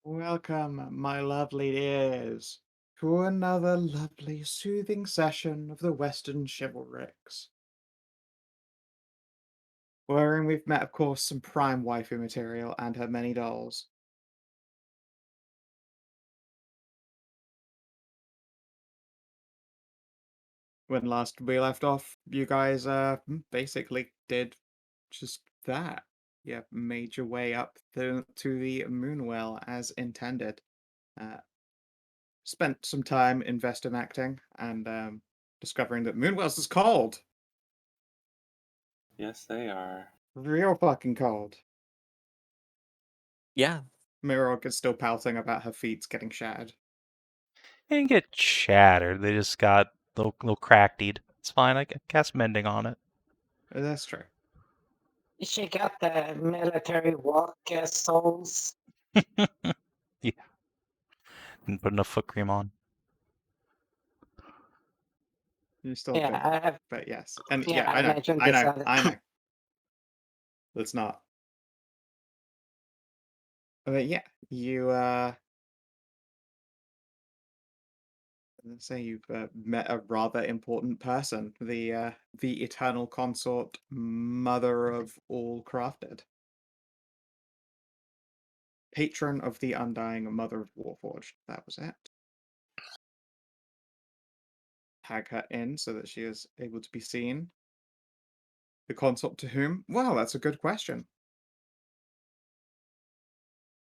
Welcome, my lovely ears, to another lovely, soothing session of the Western Chivalrics, wherein we've met, of course, some prime waifu material and her many dolls. When last we left off, you guys basically did just that. Yeah, made your way up to the Moonwell as intended. Uh, Spent some time acting and discovering that Moonwell's is cold. Yes, they are. Real fucking cold. Yeah, Mirog is still pouting about her feet getting shattered. they didn't get shattered. They just got little cracked. It's fine. I can cast mending on it. That's true. She got the military walk souls. Yeah. Didn't put enough foot cream on. You still Yeah, think, I have. but yes, and Yeah, yeah, I mentioned I this know, other. I know. Let's not. But yeah, you let's say you've met a rather important person, the eternal consort, mother of all crafted, patron of the undying, mother of Warforged. That was it. Tag her in so that she is able to be seen. The consort to whom? Well, that's a good question.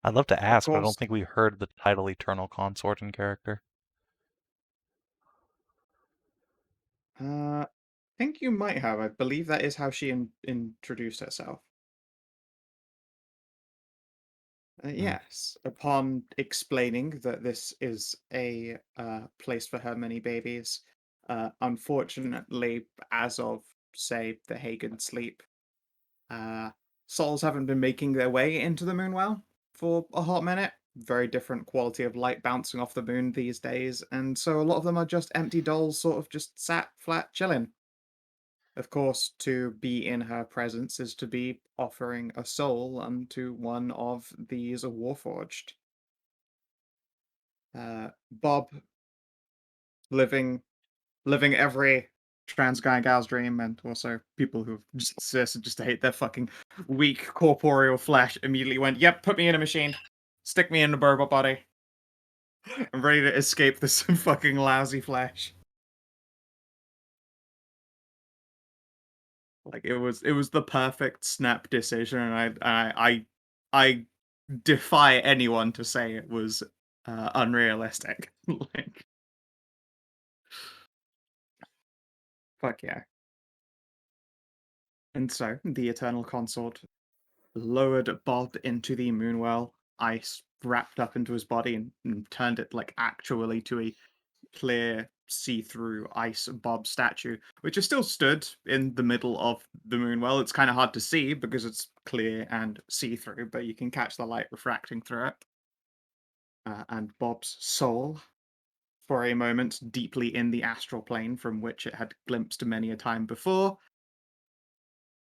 I'd love to Of ask, but I course, don't think we heard the title Eternal Consort in character. I think you might have. I believe that is how she introduced herself. Yes, upon explaining that this is a place for her many babies, unfortunately, as of, say, the Hagen sleep, uh, souls haven't been making their way into the Moonwell for a hot minute. Very different quality of light bouncing off the moon these days, and so a lot of them are just empty dolls, sort of just sat flat chilling. Of course, to be in her presence is to be offering a soul unto one of these Warforged. Bob, living every trans guy and gal's dream, and also people who just hate their fucking weak corporeal flesh, immediately went, "Yep, put me in a machine, stick me in a robot body. I'm ready to escape this fucking lousy flesh." Like it was the perfect snap decision, and I defy anyone to say it was unrealistic. Like, fuck yeah. And so the Eternal Consort lowered Bob into the Moonwell, ice wrapped up into his body, and turned it like actually to a clear, see-through ice Bob statue, which is still stood in the middle of the Moonwell. It's kind of hard to see because it's clear and see-through, but you can catch the light refracting through it. And Bob's soul, for a moment, deeply in the astral plane from which it had glimpsed many a time before,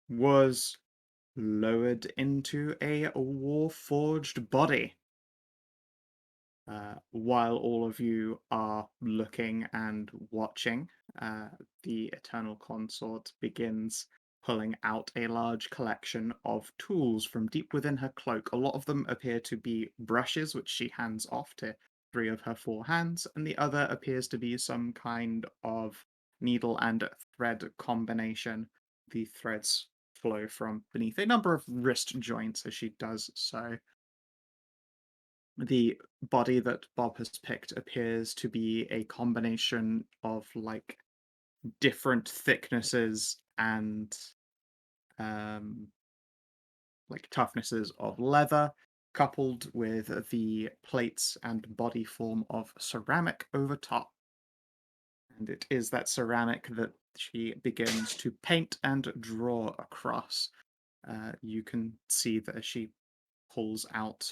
was lowered into a Warforged body. While all of you are looking and watching, the Eternal Consort begins pulling out a large collection of tools from deep within her cloak. A lot of them appear to be brushes, which she hands off to 3 of her 4 hands, and the other appears to be some kind of needle and thread combination. The threads flow from beneath a number of wrist joints as she does so. The body that Bob has picked appears to be a combination of like different thicknesses and um like toughnesses of leather, coupled with the plates and body form of ceramic over top. And it is that ceramic that she begins to paint and draw across. You can see that as she pulls out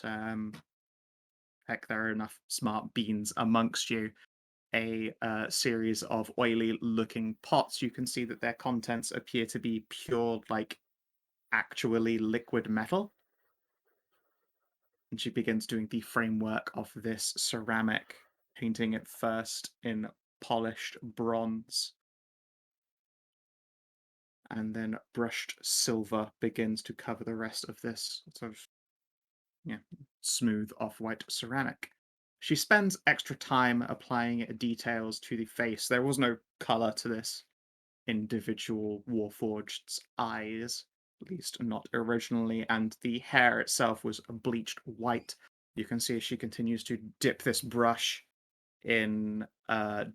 heck, there are enough smart beans amongst you. A series of oily looking pots. You can see that their contents appear to be pure, like, actually liquid metal. And she begins doing the framework of this ceramic, painting it first in polished bronze. And then brushed silver begins to cover the rest of this sort of smooth off-white ceramic. She spends extra time applying details to the face. There was no color to this individual Warforged's eyes, at least not originally, and the hair itself was bleached white. You can see as she continues to dip this brush in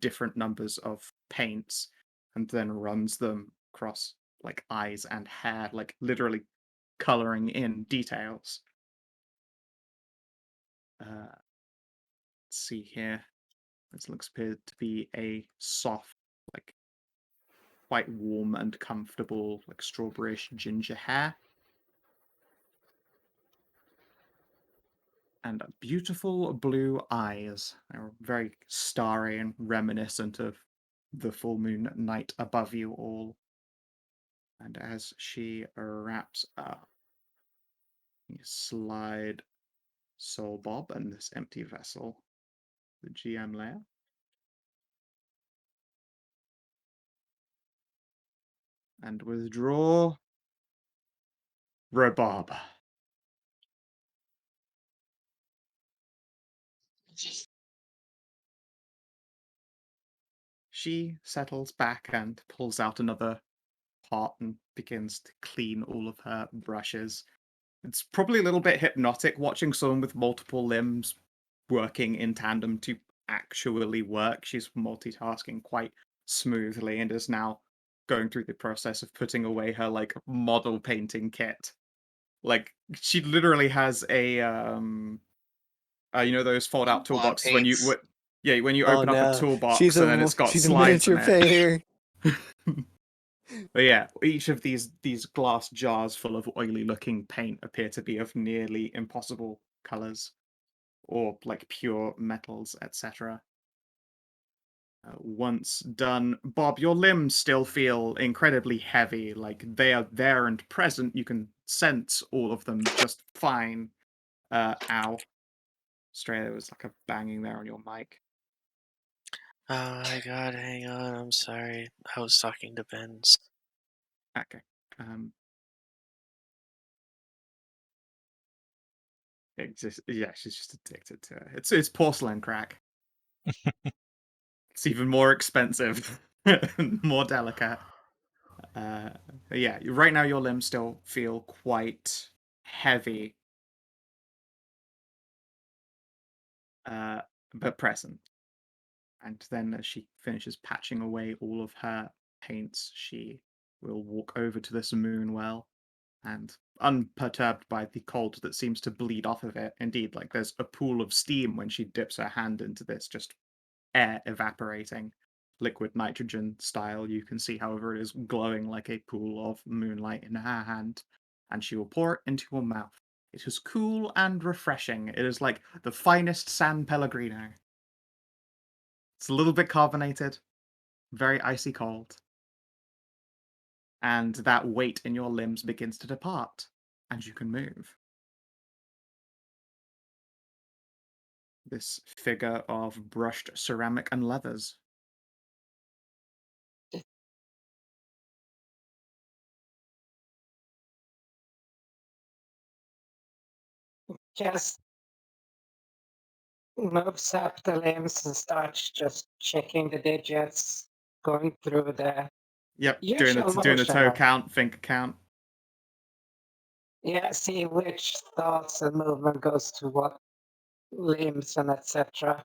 different numbers of paints and then runs them across like eyes and hair, like literally coloring in details. Let's see here. This looks appear to be a soft, like quite warm and comfortable, like strawberryish ginger hair. And beautiful blue eyes. They're very starry and reminiscent of the full moon night above you all. And as she wraps up, you slide Soul Bob and this empty vessel, the GM layer. And withdraw Robob. She settles back and pulls out another pot and begins to clean all of her brushes. It's probably a little bit hypnotic watching someone with multiple limbs working in tandem to actually work. She's multitasking quite smoothly and is now going through the process of putting away her like model painting kit. Like she literally has a those fold out toolboxes when paints. when you Oh open up a no, toolbox she's and then it's got she's a slides in miniature it. painter. But yeah, each of these glass jars full of oily looking paint appear to be of nearly impossible colors or like pure metals, etc. Once done, Bob, your limbs still feel incredibly heavy, like they are there and present. You can sense all of them just fine. Ow. Stray, there was like a banging there on your mic. Oh my god, hang on, I'm sorry. I was talking to Ben's. Okay. Yeah, she's just addicted to it. It's porcelain crack. It's even more expensive, more delicate. Yeah, right now your limbs still feel quite heavy, but present. And then as she finishes patching away all of her paints, she will walk over to this moon well and, unperturbed by the cold that seems to bleed off of it, indeed, like there's a pool of steam when she dips her hand into this, just air evaporating, liquid nitrogen style. You can see, however, it is glowing like a pool of moonlight in her hand, and she will pour it into her mouth. It is cool and refreshing. It is like the finest San Pellegrino. It's a little bit carbonated, very icy cold. And that weight in your limbs begins to depart, and you can move. This figure of brushed ceramic and leathers. Just moves up the limbs and starts just checking the digits, going through the Yep, doing usual the motion toe of, count, finger count. yeah, see which thoughts and movement goes to what limbs and etc.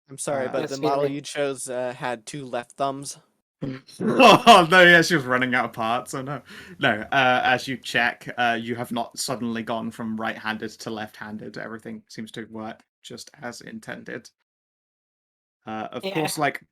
I'm sorry, but Yes, the model feeling. you chose had 2 left thumbs. Oh no, yeah, she was running out of parts. Oh no. No, as you check, you have not suddenly gone from right-handed to left-handed. Everything seems to work just as intended. Of Yeah. course, like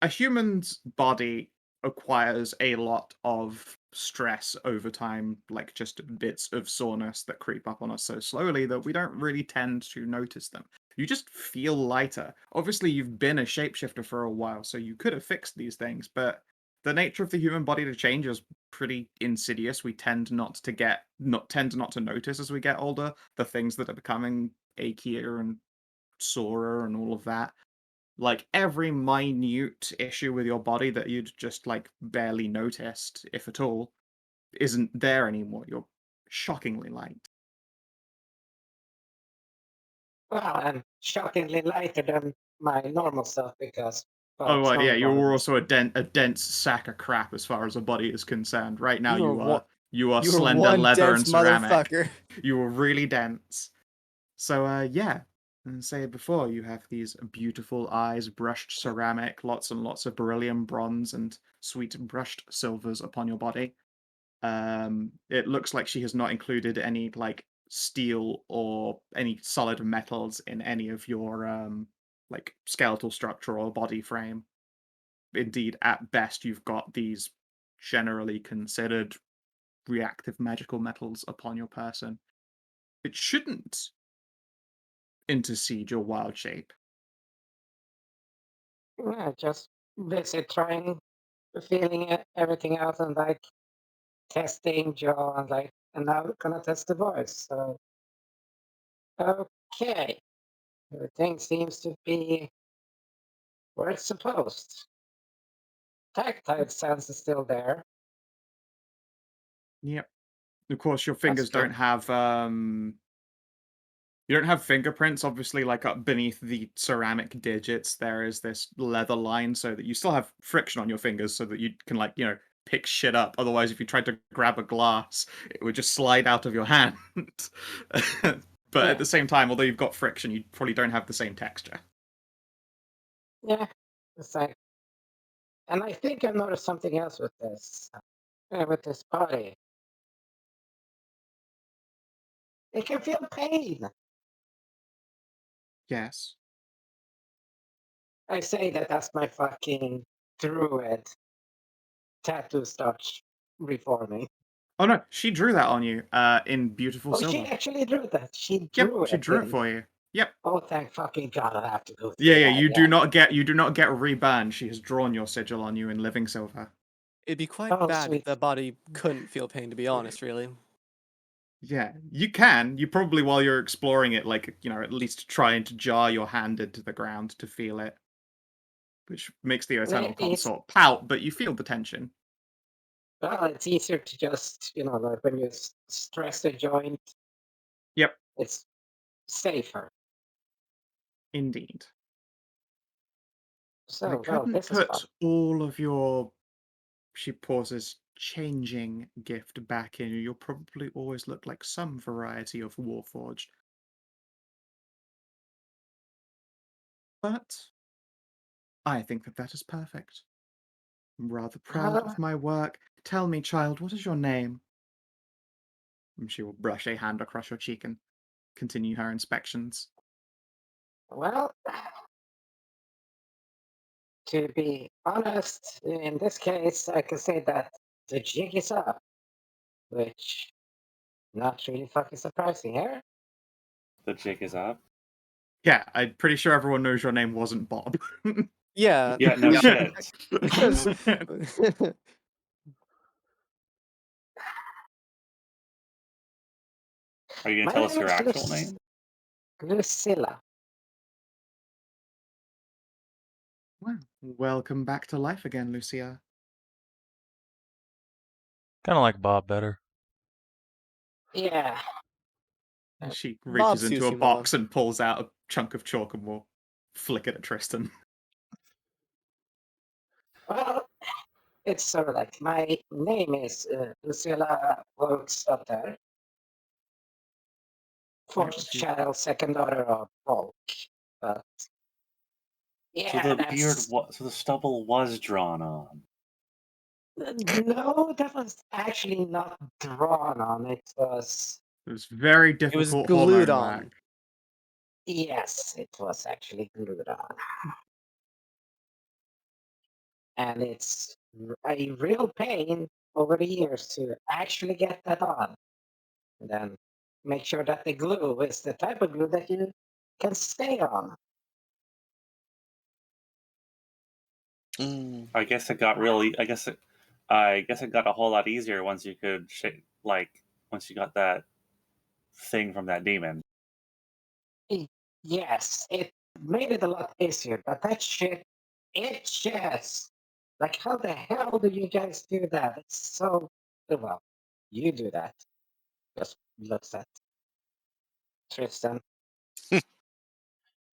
a human's body acquires a lot of stress over time, like just bits of soreness that creep up on us so slowly that we don't really tend to notice them. You just feel lighter. Obviously, you've been a shapeshifter for a while, so you could have fixed these things, but the nature of the human body to change is pretty insidious. We tend not to notice as we get older the things that are becoming achier and sorer and all of that. Like every minute issue with your body that you'd just like barely noticed, if at all, isn't there anymore. You're shockingly light. Well, I'm shockingly lighter than my normal self because. Well, Oh, it's well, yeah, you're non-normal. also a dense sack of crap as far as a body is concerned. Right now, You are you are you are slender one leather dense and ceramic. motherfucker. You are really dense. So, yeah. And say before, you have these beautiful eyes, brushed ceramic, lots and lots of beryllium, bronze, and sweet brushed silvers upon your body. It looks like she has not included any like steel or any solid metals in any of your like skeletal structure or body frame. Indeed, at best, you've got these generally considered reactive magical metals upon your person. It shouldn't intercede your wild shape. Yeah, just busy trying, feeling everything out and like testing jaw and like, and now we're gonna test the voice. So, okay, everything seems to be where it's supposed. Tactile sense is still there. Yep. Of course, your That's fingers good. don't have you don't have fingerprints, obviously, like up beneath the ceramic digits, there is this leather line so that you still have friction on your fingers so that you can, like, pick shit up. Otherwise, if you tried to grab a glass, it would just slide out of your hand. But Yeah. at the same time, although you've got friction, you probably don't have the same texture. Yeah, it's like, and I think I noticed something else with this body. It can feel pain. Yes. I say that that's my fucking druid tattoo starts reforming. Oh no, she drew that on you, in beautiful Oh, she silver. actually drew that. She Yep, drew she it. drew it for you. Yep. Oh, thank fucking God! I have to go through Yeah, that. you do not get rebanned. She has drawn your sigil on you in living silver. It'd be quite Oh, bad if sweet. the body couldn't feel pain, to be honest, really. Yeah, you can. You probably, while you're exploring it, like, at least trying to jar your hand into the ground to feel it. Which makes the Eternal Consort pout, but you feel the tension. Well, it's easier to just, like when you stress a joint. Yep. It's safer. Indeed. So, I well, couldn't this is fun. put all of your, she pauses, changing gift back in. You'll probably always look like some variety of Warforged. But I think that is perfect. I'm rather proud of my work. Tell me, child, what is your name? And she will brush a hand across your cheek and continue her inspections. Well, to be honest, in this case, I can say that the jig is up, which not really fucking surprising here. The jig is up. Yeah, I'm pretty sure everyone knows your name wasn't Bob. Yeah. Yeah, no shit. Because Are you My gonna tell us name your is actual name? Lucilla. Well, welcome back to life again, Lucia. Kind of like Bob better. Yeah. She Bob reaches into suits a you more. box and pulls out a chunk of chalk and will flick it at Tristan. Well, it's sort of like my name is Lucilla Volksdotter, fourth child, second daughter of Volk. But yeah, So the beard, that's so the stubble was drawn on. no, that was actually not drawn on. It was very It was difficult glued hormone on. work. yes, it was actually glued on, and it's a real pain over the years to actually get that on, and then make sure that the glue is the type of glue that you can stay on. Mm. I guess it got really. I guess it got a whole lot easier once you could once you got that thing from that demon. Yes, it made it a lot easier, but that shit itches. Like, how the hell do you guys do that? It's so well. You do that. Just looks at Tristan.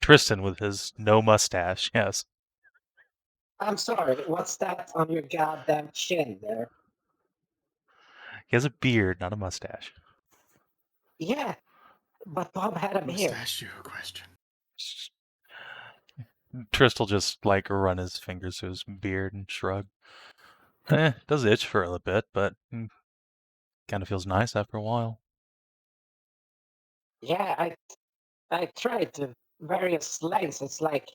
Tristan with his no mustache, yes. I'm sorry, what's that on your goddamn chin there? He has a beard, not a mustache. Yeah, but Bob had a beard. Mustachio question. Tristan just like run his fingers through his beard and shrug. Does itch for a little bit, but kind of feels nice after a while. Yeah, I tried to various lengths. It's like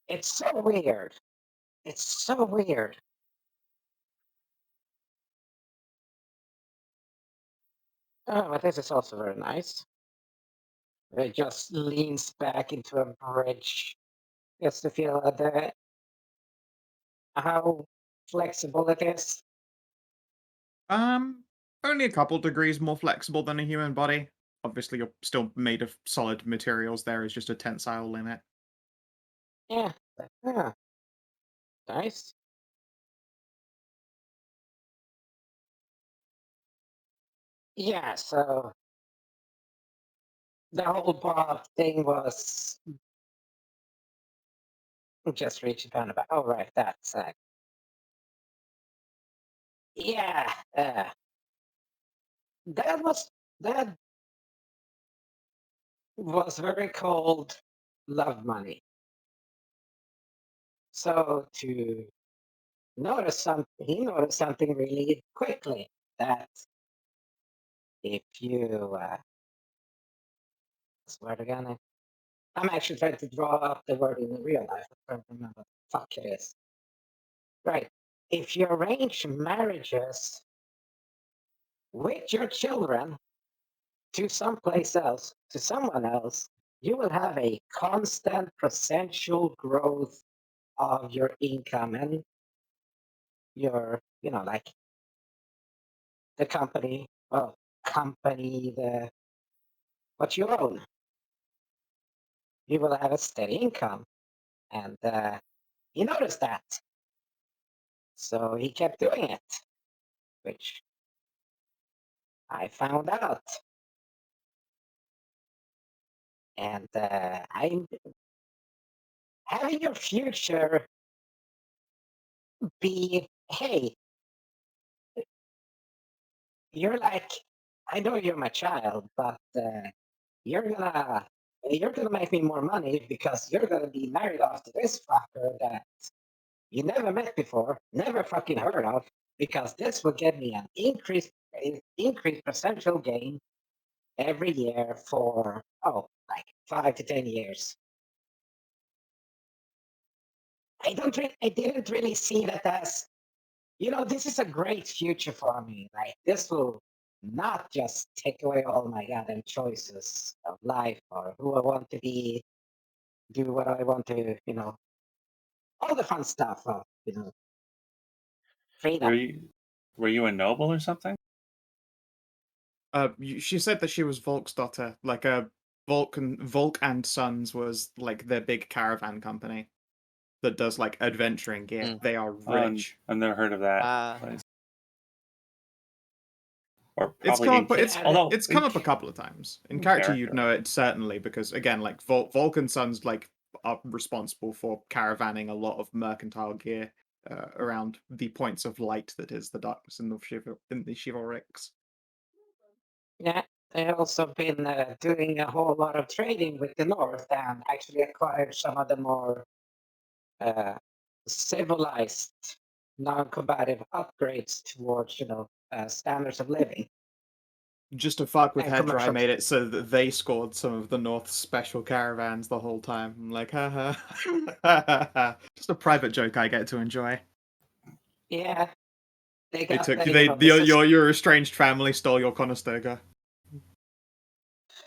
it's so weird. It's so weird. Oh, but this is also very nice. It just leans back into a bridge just to feel how flexible it is. Only a couple degrees more flexible than a human body. Obviously, you're still made of solid materials. There is just a tensile limit. Yeah, yeah, nice. Yeah, so the whole Bob thing was just reaching down about. Oh, right, that's yeah. That that was very cold love money. So to he noticed something really quickly that if you swear to God, I'm actually trying to draw up the word in real life. I don't remember what the fuck it is. Right. If you arrange marriages with your children to someplace else, to someone else, you will have a constant percentual growth of your income and your, like the company, what you own. You will have a steady income. And he noticed that. So he kept doing it, which I found out. And I'm having your future be, hey, you're like, I know you're my child, but you're gonna make me more money because you're gonna be married off to this fucker that you never met before, never fucking heard of, because this will get me an increased percentual gain every year for like 5 to 10 years. I didn't really see that as, this is a great future for me. Like, this will not just take away all my goddamn choices of life or who I want to be, do what I want to, all the fun stuff of, freedom. Were you a noble or something? She said that she was Volk's daughter. Like Volk and Sons was like their big caravan company that does like adventuring gear. They are rich. I've never heard of that Ah. place. Or It's probably come up a couple of times. In character, you'd character. know it certainly because again, like Volk and Sons like are responsible for caravanning a lot of mercantile gear around the points of light that is the darkness in the chivalrics. Yeah, they've also been doing a whole lot of trading with the North and actually acquired some of the more civilized, non-combative upgrades towards, standards of living. Just to fuck with And Hedrah, I commercial. made it so that they scored some of the North's special caravans the whole time. I'm like, haha. Just a private joke I get to enjoy. Yeah, they They got took the, your estranged family stole your Conestoga.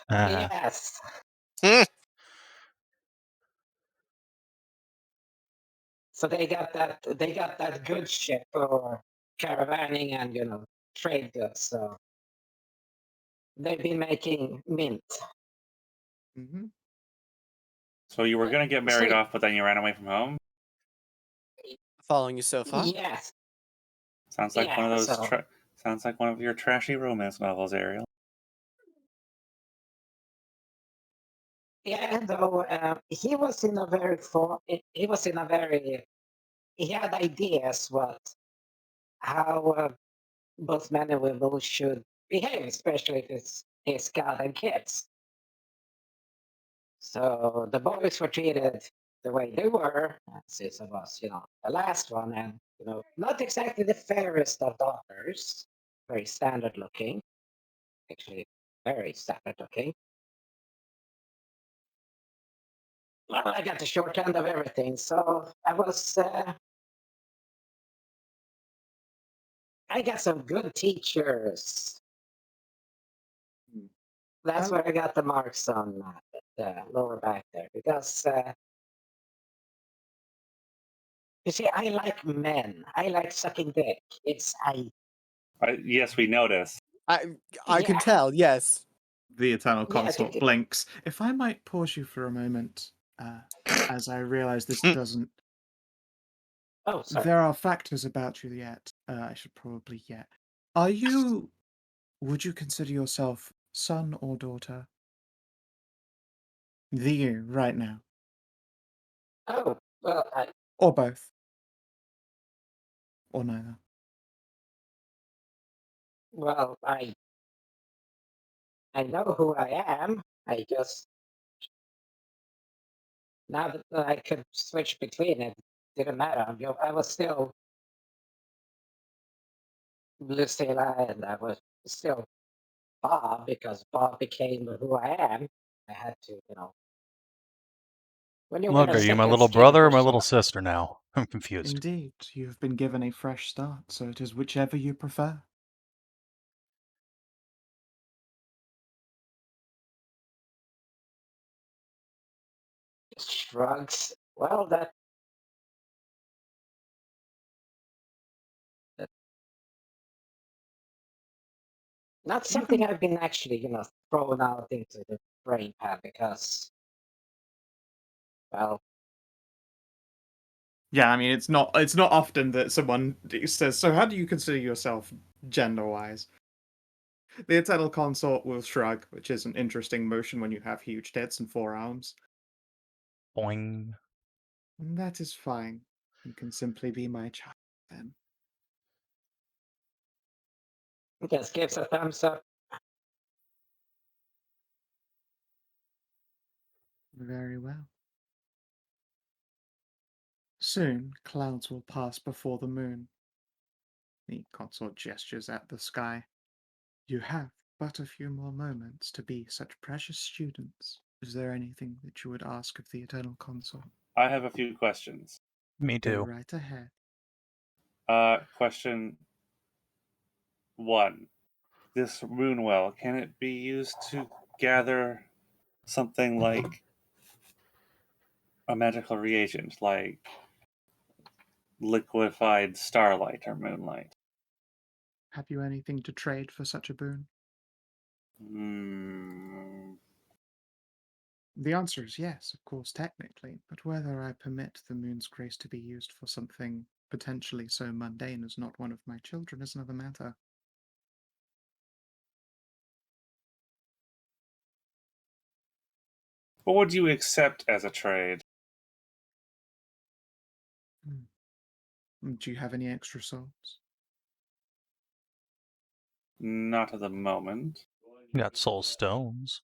yes. So they got that good ship for caravanning and trade goods. So they've been making mint. Hmm. So you were gonna get married So- off, but then you ran away from home. Following you so far? Yes. Sounds like one of Yeah, those. so- Sounds like one of your trashy romance novels, Ariel. Yeah, though he was in a very he had ideas how both men and women should behave, especially if it's his god and kids. So the boys were treated the way they were, and Caesar was, the last one, and not exactly the fairest of daughters, very standard looking, actually very standard looking. Well, I got the short end of everything, so I got some good teachers. That's Oh. where I got the marks on the lower back there, because you see, I like men. I like sucking dick. Yes, we noticed. I can Yeah. tell, yes. The Eternal Yeah, Consort blinks. If I might pause you for a moment, as I realize this doesn't. Oh, sorry. There are factors about you yet. I should probably yet. Are you? Would you consider yourself son or daughter? You right now, Oh, well, or both, or neither. well, I know who I am. I just now that I could switch between it, didn't matter. I was still Lucilla, and I was still Bob because Bob became who I am. I had to, when you win Look, a are you my second little skin brother or for my little someone, sister now? I'm confused. Indeed, you have been given a fresh start, so it is whichever you prefer. shrugs. Well, that's not You something can- I've been actually, thrown out into the brain pad because, well, Yeah, I mean, it's not often that someone says, "So, how do you consider yourself gender-wise?" The Eternal Consort will shrug, which is an interesting motion when you have huge tits and forearms. Boing. That is fine. You can simply be my child then. just gives a thumbs up. Very well. Soon, clouds will pass before the moon. The consort gestures at the sky. You have but a few more moments to be such precious students. Is there anything that you would ask of the Eternal Consort? I have a few questions. Me Go too. right ahead. Question 1. This Moonwell, can it be used to gather something like a magical reagent, like liquefied starlight or moonlight? Have you anything to trade for such a boon? Hmm. The answer is yes, of course, technically, but whether I permit the moon's grace to be used for something potentially so mundane as not one of my children is another matter. What would you accept as a trade? Do you have any extra souls? Not at the moment. You got soul stones.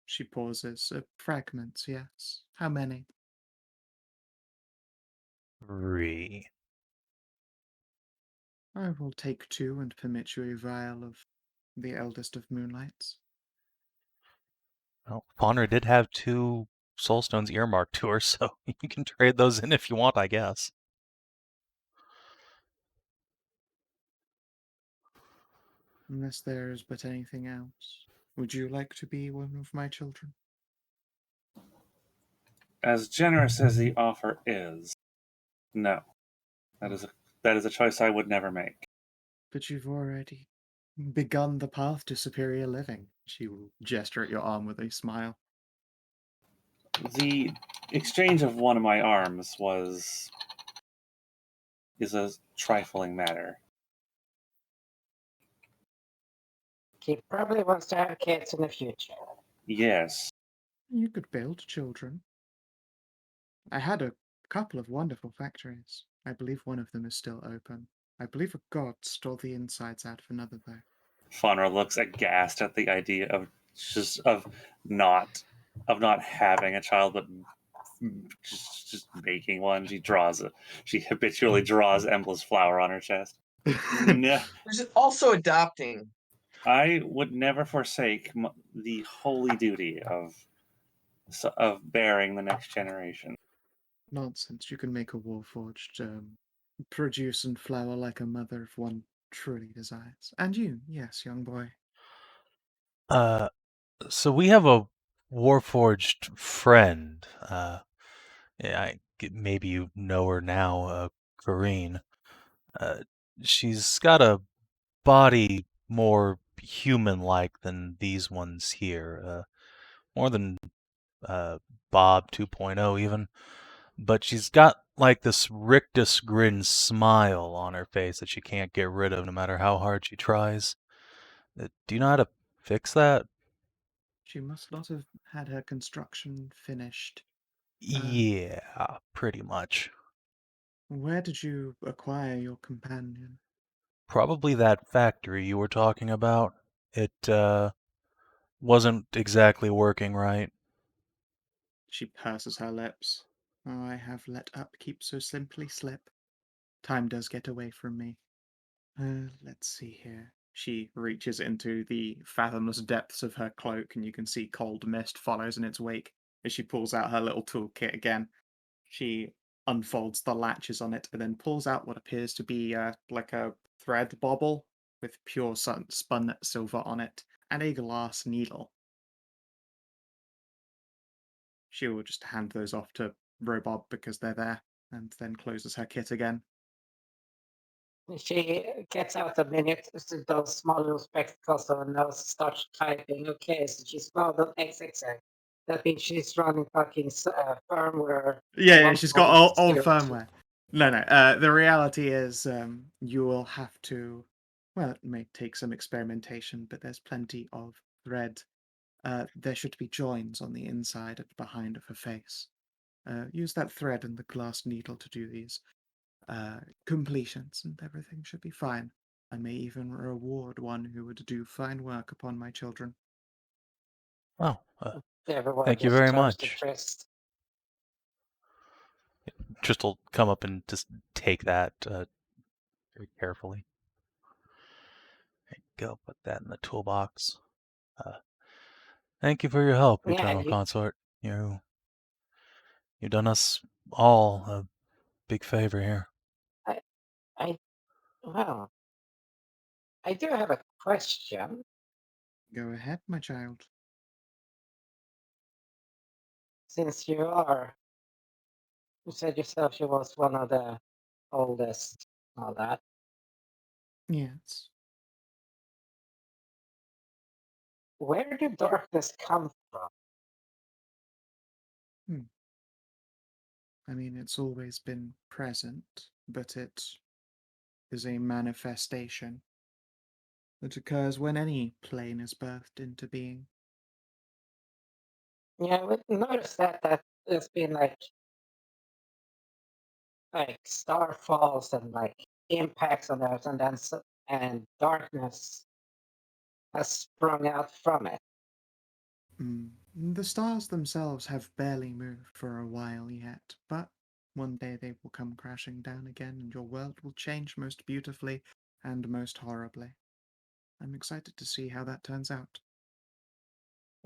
She pauses. Fragments, yes. How many? 3. I will take 2 and permit you a vial of the eldest of moonlights. Well, Faunra did have 2 soul stones earmarked to her, so you can trade those in if you want, I guess. Unless there is but anything else. Would you like to be one of my children? as generous as the offer is, no. That is a choice I would never make. But you've already begun the path to superior living. She will gesture at your arm with a smile. The exchange of one of my arms is a trifling matter. He probably wants to have kids in the future. Yes. You could build children. I had a couple of wonderful factories. I believe one of them is still open. I believe a god stole the insides out of another, though. Faunra looks aghast at the idea of not having a child, but just making one. She habitually draws Embla's flower on her chest. No, There's also adopting. I would never forsake the holy duty of bearing the next generation. Nonsense. You can make a Warforged produce and flower like a mother if one truly desires. And you, yes, young boy. So we have a Warforged friend. Yeah, maybe you know her now, Corrine. She's got a body more human-like than these ones here. More than Bob 2.0 even. But she's got like this rictus grin smile on her face that she can't get rid of no matter how hard she tries. Do you know how to fix that? She must not have had her construction finished. Yeah, pretty much. Where did you acquire your companion? Probably that factory you were talking about. It wasn't exactly working right. She purses her lips. Oh, I have let upkeep so simply slip. Time does get away from me. Let's see here. She reaches into the fathomless depths of her cloak, and you can see cold mist follows in its wake as she pulls out her little toolkit again. She unfolds the latches on it and then pulls out what appears to be like a thread bauble with pure spun silver on it and a glass needle. She will just hand those off to Robob because they're there, and then closes her kit again. She gets out a minute, those small little spectacles on her nose, starts typing. Okay, so she's found on XXX. That means she's running fucking firmware. Yeah, she's got all 1.0. firmware. No. The reality is you will have to, well, it may take some experimentation, but there's plenty of thread. There should be joins on the inside and behind of her face. Use that thread and the glass needle to do these completions, and everything should be fine. I may even reward one who would do fine work upon my children. Oh, Everyone thank you just very turns to much. Trist. Trist will come up and just take that very carefully. Go put that in the toolbox. Thank you for your help, Yeah, Eternal Consort. You've done us all a big favor here. well, I do have a question. Go ahead, my child. Since you said yourself she was one of the oldest, all that. Yes. Where did darkness come from? I mean, it's always been present, but it is a manifestation that occurs when any plane is birthed into being. Yeah, we noticed that there's been like starfalls and like impacts on Earth, and then and darkness has sprung out from it. The stars themselves have barely moved for a while yet, but one day they will come crashing down again, and your world will change most beautifully and most horribly. I'm excited to see how that turns out.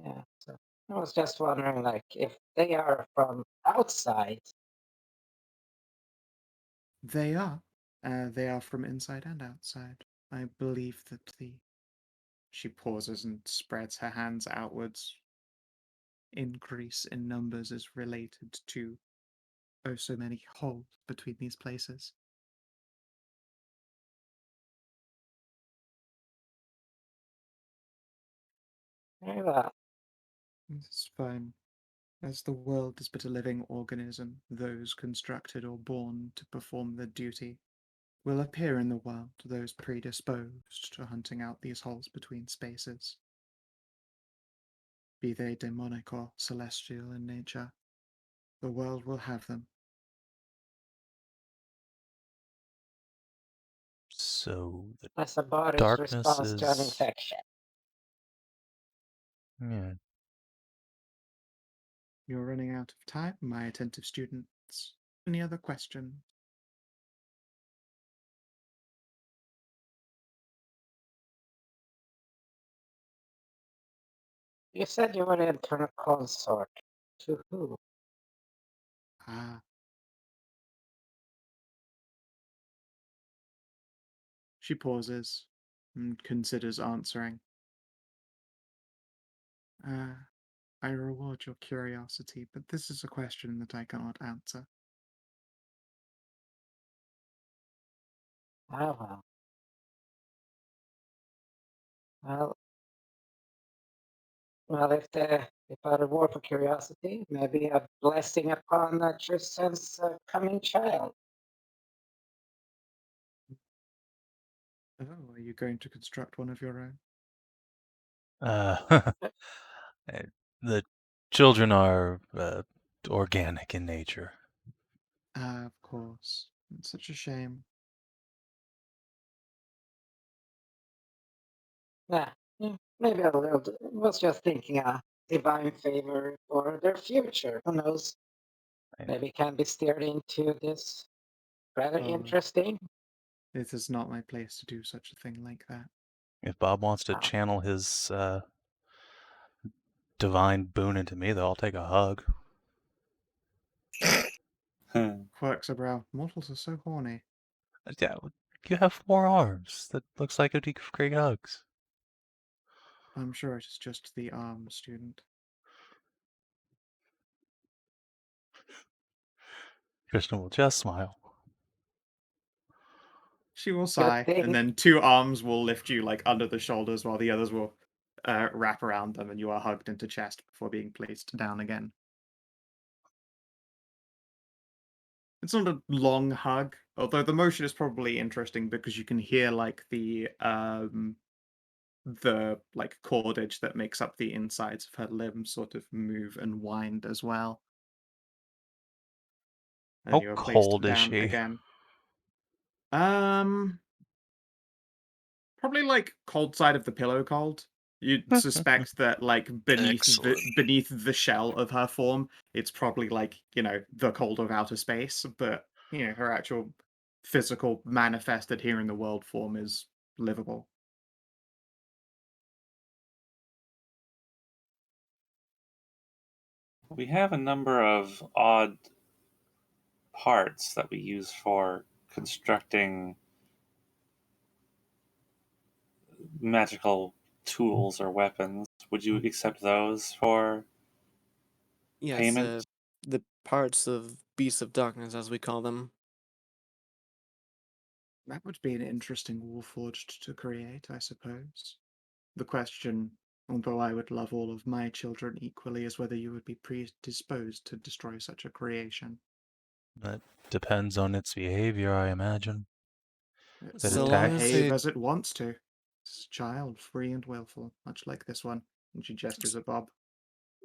Yeah, so I was just wondering, like, if they are from outside. They are. They are from inside and outside. I believe that She pauses and spreads her hands outwards. increase in numbers is related to oh so many holes between these places. Very well. It's fine. As the world is but a living organism, those constructed or born to perform their duty will appear in the world, those predisposed to hunting out these holes between spaces. Be they demonic or celestial in nature, the world will have them. So the As a body's darkness response to an is... infection. Yeah. You're running out of time, my attentive students. Any other questions? You said you were an internal consort. To who? Ah. She pauses and considers answering. I reward your curiosity, but this is a question that I cannot answer. Oh, well. Well, if I reward for curiosity, maybe a blessing upon Tristan's coming child. Oh, are you going to construct one of your own? The children are organic in nature. Ah, of course. It's such a shame. Yeah, maybe a little. Was just thinking a divine favor for their future. Who knows? Maybe can be steered into this. Rather Oh, interesting. it is not my place to do such a thing like that. If Bob wants to Ah. channel his divine boon into me, though, I'll take a hug. Quirks a brow. Mortals are so horny. Yeah, you have 4 arms. That looks like it'd be great hugs. I'm sure it is just the arm, student. Tristan will just smile. She will Good sigh, thing. and then 2 arms will lift you like under the shoulders while the others will wrap around them, and you are hugged into chest before being placed down again. It's not a long hug, although the motion is probably interesting because you can hear like the like cordage that makes up the insides of her limbs sort of move and wind as well. And How you are placed cold is down she? again. Probably like cold side of the pillow cold. You'd suspect that like beneath the shell of her form, it's probably like, the cold of outer space, but her actual physical manifested here in the world form is livable. We have a number of odd parts that we use for constructing magical tools or weapons. Would you accept those for Yes, payment? the parts of Beasts of Darkness, as we call them. That would be an interesting Warforged to create, I suppose. The question, although I would love all of my children equally, is whether you would be predisposed to destroy such a creation. That depends on its behavior, I imagine. It That So will long attack. as behave it, as it wants to. It's a child, free and willful, much like this one. And she gestures at Bob.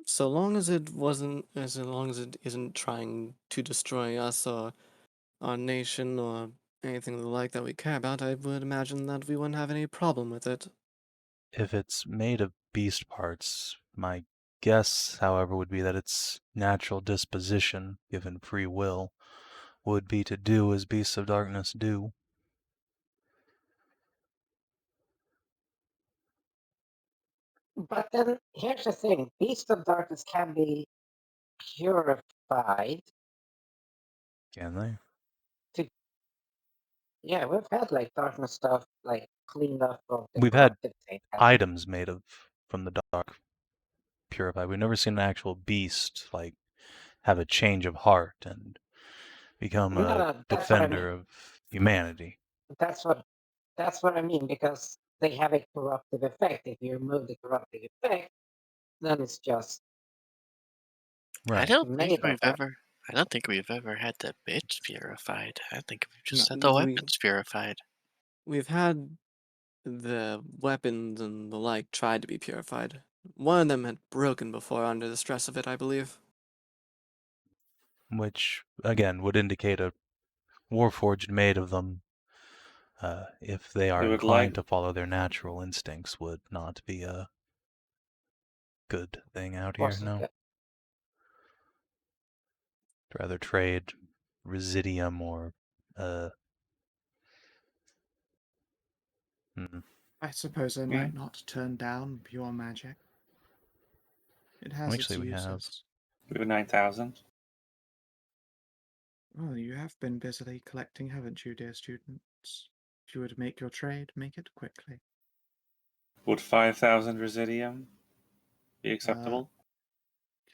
so long as it wasn't, as long as it isn't trying to destroy us or our nation or anything like that we care about, I would imagine that we wouldn't have any problem with it. If it's made of beast parts, my guess, however, would be that its natural disposition, given free will, would be to do as beasts of darkness do. But then here's the thing: Beast of Darkness can be purified. Can they? Yeah, we've had like darkness stuff like cleaned up of the We've had corrupted thing. items made from the dark. purified. We've never seen an actual beast like have a change of heart and become No, a no, that's what I mean. defender of humanity. That's what I mean, because they have a corruptive effect. If you remove the corruptive effect, then it's just I Right. don't think made by we've that. ever. I don't think we've ever had the bits purified. I think we've just No, had the we- weapons purified. We've had the weapons and the like tried to be purified. One of them had broken before under the stress of it, I believe. Which again would indicate a Warforged made of them. If they are They would inclined like- to follow their natural instincts, would not be a good thing out here. Wasn't No, good. I'd rather trade Residium or I suppose I might not turn down pure magic. It has Actually, we its have- uses. We have 9,000. Well, you have been busily collecting, haven't you, dear students? If you were to make your trade, make it quickly. Would 5,000 Residium be acceptable?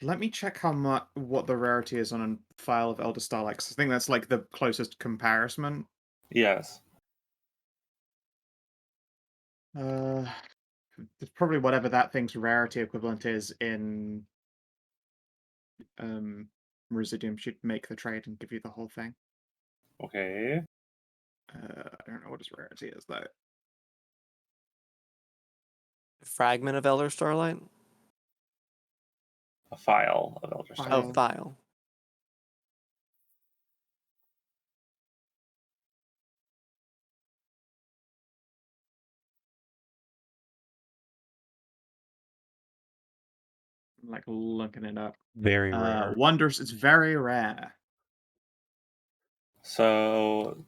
Let me check what the rarity is on a file of Elder Starlight, 'cause I think that's like the closest comparison. Yes. It's probably whatever that thing's rarity equivalent is in Residium should make the trade and give you the whole thing. Okay. I don't know what his rarity is though. Fragment of Elder Starlight? A file of Elder Starlight. Oh, file. I'm like looking it up. very rare. Wonders, it's very rare. So,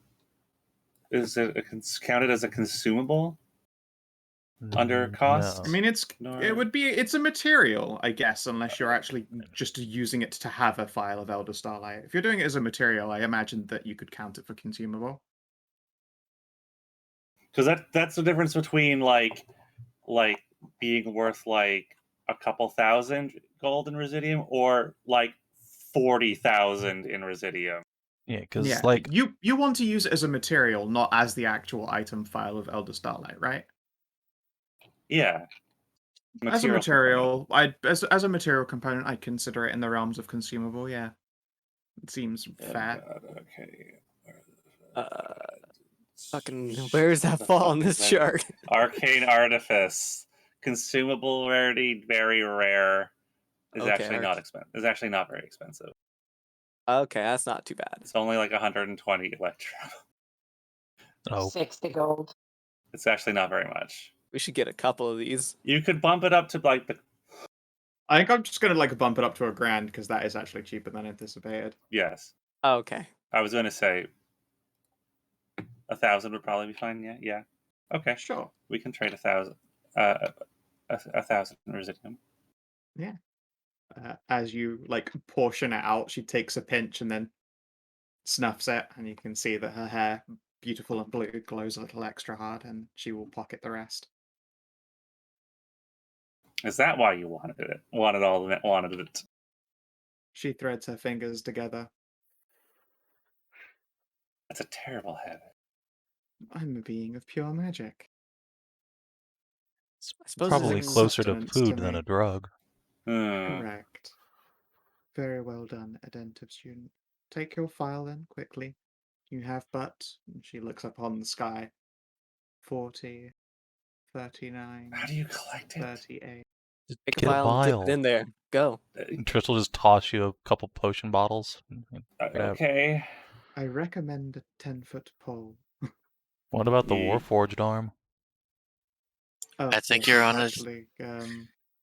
is it counted as a consumable under cost? I mean, it's Nor- it's a material, I guess, unless you're actually just using it to have a file of Elder Starlight. If you're doing it as a material, I imagine that you could count it for consumable. Because that's the difference between like being worth like a couple thousand gold in Residium or like 40,000 in Residium. Yeah, because Yeah, like you want to use it as a material, not as the actual item file of Elder Starlight, right? Yeah. As a Material material, as a material component, I consider it in the realms of consumable. Yeah, it seems component. fair. God, okay. Fucking, where is that The fall fuck on is this that? chart? Arcane Artifice. Consumable rarity, very rare. Is Okay, actually not expensive. Is actually not very expensive. Okay, that's not too bad. It's only like 120 electrum. oh 60 gold. It's actually not very much. We should get a couple of these. You could bump it up to like the I think I'm just gonna like bump it up to $1,000 because that is actually cheaper than anticipated. yes. Okay. I was gonna say 1,000 would probably be fine. Yeah, yeah. Okay, Sure. we can trade 1,000. 1,000 Residium. As you like portion it out, she takes a pinch and then snuffs it, and you can see that her hair, beautiful and blue, glows a little extra hard, and she will pocket the rest. Is that why you wanted it? Wanted it? She threads her fingers together. That's a terrible habit. I'm a being of pure magic. I suppose probably it's closer to sustenance to food than me. a drug. Correct. Very well done, attentive student. Take your file then, quickly. You have but, and she looks up on the sky, 40, 39, How do you collect it? 38. Just Pick a get a file and dip vial. it in there. Go. Trish will just toss you a couple potion bottles. Get out. Okay. I recommend a 10-foot pole. What about the Ye- Warforged arm? Oh, I think yes, you're that's on a- actually,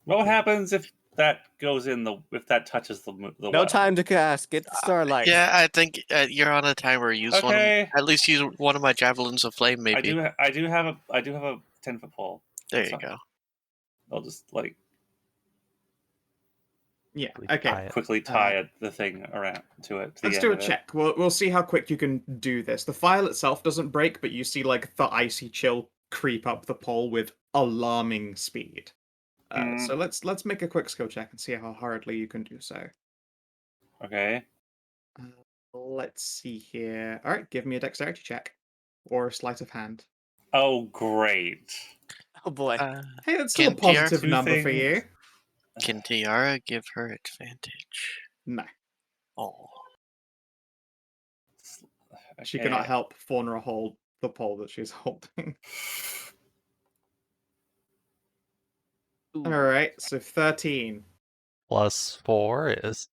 What Yeah. happens if that goes in if that touches the No well? time to cast. Get the starlight. Yeah, I think you're on a timer. Use one. Okay. At least use one of my javelins of flame, maybe. I do have a 10-foot pole. There That's you fine. go. I'll just like yeah, Quickly okay. tie it. quickly tie the thing around to it. To Let's the do a end of it. check. We'll see how quick you can do this. The file itself doesn't break, but you see like the icy chill creep up the pole with alarming speed. So let's make a quick skill check and see how hurriedly you can do so. Okay. Let's see here. All right, give me a dexterity check or a sleight of hand. Oh, great. Oh boy. Hey, that's still a Can TR positive Two number for things. you. Can Tiara give her advantage? No, Oh. she Okay. cannot help Faunra hold the pole that she's holding. All right, so 13. Plus 4 is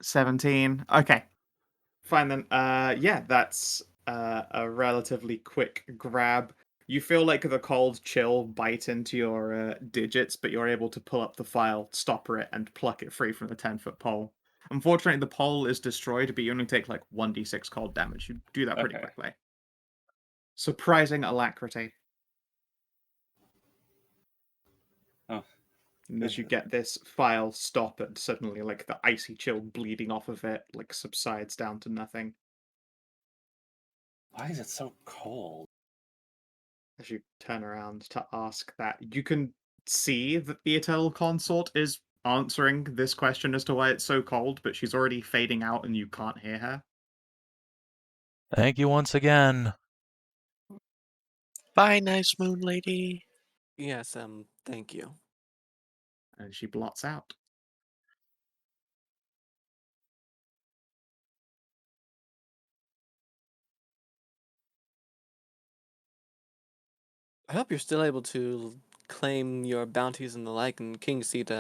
17. Okay. Fine then. Yeah, that's a relatively quick grab. You feel like the cold chill bite into your digits, but you're able to pull up the file, stopper it, and pluck it free from the 10-foot pole. Unfortunately, the pole is destroyed, but you only take like 1d6 cold damage. You do that pretty Okay. quickly. Surprising alacrity. Oh. And as you get this file stop and suddenly like the icy chill bleeding off of it like subsides down to nothing. Why is it so cold? As you turn around to ask that, you can see that the Eternal Consort is answering this question as to why it's so cold, but she's already fading out and you can't hear her. thank you once again. Bye, nice moon lady. Yes, thank you. And she blots out. I hope you're still able to claim your bounties and the like in King's Seat.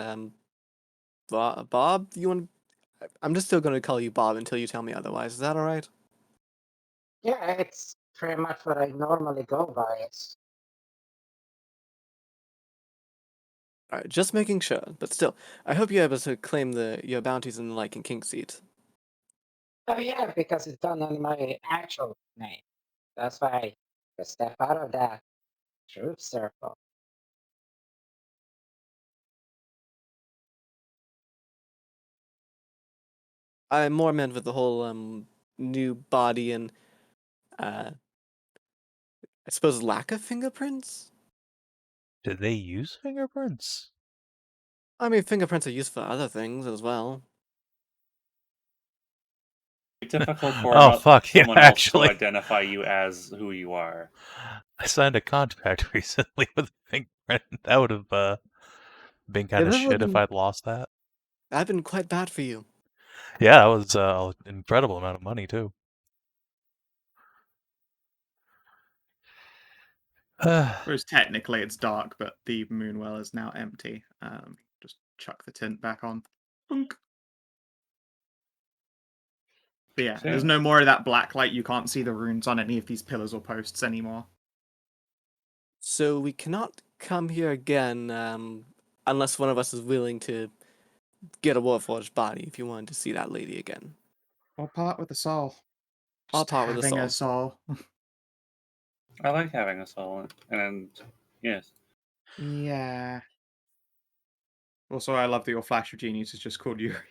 Bob, you want? I'm just still going to call you Bob until you tell me otherwise. Is that all right? Yeah, it's pretty much what I normally go by. It's All right, just making sure. But still, I hope you're able to claim your bounties and the like in King's Seat. oh yeah, because it's done on my actual name. That's why I step out of that truth circle. I more meant with the whole new body and I suppose lack of fingerprints. Did they use fingerprints? I mean, fingerprints are used for other things as well. It's difficult for Oh fuck, yeah, someone else to actually. identify you as who you are. I signed a contract recently with a fingerprint. That would have been kind of that shit if would've I'd lost that. That'd been quite bad for you. Yeah, that was an incredible amount of money too. Whereas technically it's dark, but the moonwell is now empty. Just chuck the tint back on. Boonk. But yeah, there's no more of that black light. You can't see the runes on any of these pillars or posts anymore. So we cannot come here again unless one of us is willing to get a Warforged body if you wanted to see that lady again. Or part with the soul. I'll Just part with the having a soul. soul. I like having a soul, and yes. Yeah. Also, I love that your Flash of Genius is just called Eureka.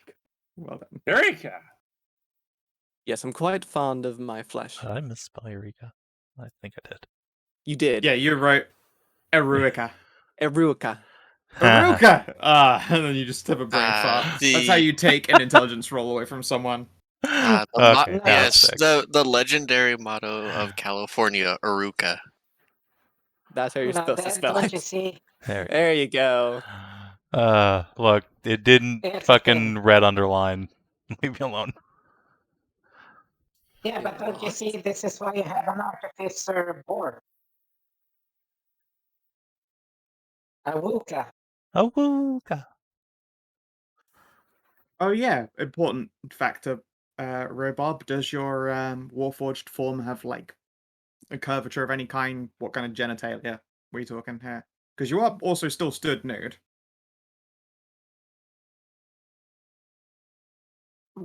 Well done. Eureka! Yes, I'm quite fond of my flesh. Did I misspell Eureka? I think I did. You did. Yeah, you wrote Eruica. Eruica. Eruica! And then you just have a brain fart. That's how The you take an intelligence roll away from someone. Okay, now yes, it's fixed. the legendary motto of California, Aruka. That's how you're No, supposed to spell don't you it. see? There you go. Look, it didn't Here's the fucking thing. red underline. Leave me alone. Yeah, but don't you see? This is why you have an artificer board. A Wuka. Awooga. Oh yeah, important factor, Robob. Does your Warforged form have like a curvature of any kind? What kind of genitalia are we talking here? Because you are also still stood nude.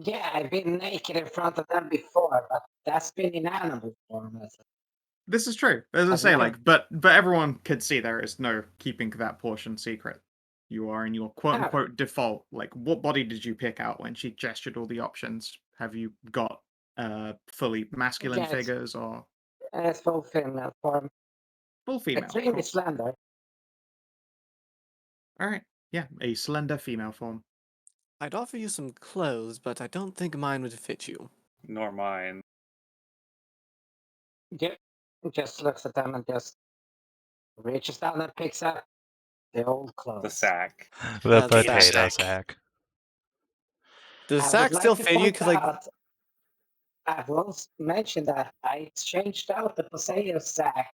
Yeah, I've been naked in front of them before, but that's been in animal form. This is true. As I I've say, never- like, but everyone could see there is no keeping that portion secret. You are in your quote Yeah. unquote default. Like, what body did you pick out when she gestured all the options? Have you got fully masculine Yeah, it's- figures or It's full female form. full female? Extremely Cool. slender. All right. Yeah, a slender female form. I'd offer you some clothes, but I don't think mine would fit you. Nor mine. Just looks at them and just reaches down and picks up the old clothes. The sack. The The potato sack. sack. Does the I would sack like still to fit you? point Because like, out, I will mention that I changed out the potato sack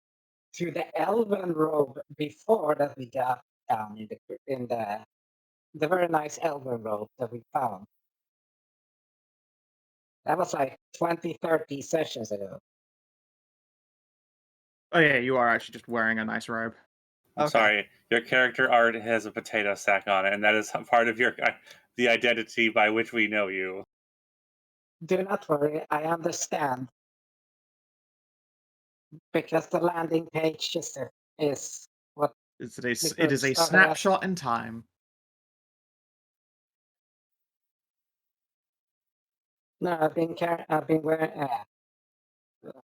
to the elven robe before that we got down in the very nice elven robe that we found. That was like 20, 30 sessions ago. Oh yeah, you are actually just wearing a nice robe. I'm Okay. sorry. Your character art has a potato sack on it, and that is part of your the identity by which we know you. Do not worry, I understand. Because the landing page is what It the is group a started as. snapshot in time. No, I've been wearing.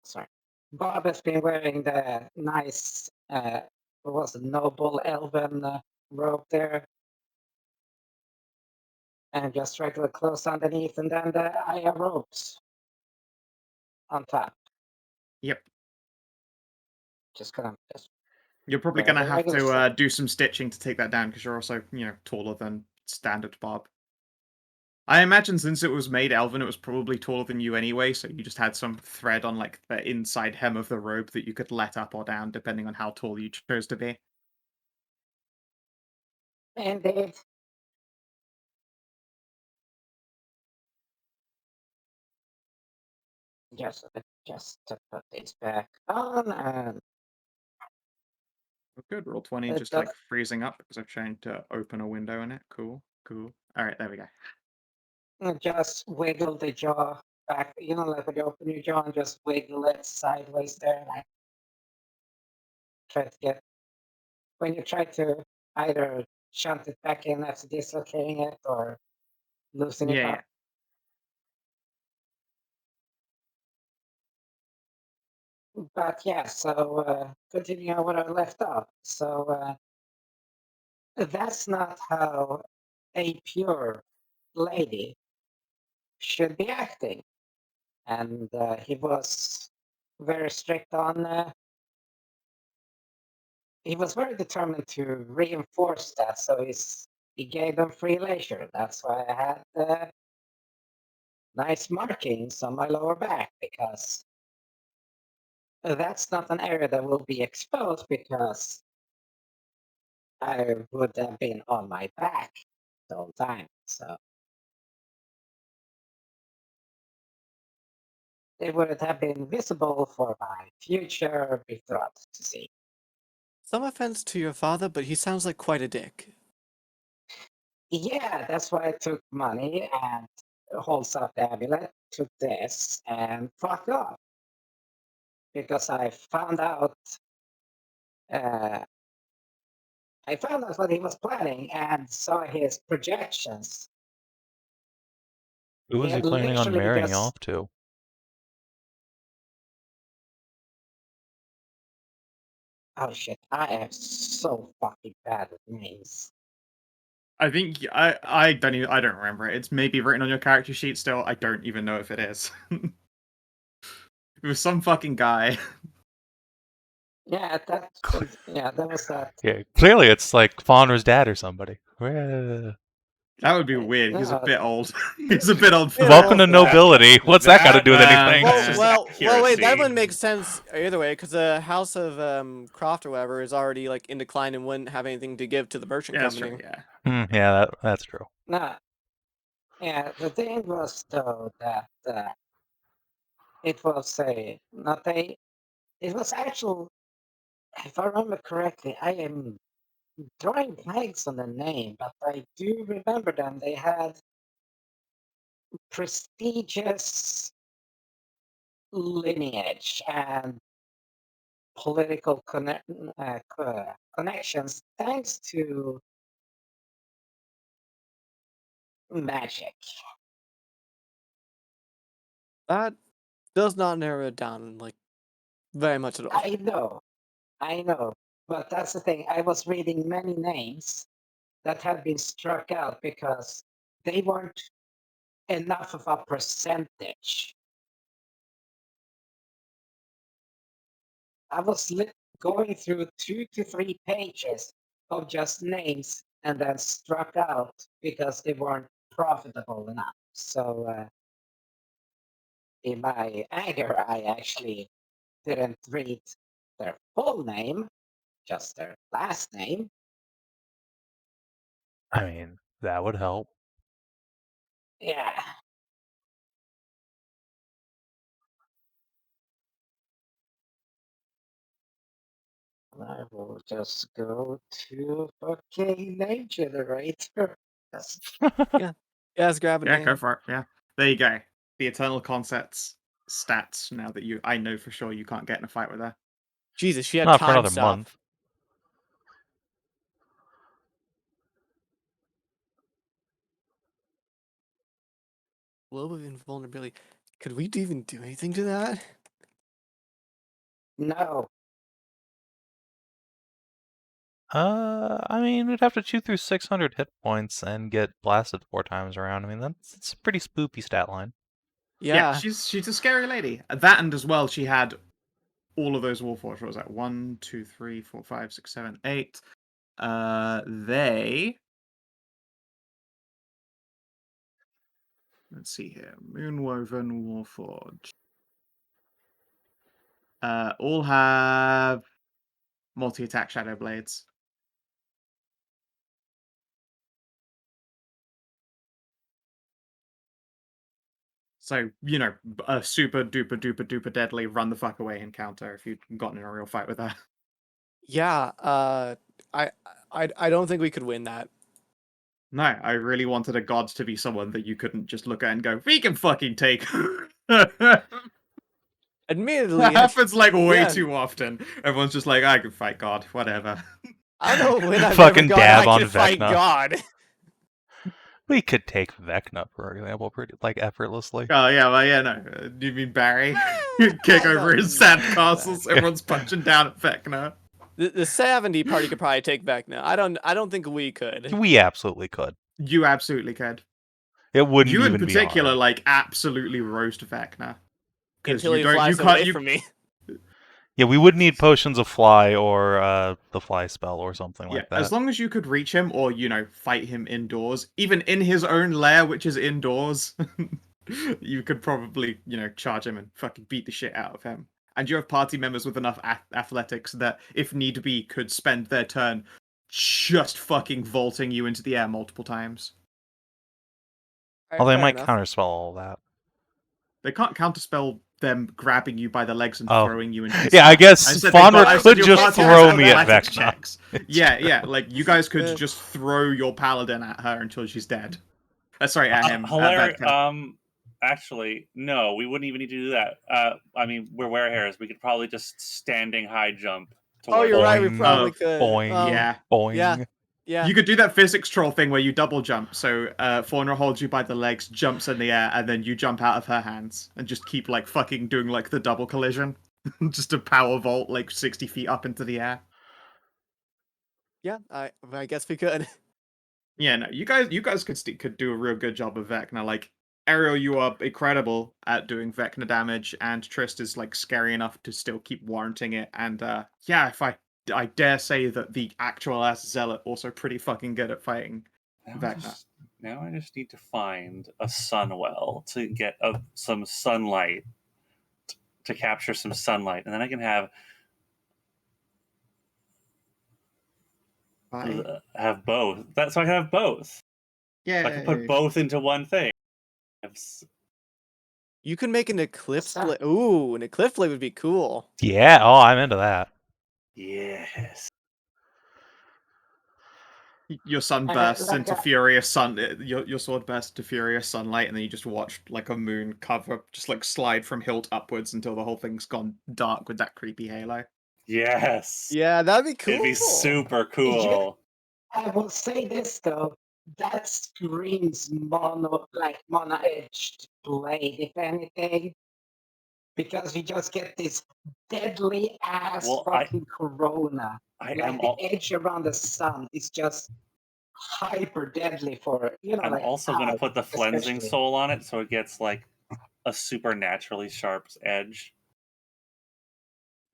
Sorry, Bob has been wearing the nice, what was it, noble elven robe there, and just regular clothes underneath, and then the Aya robes on top. Yep. Just gonna just. You're probably wear gonna the have regular to stuff. do some stitching to take that down because you're also, taller than standard Bob. I imagine since it was made elven, it was probably taller than you anyway, so you just had some thread on like the inside hem of the robe that you could let up or down depending on how tall you chose to be. Indeed. Just to put these back on, and Oh, good, roll 20, it just does. like freezing up because I've tried to open a window in it. Cool, cool. Alright, there we go. Just wiggle the jaw back, like when you open your jaw and just wiggle it sideways there. Like try to get when you try to either shunt it back in after dislocating it or loosen it Yeah, up. yeah. But yeah, so continuing on where I left off. So that's not how a pure lady should be acting. And he was very strict on. He was very determined to reinforce that, so he gave them free leisure. That's why I had nice markings on my lower back, because that's not an area that will be exposed, because I would have been on my back the whole time. So it would have been visible for my future betrothed to see. some offense to your father, but he sounds like quite a dick. Yeah, that's why I took money and holds up the amulet, took this, and fucked off. Because uh, I found out what he was planning and saw his projections. Who He was he had planning on literally marrying just. off to? Oh shit! I am so fucking bad with names. I think I don't remember it. It's maybe written on your character sheet still. I don't even know if it is. It was some fucking guy. Yeah, that was that. Yeah, clearly it's like Faunra's dad or somebody. Yeah. That would be weird. He's a No, bit old. He's a bit old for You that. Welcome know, to nobility. What's that got to do with That- anything? That's just well, wait, that accuracy. wouldn't make sense either way, because the House of Croft or whatever is already like in decline and wouldn't have anything to give to the merchant Yeah, that's company. true, yeah. Yeah, that's true. no. Yeah, the thing was though that it was it was actual. If I remember correctly, I am drawing blanks on the name, but I do remember them. They had prestigious lineage and political connections thanks to magic. That does not narrow it down like very much at all. I know, but that's the thing. I was reading many names, that had been struck out because they weren't enough of a percentage. I was going through 2 to 3 pages of just names and then struck out because they weren't profitable enough. So in my anger, I actually didn't read their full name, just their last name. I mean, that would help. Yeah. I will just go to fucking name generator. Yeah, let's grab a Yeah, name. go for it. Yeah, there you go. The Eternal Concepts stats. Now that I know for sure you can't get in a fight with her. Jesus, she had Not for time another stop. month. Globe of invulnerability. Could we even do anything to that? No. I mean, we'd have to chew through 600 hit points and get blasted 4 times around. I mean, that's a pretty spoopy stat line. Yeah, Yeah. she's a scary lady. That, and as well, she had all of those Warforged. What was that? 1, 2, 3, 4, 5, 6, 7, 8. Let's see here. Moonwoven, Warforged. All have multi-attack Shadow Blades. So, you know, a super duper duper duper deadly run the fuck away encounter if you'd gotten in a real fight with her. Yeah, I don't think we could win that. No, I really wanted a god to be someone that you couldn't just look at and go, we can fucking take. Admittedly, That happens like way yeah. too often. Everyone's just like, I can fight God, whatever. I don't know when I've Fucking ever gone, dab I on can fight Vecna. God. We could take Vecna, for example, pretty effortlessly. Oh yeah, well yeah, no. Do you mean Barry? Kick over his sandcastles. Everyone's punching down at Vecna. The 70 party could probably take Vecna. I don't think we could. We absolutely could. You absolutely could. It wouldn't You in even particular, be hard. like, absolutely roast Vecna. Until he flies away from me. Yeah, we would need potions of fly or the fly spell or something like that. As long as you could reach him or, you know, fight him indoors, even in his own lair, which is indoors, you could probably, you know, charge him and fucking beat the shit out of him. And you have party members with enough athletics that, if need be, could spend their turn just fucking vaulting you into the air multiple times. Right, Well, they fair might enough. counterspell all that. They can't counterspell them grabbing you by the legs and Oh. throwing you into the Yeah, I sky. guess said Faunra I said could your just party throw has me at athletics Vecna. checks. Yeah, like you guys could Yeah. just throw your paladin at her until she's dead. Sorry, at him. At Hilarious. Vecna. Actually, no, we wouldn't even need to do that. I mean, we're Werehares. We could probably just standing high jump. Oh, you're right. We Boing, probably could. Boing, Yeah. boing. Yeah. You could do that physics troll thing where you double jump. So Faunra holds you by the legs, jumps in the air, and then you jump out of her hands and just keep like fucking doing like the double collision. Just a power vault like 60 feet up into the air. Yeah, I guess we could. Yeah, no, you guys could do a real good job of Vecna. Like Ariel, you are incredible at doing Vecna damage, and Trist is like scary enough to still keep warranting it. And yeah, if I dare say that the actual ass Zealot also pretty fucking good at fighting Vecna. Now I just need to find a sunwell to get some sunlight, to capture some sunlight, and then I can have both. So I can have both. Yeah, So I can put both into one thing. You can make an Eclipse Blade. Ooh, an Eclipse Blade would be cool. Yeah, oh, I'm into that. Yes. Your sun bursts into furious sun. Your sword bursts into furious sunlight, and then you just watch like a moon cover just like slide from hilt upwards until the whole thing's gone dark with that creepy halo. Yes. Yeah, that'd be cool. It'd be super cool. I will say this though, that screams mono-edged blade, if anything. Because you just get this deadly ass fucking corona. The edge around the sun is just hyper deadly for I'm like also going to art, put the Flensing especially. Soul on it so it gets like a supernaturally sharp edge.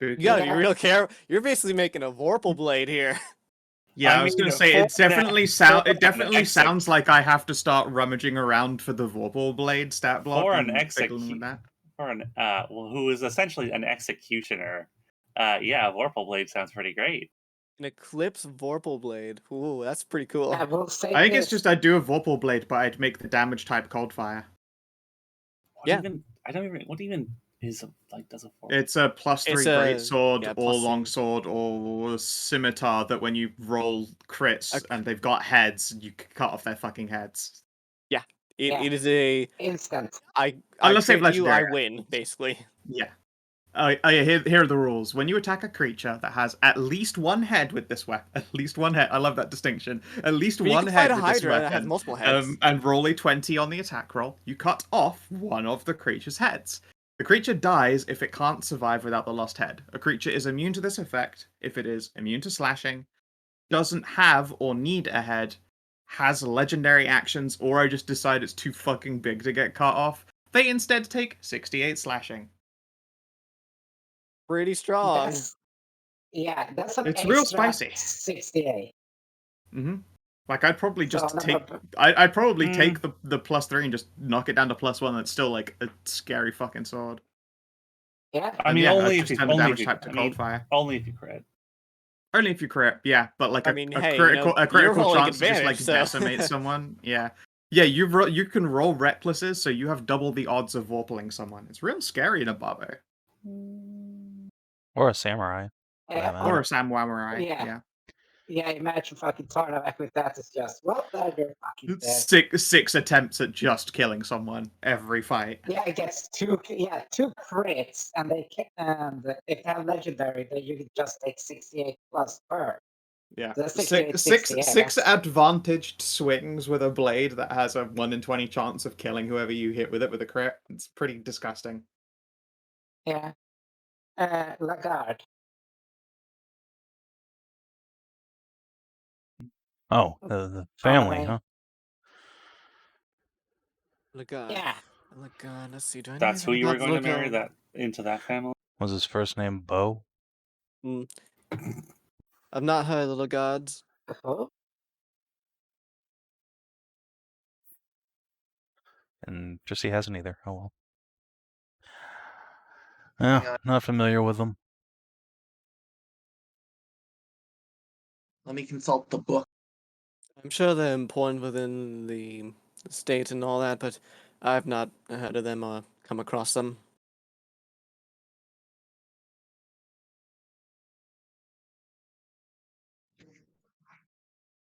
You gotta be Yeah. real careful. You're basically making a Vorpal blade here. Yeah, I I was mean, gonna say for it definitely an exec- sounds like I have to start rummaging around for the Vorpal blade stat block For an and fiddling with that. for an who is essentially an executioner. Yeah, Vorpal Blade sounds pretty great. An Eclipse Vorpal blade. Ooh, that's pretty cool. I will say I think it's this. just I'd do a Vorpal blade, but I'd make the damage type cold fire. Yeah. What even is does a Vorpal? It's a +3 It's a- greatsword yeah, or +3. longsword or scimitar that when you roll crits and they've got heads, you cut off their fucking heads. Yeah. It is a Instant. Unless they've crit you, I legendary. win, basically. Yeah. Here are the rules. When you attack a creature that has at least one head with this weapon, at least one head, I love that distinction, at least But you one can head fight a with this Hydra that has weapon, multiple heads. and roll a 20 on the attack roll, you cut off one of the creature's heads. The creature dies if it can't survive without the lost head. A creature is immune to this effect if it is immune to slashing, doesn't have or need a head, has legendary actions, or I just decide it's too fucking big to get cut off. They instead take 68 slashing. Pretty strong. That's an It's real extra spicy. 68. Mm-hmm. Like I'd probably So just I'm take. gonna- I'd probably take the +3 and just knock it down to +1. That's still like a scary fucking sword. Yeah. I mean, yeah, only I'd if just you turn the only damage if you, type to I cold mean, fire. only if you crit. Only if you crit, yeah. But like I a mean, a hey, critical a you're critical rolling chance to just like advantage, so- decimate someone. Yeah, you can roll recklesses, so you have double the odds of vorpaling someone. It's real scary in a barbo Or a samurai. for that or matter. a samurai. Yeah. Yeah, imagine fucking Tarnovac with that. It's just, well, now you're fucking dead. Six attempts at just killing someone every fight. Yeah, it gets two crits, and and if they have legendary, then you can just take 68 plus per. Yeah, So that's six 68, six that's- advantaged swings with a blade that has a 1 in 20 chance of killing whoever you hit with it with a crit. It's pretty disgusting. Yeah. Lagarde. Oh, the family, Family. huh? Lagarde. Yeah. Lagarde. Let's see. Do I know That's who anything you were about going to marry Lagarde? into that family. Was his first name Bo? I've not heard of the Lagardes. Oh, And Jesse hasn't either. Oh well. Yeah, not familiar with them. Let me consult the book. I'm sure they're important within the state and all that, but I've not heard of them or come across them.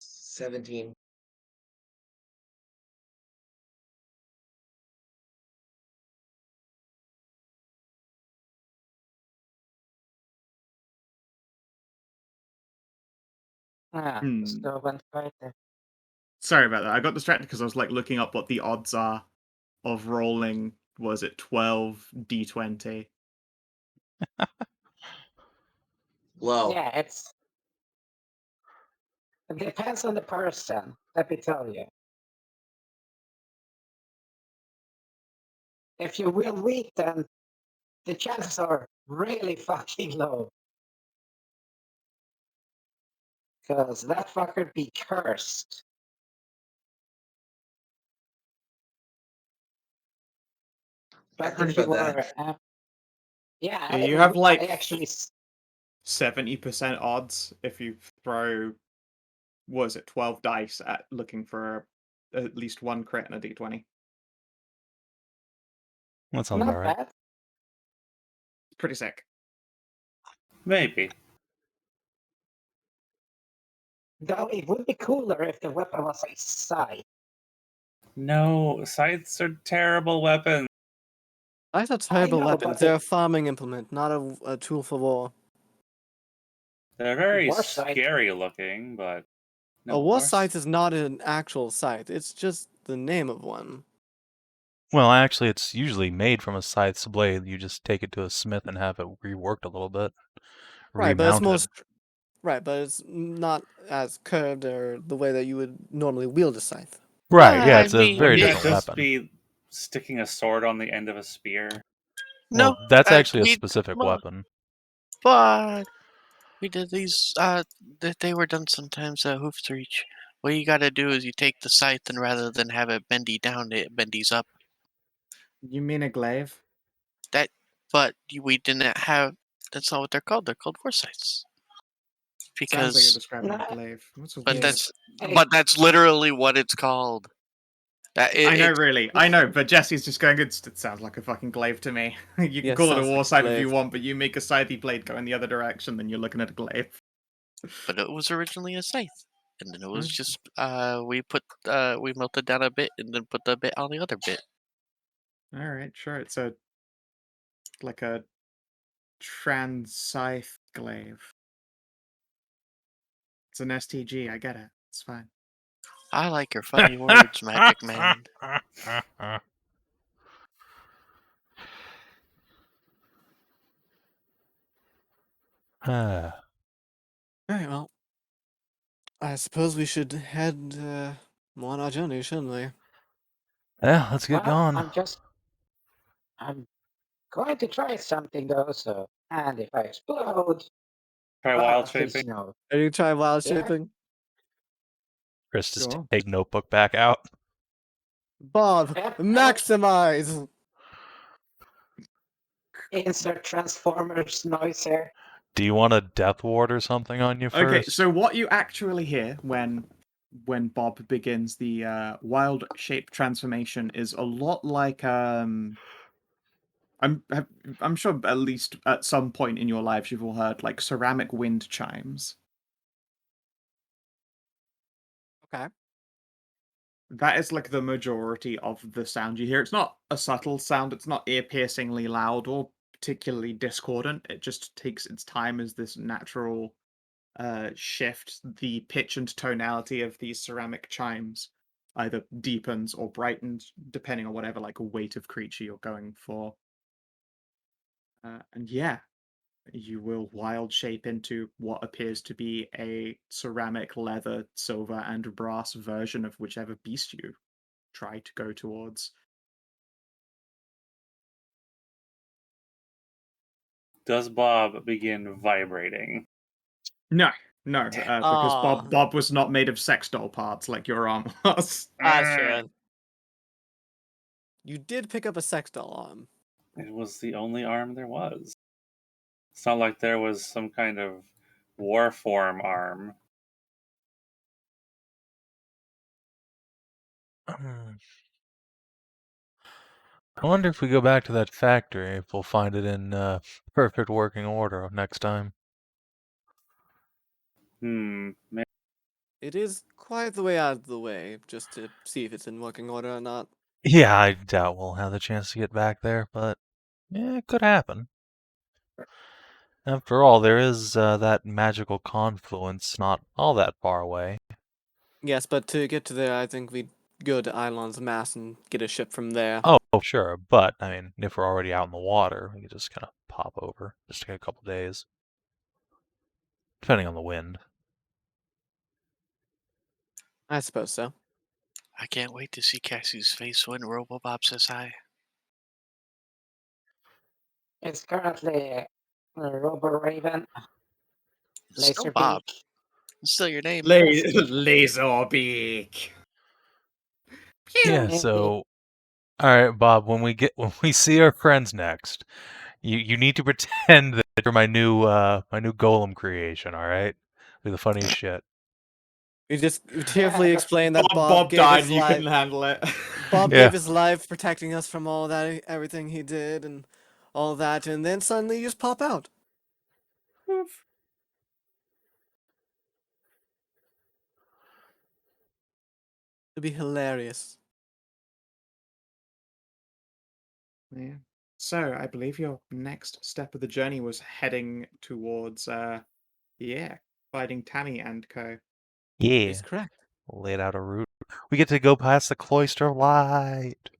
$17. still went right there. Sorry about that. I got distracted because I was like looking up what the odds are of rolling. Was it 12 d20? Low. Yeah, it depends on the person, let me tell you. If you will weak, then the chances are really fucking low. Because that fucker be cursed. But heard if you about were, that. Yeah, you have like I actually 70% odds if you throw, was it 12 dice at looking for at least one crit and a d20. That sounds not about right. bad. Pretty sick. Maybe. Though it would be cooler if the weapon was a scythe. No, scythes are terrible weapons. I thought terrible know, weapons. but They're a farming implement, not a tool for war. They're very War scythe. scary looking, but no, A war war scythe is not an actual scythe. It's just the name of one. Well, actually, it's usually made from a scythe's blade. You just take it to a smith and have it reworked a little bit, Right, but it's remounted. Right, but it's not as curved or the way that you would normally wield a scythe. Right, yeah, I it's a mean, very Wouldn't that different just weapon. be sticking a sword on the end of a spear? No, Well, that's actually a we specific well, weapon. but we did these. They were done sometimes. Hoofs reach. What you got to do is you take the scythe, and rather than have it bendy down, it bendies up. You mean a glaive? But we didn't have. That's not what they're called. They're called war scythes. Sounds like you're Because, describing a No, glaive. What's a but weird? that's Hey, but that's literally what it's called. I know, It's really. I know, but Jesse's just going, it sounds like a fucking glaive to me. You can Yes, call it a sounds like war a scythe if you glaive. want, but you make a scythe blade go in the other direction, then you're looking at a glaive. but it was originally a scythe, and then it was Okay. just we melted down a bit and then put the bit on the other bit. Alright, sure. It's like a trans scythe glaive. It's an STG, I get it. It's fine. I like your funny words, Magic Man. Alright, well, I suppose we should head on our journey, shouldn't we? Yeah, let's get well, going. I'm going to try something though, and if I explode, Try well, wild at least shaping. you know. Are you trying wild Yeah. shaping? Chris, just Sure. take notebook back out. Bob, Yep, maximize! insert Transformers noise here. Do you want a death ward or something on you first? Okay, so what you actually hear when Bob begins the wild shape transformation is a lot like I'm sure at least at some point in your lives you've all heard like ceramic wind chimes. Okay. That is like the majority of the sound you hear. It's not a subtle sound, it's not ear-piercingly loud or particularly discordant. It just takes its time as this natural shift. The pitch and tonality of these ceramic chimes either deepens or brightens depending on whatever like weight of creature you're going for. And yeah, you will wild shape into what appears to be a ceramic, leather, silver, and brass version of whichever beast you try to go towards. Does Bob begin vibrating? No, because Aw. Bob was not made of sex doll parts like your arm was. Ashton. You did pick up a sex doll arm. It was the only arm there was. It's not like there was some kind of war form arm. I wonder if we go back to that factory, if we'll find it in perfect working order next time. Maybe. It is quite the way out of the way, just to see if it's in working order or not. Yeah, I doubt we'll have the chance to get back there, but yeah, it could happen. After all, there is that magical confluence not all that far away. Yes, but to get to there, I think we'd go to Eilon's Mass and get a ship from there. Oh, sure, but I mean, if we're already out in the water, we could just kind of pop over, just take a couple days, depending on the wind. I suppose so. I can't wait to see Cassie's face when Robobob says hi. It's currently Robo Raven, It's still Laser Bob. Beak. It's still your name. Laserbeak. Yeah, Indeed. so all right, Bob, when we see our friends next, you need to pretend that you're my new golem creation, all right? Be the funniest shit. You just tearfully explain that Bob gave died his and you life. couldn't handle it. Bob Yeah. gave his life protecting us from all that, everything he did, and all that, and then suddenly you just pop out. It'd be hilarious. Yeah. So I believe your next step of the journey was heading towards fighting Tammy and co. Yeah. He's correct. Laid out a route. We get to go past the Cloister of Light.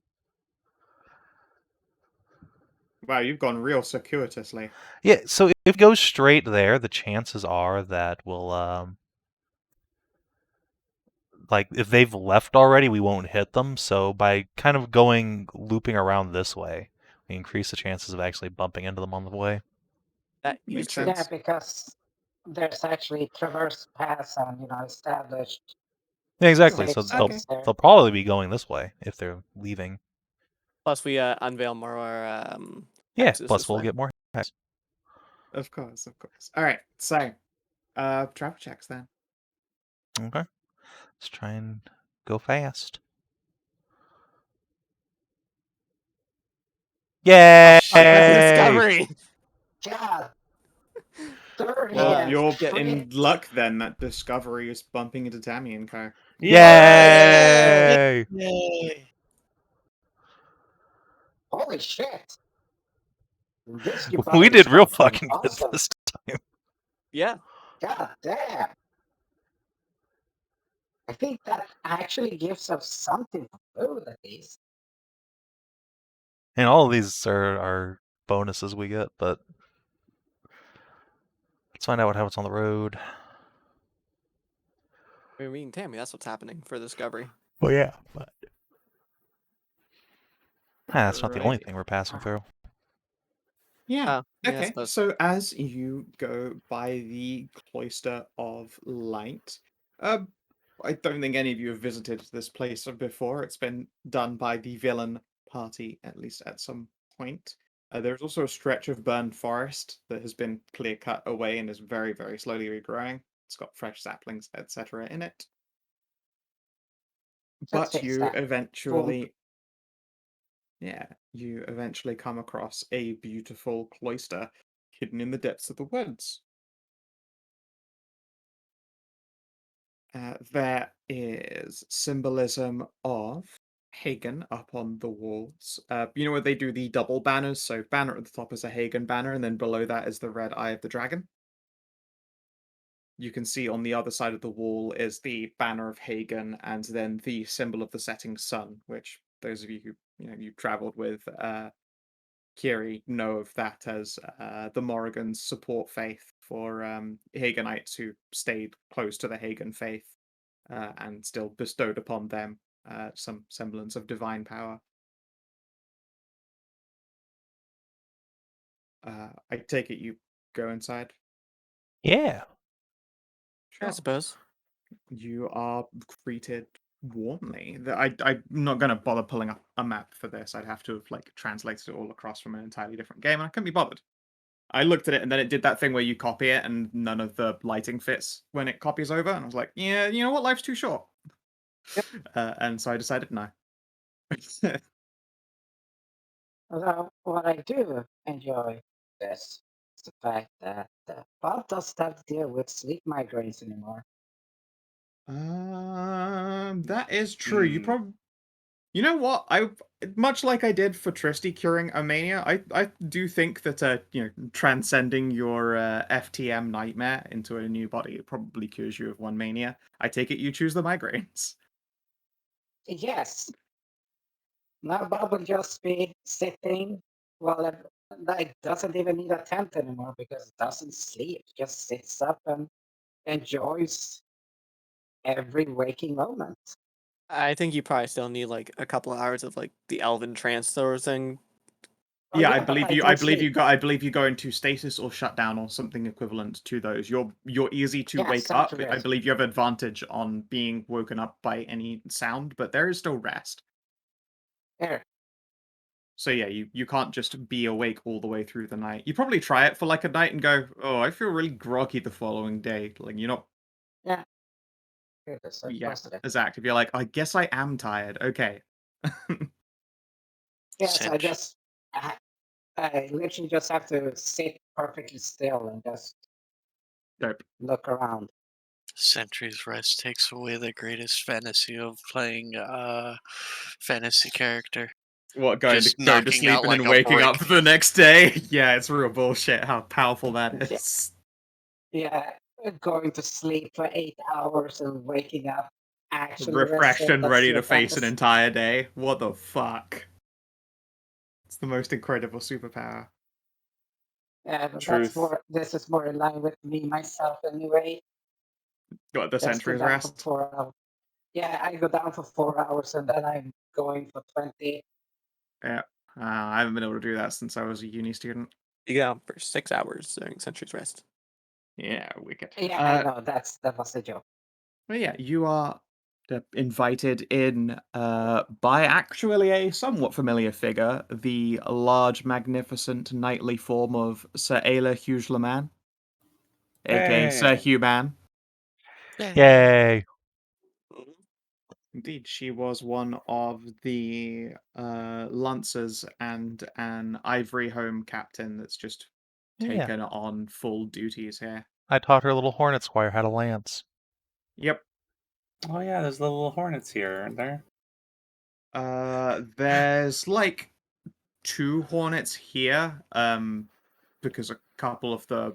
Wow, you've gone real circuitously. Yeah, so if it goes straight there, the chances are that we'll like if they've left already, we won't hit them. So by kind of looping around this way, we increase the chances of actually bumping into them on the way. That is Makes true. sense. Yeah, because there's actually traverse paths and established. Yeah, exactly. safe So zones there. they'll probably be going this way if they're leaving. Plus, we unveil more Yeah, hexes plus this we'll way. get more hex. Of course, of course. All right, so travel checks then. Okay. Let's try and go fast. Yay! Discovery. God, 30 Well, Yeah. and you're Yeah. in crit. luck then that Discovery is bumping into Tammy and Co. Yay! Yay! Holy shit! This you We fucking did real stuff went fucking good awesome. this time. Yeah. God damn! I think that actually gives us something to do at least. And all of these are bonuses we get, but let's find out what happens on the road. We're meeting Tammy. That's what's happening for Discovery. Well, yeah, but that's not the only Alrighty. thing we're passing through. Yeah. Yeah, I Okay. suppose. So as you go by the Cloister of Light, I don't think any of you have visited this place before. It's been done by the villain party, at least at some point. There's also a stretch of burned forest that has been clear cut away and is very, very slowly regrowing. It's got fresh saplings, etc. in it. Let's But fix you that. eventually, yeah, you eventually come across a beautiful cloister hidden in the depths of the woods. There is symbolism of Hagen up on the walls. You know where they do the double banners? So banner at the top is a Hagen banner, and then below that is the red eye of the dragon. You can see on the other side of the wall is the banner of Hagen, and then the symbol of the setting sun, which those of you who you traveled with Kiri know of that as the Morrigan's support faith for Haganites who stayed close to the Hagen faith and still bestowed upon them some semblance of divine power. I take it you go inside? Yeah, Yeah. I Sure. suppose. You are greeted warmly. I'm not going to bother pulling up a map for this. I'd have to have translated it all across from an entirely different game, and I couldn't be bothered. I looked at it, and then it did that thing where you copy it, and none of the lighting fits when it copies over, and I was like, yeah, you know what, life's too short. And so I decided no. Although, what I do enjoy this is the fact that Bob doesn't have to deal with sleep migraines anymore. That is true. You know what? Much like I did for Tristy curing a mania, I do think that transcending your FTM nightmare into a new body, it probably cures you of one mania. I take it you choose the migraines. Yes. Now Bob will just be sitting while it doesn't even need a tent anymore because it doesn't sleep. It just sits up and enjoys every waking moment. I think you probably still need a couple of hours of the elven trance sort of thing. Oh, Yeah, yeah, but I do sleep. I believe you go into stasis or shutdown or something equivalent to those. You're easy to Yeah, wake up. essentially I is. believe you have advantage on being woken up by any sound, but there is still rest. There. So yeah, you can't just be awake all the way through the night. You probably try it for a night and go, "Oh, I feel really groggy the following day." You're not Yeah. Here it is. I yeah, posted it. as active. You're like, "I guess I am tired." Okay. Yes, Cinch. I literally just have to sit perfectly still and just Dope. look around. Sentry's Rest takes away the greatest fantasy of playing a fantasy character. What, going Just to knocking sleep out and then like a waking up brick. the next day? Yeah, it's real bullshit how powerful that Yeah. is. Yeah, going to sleep for 8 hours and waking up actually Refreshed rested. and That's ready your to face an fantasy. entire day. What the fuck? the most incredible superpower. Yeah, but Truth. this is more in line with me myself anyway. Got the Just go Sentry's down for Rest. 4 hours. Yeah, I go down for 4 hours and then I'm going for 20. Yeah. I haven't been able to do that since I was a uni student. You get out for 6 hours during Sentry's Rest. Yeah, wicked. Yeah, I know, that was the joke. Well, yeah, you are invited in by actually a somewhat familiar figure, the large, magnificent, knightly form of Sir Ayla Hugelaman, aka Sir Hey. Human. Yay! Indeed, she was one of the lancers and an ivory home captain that's just Yeah. taken on full duties here. I taught her little hornet squire how to lance. Yep. Oh yeah, there's little hornets here, aren't there? There's like 2 hornets here, because a couple of the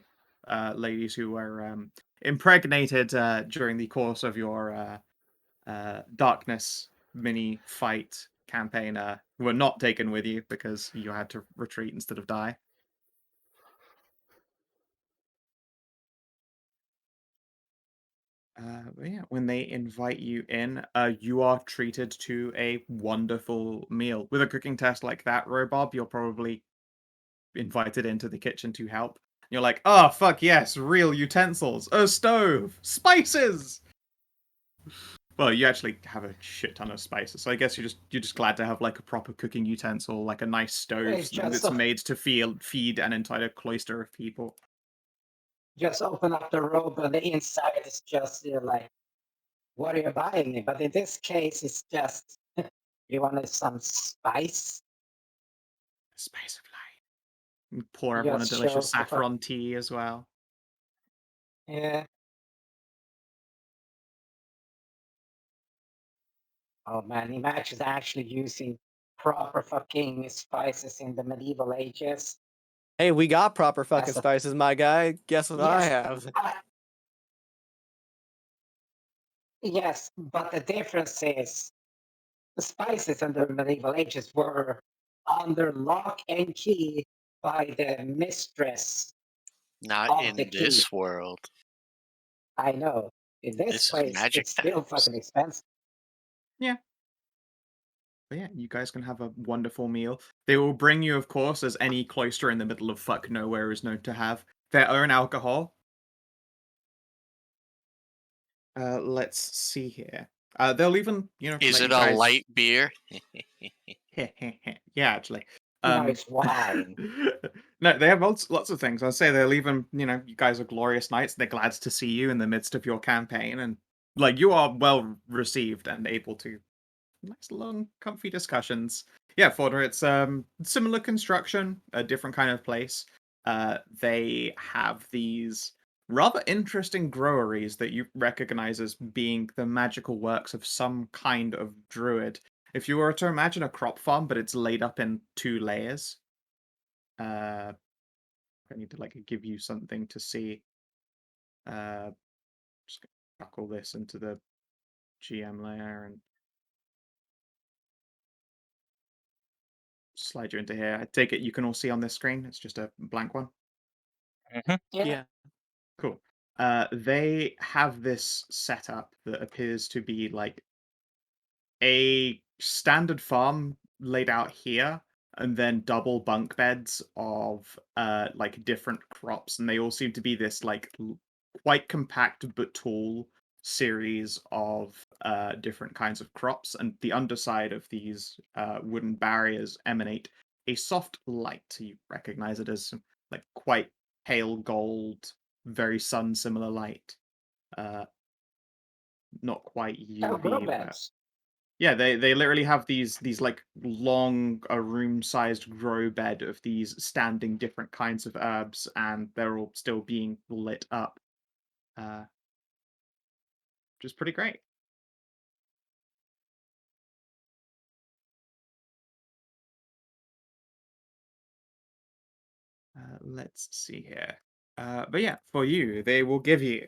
ladies who were impregnated during the course of your darkness mini fight campaign were not taken with you because you had to retreat instead of die. But yeah, when they invite you in, you are treated to a wonderful meal. With a cooking test like that, Robob, you're probably invited into the kitchen to help. You're like, oh, fuck yes, real utensils, a stove, spices! Well, you actually have a shit ton of spices, so I guess you're just glad to have like a proper cooking utensil, like a nice stove It's just that's made to feed an entire cloister of people. Just open up the robe and the inside is just like, what are you buying me? But in this case, it's just, you wanted some spice? Spice of life. And pour You everyone a just delicious shows the fuck. saffron tea as well. Yeah. Oh man, imagine actually using proper fucking spices in the medieval ages. Hey, we got proper fucking That's a- spices, my guy. Guess what I Yes, have? Yes, but the difference is the spices in the medieval ages were under lock and key by the mistress Not of the in key. this world. I know. In this This is place, magic it's still times. fucking expensive. Yeah. But yeah, you guys can have a wonderful meal. They will bring you, of course, as any cloister in the middle of fuck nowhere is known to have, their own alcohol. Let's see here. They'll even, Is let it you a guys... light beer? Yeah, actually. No, it's wine. No, they have lots of things. I'll say they'll even, you guys are glorious knights. They're glad to see you in the midst of your campaign, and like you are well received and able to nice long comfy discussions. Yeah, Faunra, it's similar construction, a different kind of place. They have these rather interesting groweries that you recognize as being the magical works of some kind of druid. If you were to imagine a crop farm, but it's laid up in 2 layers. I need to give you something to see. Just chuck all this into the GM layer and slide you into here. I take it you can all see on this screen. It's just a blank one. Mm-hmm. Yeah. Cool. They have this setup that appears to be like a standard farm laid out here, and then double bunk beds of like different crops, and they all seem to be this like quite compact but tall series of different kinds of crops, and the underside of these wooden barriers emanate a soft light. You recognize it as like quite pale gold, very sun similar light. Not quite Oh, grow UV, but beds. yeah, they literally have these like long, a room-sized grow bed of these standing different kinds of herbs, and they're all still being lit up, which is pretty great. Let's see here. But yeah, for you, they will give you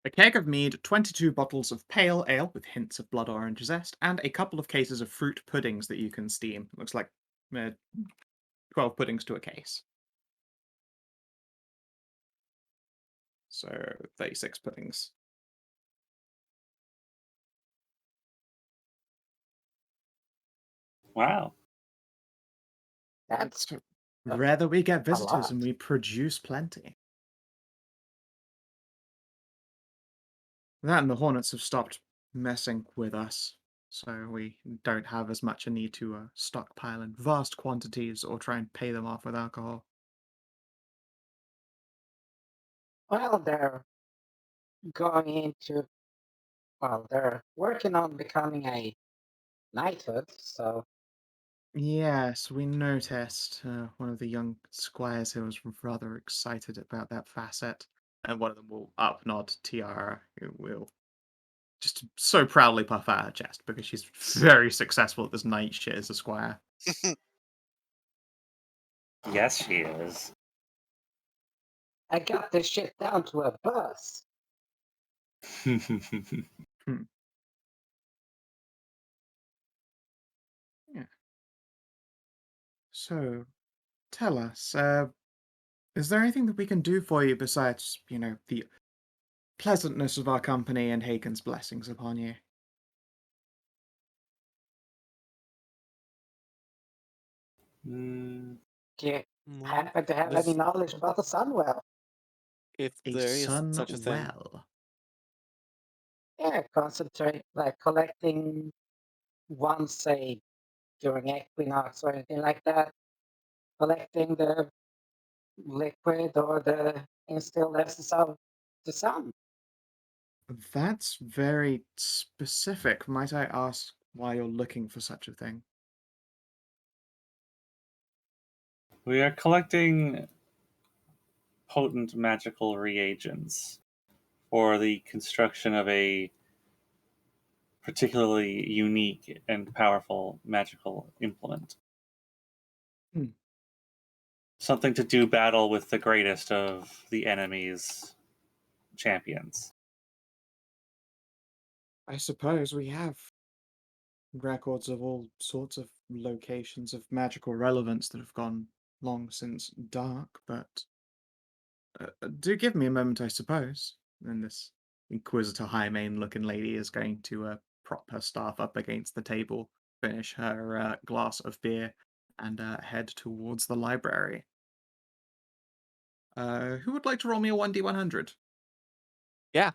A keg of mead, 22 bottles of pale ale with hints of blood orange zest, and a couple of cases of fruit puddings that you can steam. Looks like 12 puddings to a case. So 36 puddings. Wow. That's Rather we get a visitors and lot. we produce plenty. That and the hornets have stopped messing with us, so we don't have as much a need to stockpile in vast quantities or try and pay them off with alcohol. Well, they're going into. Well, they're working on becoming a knighthood, so Yes, we noticed. One of the young squires here was rather excited about that facet, and one of them will up nod Tiara, who will just so proudly puff out her chest because she's very successful at this knight shit as a squire. Yes, she is. I got this shit down to a bus. Hmm. Yeah. So, tell us, is there anything that we can do for you besides, the pleasantness of our company and Hagen's blessings upon you? Mm, Do you Well, happen to have any knowledge about the Sunwell? if A there is such a thing. Sunwell. Yeah, concentrate, like collecting once, say, during equinox or anything like that. Collecting the liquid or the instilled essence of the sun. That's very specific. Might I ask why you're looking for such a thing? we are collecting potent magical reagents for the construction of a particularly unique and powerful magical implement. Hmm. Something to do battle with the greatest of the enemy's champions. I suppose we have records of all sorts of locations of magical relevance that have gone long since dark, but do give me a moment, I suppose. And this Inquisitor Highmane-looking lady is going to prop her staff up against the table, finish her glass of beer, and head towards the library. Who would like to roll me a 1d100? Yeah.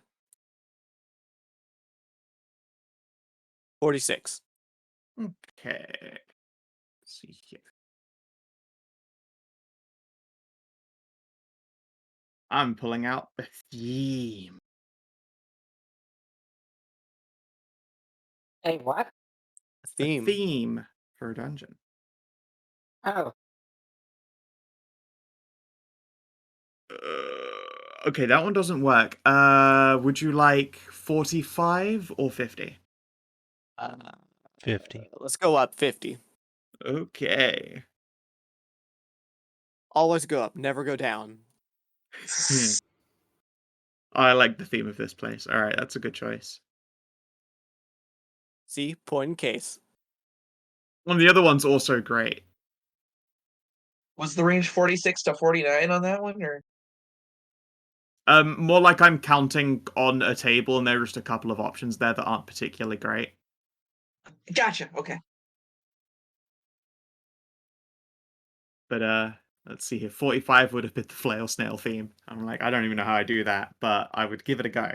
46. Okay. Let's see here. I'm pulling out the theme. Hey, what? The Theme. theme for a dungeon. Oh, Okay, that one doesn't work. Would you like 45 or 50? 50. Let's go up 50. Okay. Always go up, never go down. I like the theme of this place. All right, that's a good choice. See, point in case. Well, the other one's also great. Was the range 46 to 49 on that one, or? More like I'm counting on a table, and there are just a couple of options there that aren't particularly great. Gotcha. Okay. But let's see here. 45 would have been the flail snail theme. I'm like, I don't even know how I do that, but I would give it a go.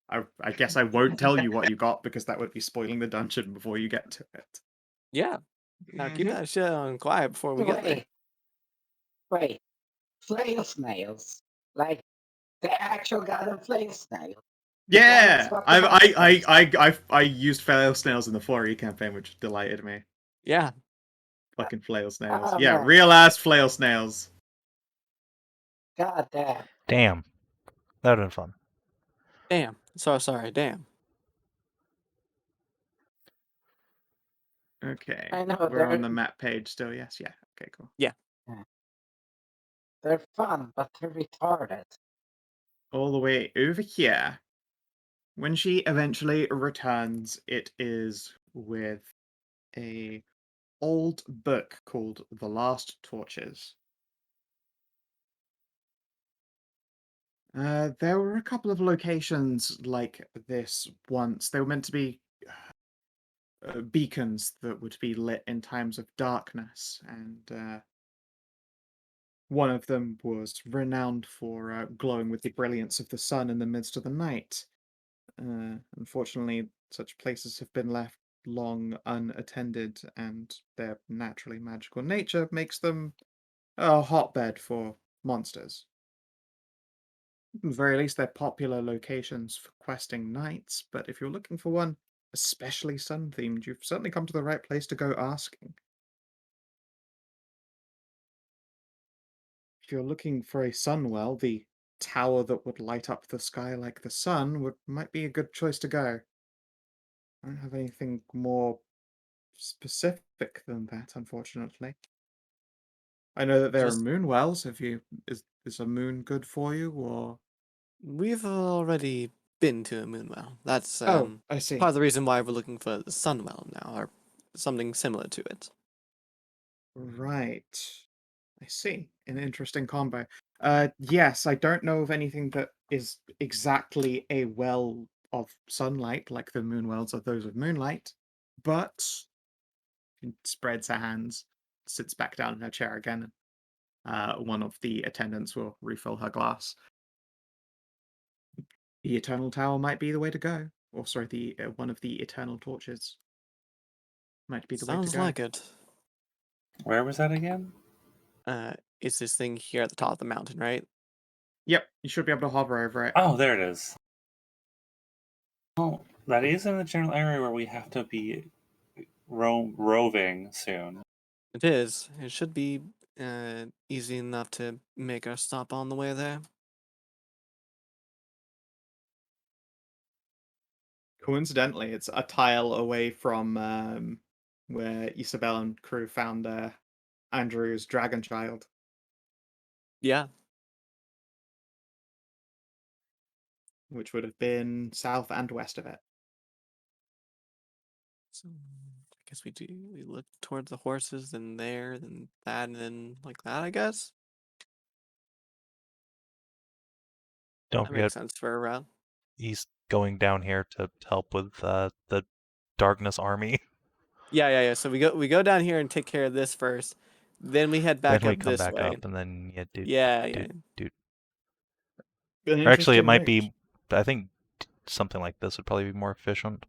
I guess I won't tell you what you got because that would be spoiling the dungeon before you get to it. Yeah. Now keep that shit on quiet before we get there. wait. Flail snails? Like the actual goddamn flail snail? Yeah, That's what the monster is. I used flail snails in the 4E campaign, which delighted me. Yeah. Fucking flail snails. Oh, Yeah, man. real ass flail snails. God damn. Damn. That would have been fun. Damn. So sorry. Damn. Okay, I know, we're on they're the map page still. Yes, yeah. Okay, cool. they're fun, but they're retarded. All the way over here. When she eventually returns, it is with a old book called The Last Torches. There were a couple of locations like this once. They were meant to be beacons that would be lit in times of darkness, and one of them was renowned for glowing with the brilliance of the sun in the midst of the night. Unfortunately, such places have been left long unattended, and their naturally magical nature makes them a hotbed for monsters. At the very least, they're popular locations for questing knights, but if you're looking for one especially sun-themed, you've certainly come to the right place to go asking. If you're looking for a sunwell, the tower that would light up the sky like the sun might be a good choice to go. I don't have anything more specific than that, unfortunately. I know that there are Just moon wells. Is a moon good for you, or? we've already been to a moonwell. That's Oh, I see. part of the reason why we're looking for the sunwell now, or something similar to it. Right. I see. An interesting combo. Yes, I don't know of anything that is exactly a well of sunlight like the moon wells are those of moonlight, but she spreads her hands, sits back down in her chair again, and one of the attendants will refill her glass. The Eternal Tower might be the way to go. Or sorry, the one of the Eternal Torches might be the way to Sounds go. like it. Where was that again? It's this thing here at the top of the mountain, right? Yep, you should be able to hover over it. Oh, there it is. Oh, that is in the general area where we have to be roving soon. It is. It should be easy enough to make our stop on the way there. Coincidentally, it's a tile away from where Isabel and crew found Andrew's dragon child. Yeah. Which would have been south and west of it. So I guess we look towards the horses, then there, then that, and then like that, I guess. Don't That forget, makes sense for a route. he's going down here to help with the Darkness Army. Yeah. So we go down here and take care of this first. Then we head Then back we up come this back way. up, and then Yeah. An Or actually, it interesting might range. be. I think something like this would probably be more efficient.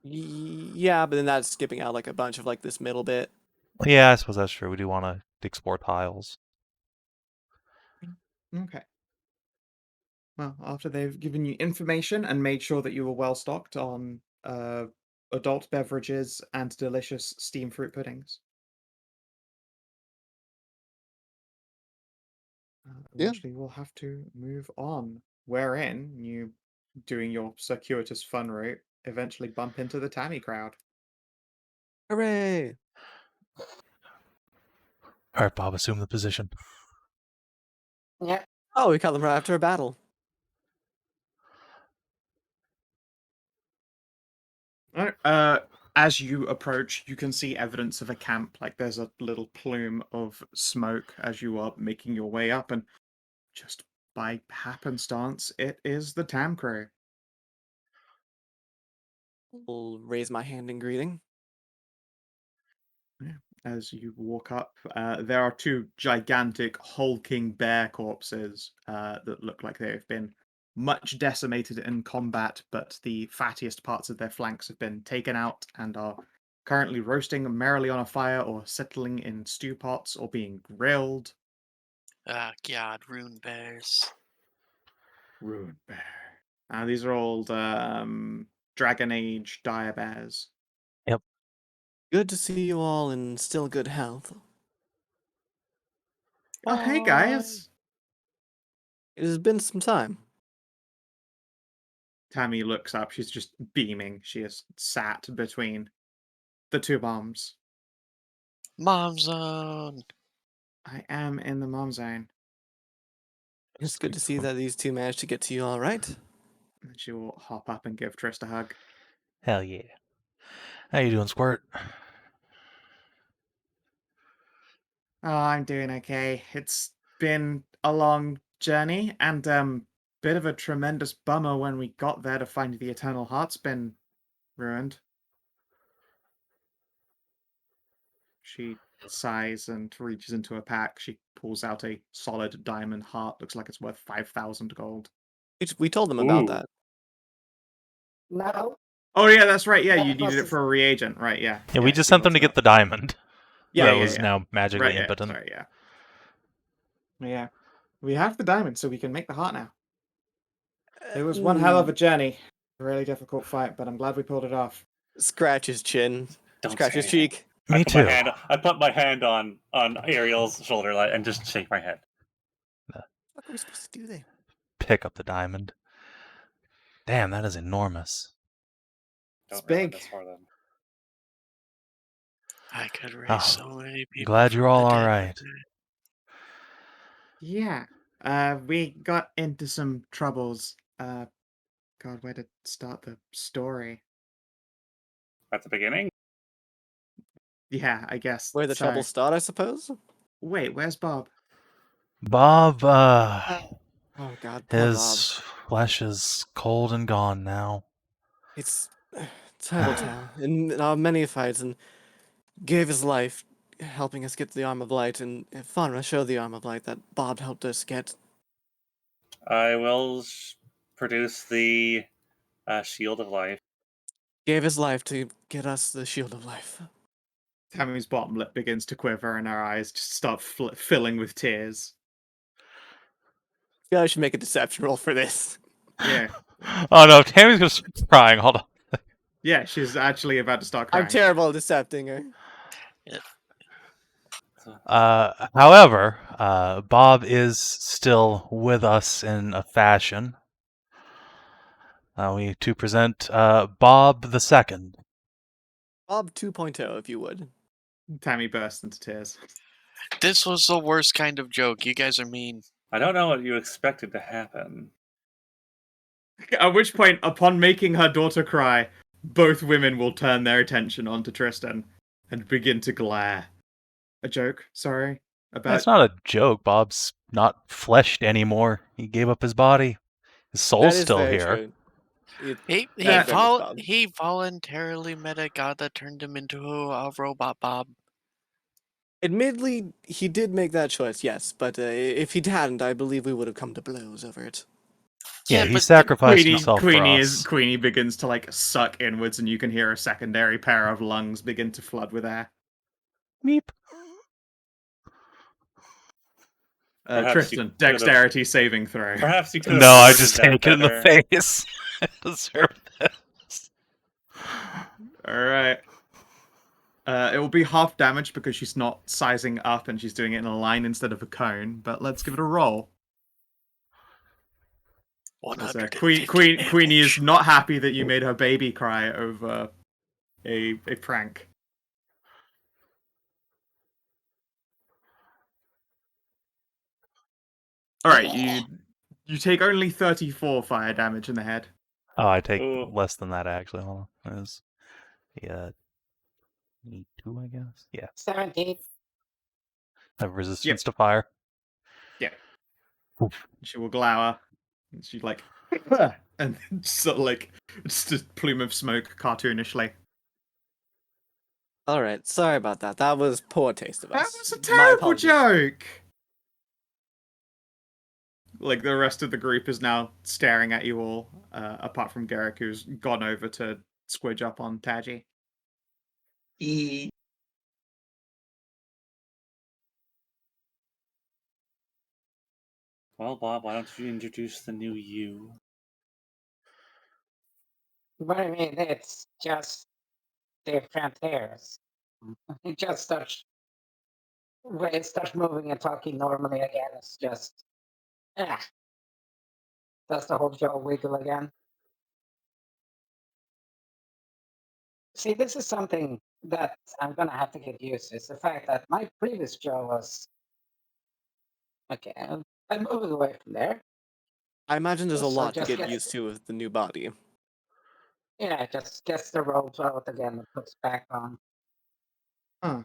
Yeah, but then that's skipping out like a bunch of like this middle bit. Yeah, I suppose that's true. We do want to explore tiles. Okay. Well, after they've given you information and made sure that you were well stocked on adult beverages and delicious steamed fruit puddings. Yeah. Eventually we'll have to move on. Wherein you, doing your circuitous fun route, eventually bump into the Tammy crowd. Hooray! All right, Bob, assume the position. Yeah. Oh, we caught them right after a battle. Alright, as you approach, you can see evidence of a camp. Like there's a little plume of smoke as you are making your way up, and just by happenstance, it is the Tam crew. I'll raise my hand in greeting. Yeah. As you walk up, there are two gigantic hulking bear corpses that look like they have been much decimated in combat, but the fattiest parts of their flanks have been taken out and are currently roasting merrily on a fire or settling in stew pots or being grilled. Ah, God, rune bears. Ruined bear. These are old Dragon Age dire bears. Good to see you all in still good health. Oh, hey guys! It has been some time. Tammy looks up. She's just beaming. She is sat between the two bombs. Mom zone. I am in the mom zone. It's good to see that these two managed to get to you all right. And she will hop up and give Trist a hug. Hell yeah. How you doing, Squirt? Oh, I'm doing okay. It's been a long journey and bit of a tremendous bummer when we got there to find the Eternal Heart's been ruined. She sighs and reaches into her pack. She pulls out a solid diamond heart. Looks like it's worth 5,000 gold. We told them about Ooh. that. No, Oh yeah, that's right. Yeah, That you needed it was- for a reagent, right? Yeah. Yeah, we just she sent them brought to it get up. the diamond. Yeah, that yeah, was yeah. now magically Right, yeah, impotent. sorry, yeah. Yeah. We have the diamond, so we can make the heart now. It was one hell of a journey. A really difficult fight, but I'm glad we pulled it off. Scratch his chin. Don't Scratch say his anything. cheek. Me too. I put my hand on Ariel's shoulder and just shake my head. What are we supposed to do then? Pick up the diamond. Damn, that is enormous. It's Don't ruin big. this for them. I could raise Oh, so many people. glad you're from all the dead alright. with it. Yeah. We got into some troubles. God, where to start the story? At the beginning? Yeah, I guess. Where the so. trouble start, I suppose? Wait, where's Bob? Bob, Oh god, poor Bob. his flesh is cold and gone now. It's terrible tale. In our many fights, and gave his life, helping us get the Arm of Light, and Faunra showed the Arm of Light that Bob helped us get. I will produce the Shield of Life. Gave his life to get us the Shield of Life. Tammy's bottom lip begins to quiver and her eyes just start filling with tears. I feel I should make a deception roll for this. Yeah. Oh no, Tammy's gonna start crying. Hold on. Yeah, she's actually about to start crying. I'm terrible at decepting her. However, Bob is still with us in a fashion. We to present Bob the Second. Bob 2.0, if you would. Tammy bursts into tears. This was the worst kind of joke. You guys are mean. I don't know what you expected to happen. At which point, upon making her daughter cry, both women will turn their attention onto Tristan and begin to glare. A joke, sorry. It's not a joke. Bob's not fleshed anymore. He gave up his body. His soul's That is still very here. true. He Thank goodness, Bob. he voluntarily met a god that turned him into a robot, Bob. Admittedly, he did make that choice, yes, but if he hadn't, I believe we would have come to blows over it. Yeah, Yeah, he but sacrificed himself for us. Queenie begins to like suck inwards, and you can hear a secondary pair of lungs begin to flood with air. Meep. Perhaps Tristan, you could've- dexterity saving throw. Perhaps you could have No, I worded just that take it in the better. face. I deserve this. All right. It will be half damage because she's not sizing up and she's doing it in a line instead of a cone. But let's give it a roll. As, 150 Queenie is damage. not happy that you made her baby cry over a prank. All right, you take only 34 fire damage in the head. Oh, I take Ooh. less than that actually. Hold on. Is 2, I guess. Yeah. 17. I have resistance to fire. Yeah. Oof. She will glower. And she's like, and sort of like just a plume of smoke, cartoonishly. Alright, sorry about that. That was poor taste of That us. was a My terrible apologies. joke. Like the rest of the group is now staring at you all, apart from Garrick, who's gone over to squidge up on Taji. Well, Bob, why don't you introduce the new you? But I mean, it's just different hairs. It just starts, when it starts moving and talking normally again, it's just, does the whole jaw wiggle again. See, this is something that I'm gonna have to get used to. It's the fact that my previous jaw was, okay, I'm moving away from there. I imagine there's a So lot to just get gets- used to with the new body. Yeah, just gets the robes out again and puts back on. Huh.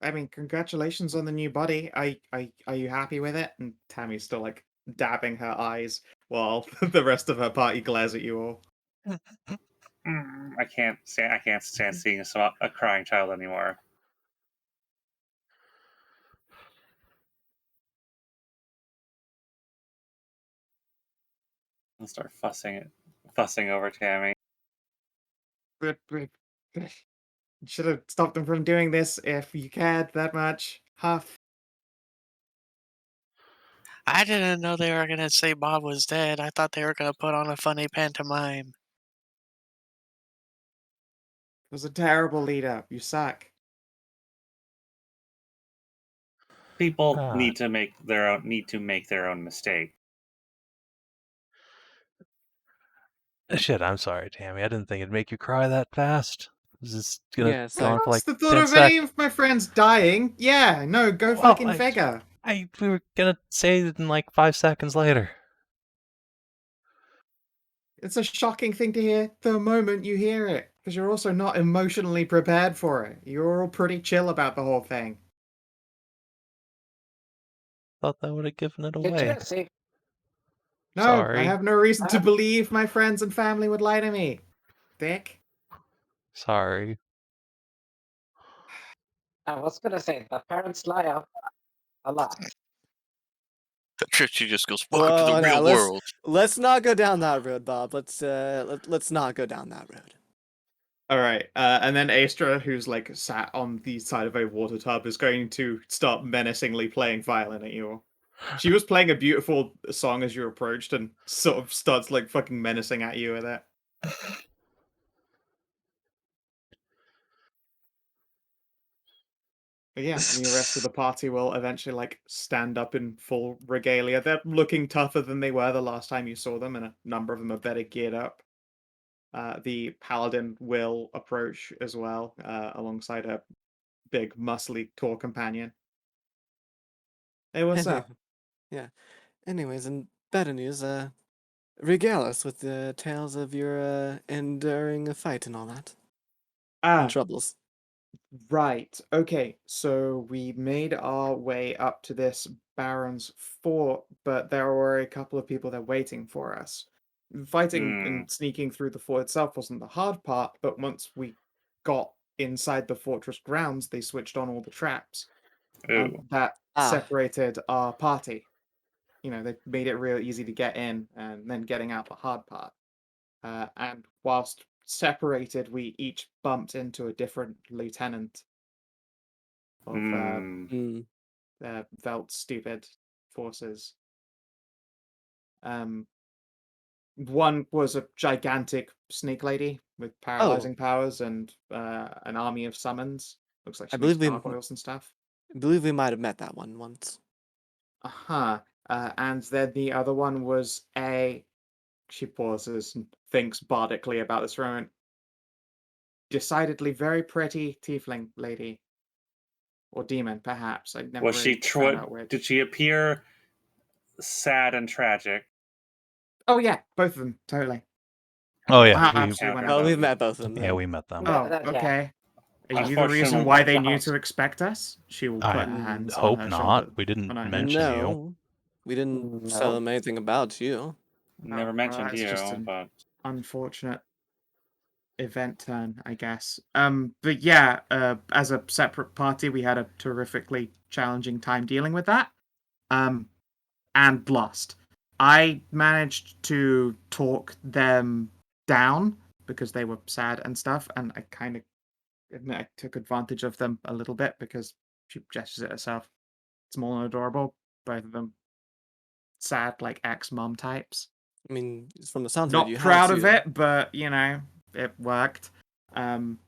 I mean, congratulations on the new body. Are you happy with it? And Tammy's still like dabbing her eyes while the rest of her party glares at you all. I can't stand seeing a crying child anymore. I'll start fussing over Tammy. Should have stopped them from doing this if you cared that much. Huff. I didn't know they were gonna say Bob was dead. I thought they were gonna put on a funny pantomime. It was a terrible leader. You suck. People Ah. need to make their own mistake. Shit, I'm sorry, Tammy. I didn't think it'd make you cry that fast. Was this gonna Yes, go on for like What's the thought 10 of any seconds? of my friends dying? Yeah, no, go Well, fucking figure. We were gonna say it in like 5 seconds later. It's a shocking thing to hear the moment you hear it, because you're also not emotionally prepared for it. You're all pretty chill about the whole thing. Thought that would have given it Did away. you see? No, Sorry. I have no reason to believe my friends and family would lie to me. Dick. Sorry. I was gonna say the parents lie a lot. Tristan just goes, welcome to Well, the now real world. let's not go down that road, Bob. Let's not go down that road. All right, and then Astra, who's like sat on the side of a water tub, is going to start menacingly playing violin at you. She was playing a beautiful song as you approached, and sort of starts like fucking menacing at you with it. But yeah, and the rest of the party will eventually like stand up in full regalia. They're looking tougher than they were the last time you saw them, and a number of them are better geared up. The paladin will approach as well, alongside a big, muscly, tall companion. Hey, what's up? Yeah. Anyways, and better news, regale us with the tales of your enduring a fight and all that. And Ah, troubles. right. Okay, so we made our way up to this Baron's fort, but there were a couple of people there waiting for us. Fighting and sneaking through the fort itself wasn't the hard part, but once we got inside the fortress grounds, they switched on all the traps. And Ooh. that Ah. separated our party. You know, they made it real easy to get in and then getting out the hard part. And whilst separated, we each bumped into a different lieutenant of Mm. Velt's stupid forces. One was a gigantic snake lady with paralyzing powers and an army of summons. Looks like she I makes believe gargoyles and stuff. I believe we might have met that one once. Uh-huh. And then the other one was a... She pauses and thinks bardically about this moment. Decidedly very pretty tiefling lady. Or demon, perhaps. I never Was really she found out which. Did she appear sad and tragic? Oh yeah, both of them, totally. Oh I yeah, absolutely went Oh, over we've them. met both of them. yeah, then. we met them. Oh, Yeah. okay. Are you the Unfortunately, reason why they the knew house. to expect us? She will I put her hands on hope her not. shoulder. We didn't Oh, no. mention you. No, we didn't tell No. them anything about you. Never Oh, mentioned well, that's you, just an but unfortunate event turn, I guess. But yeah, as a separate party, we had a terrifically challenging time dealing with that. And lost. I managed to talk them down because they were sad and stuff, and I kind of admit I took advantage of them a little bit because she gestures at herself. Small and adorable, both of them sad, like ex-mom types. I mean, from the sounds of it, Not you proud had of to. it, but you know, it worked. And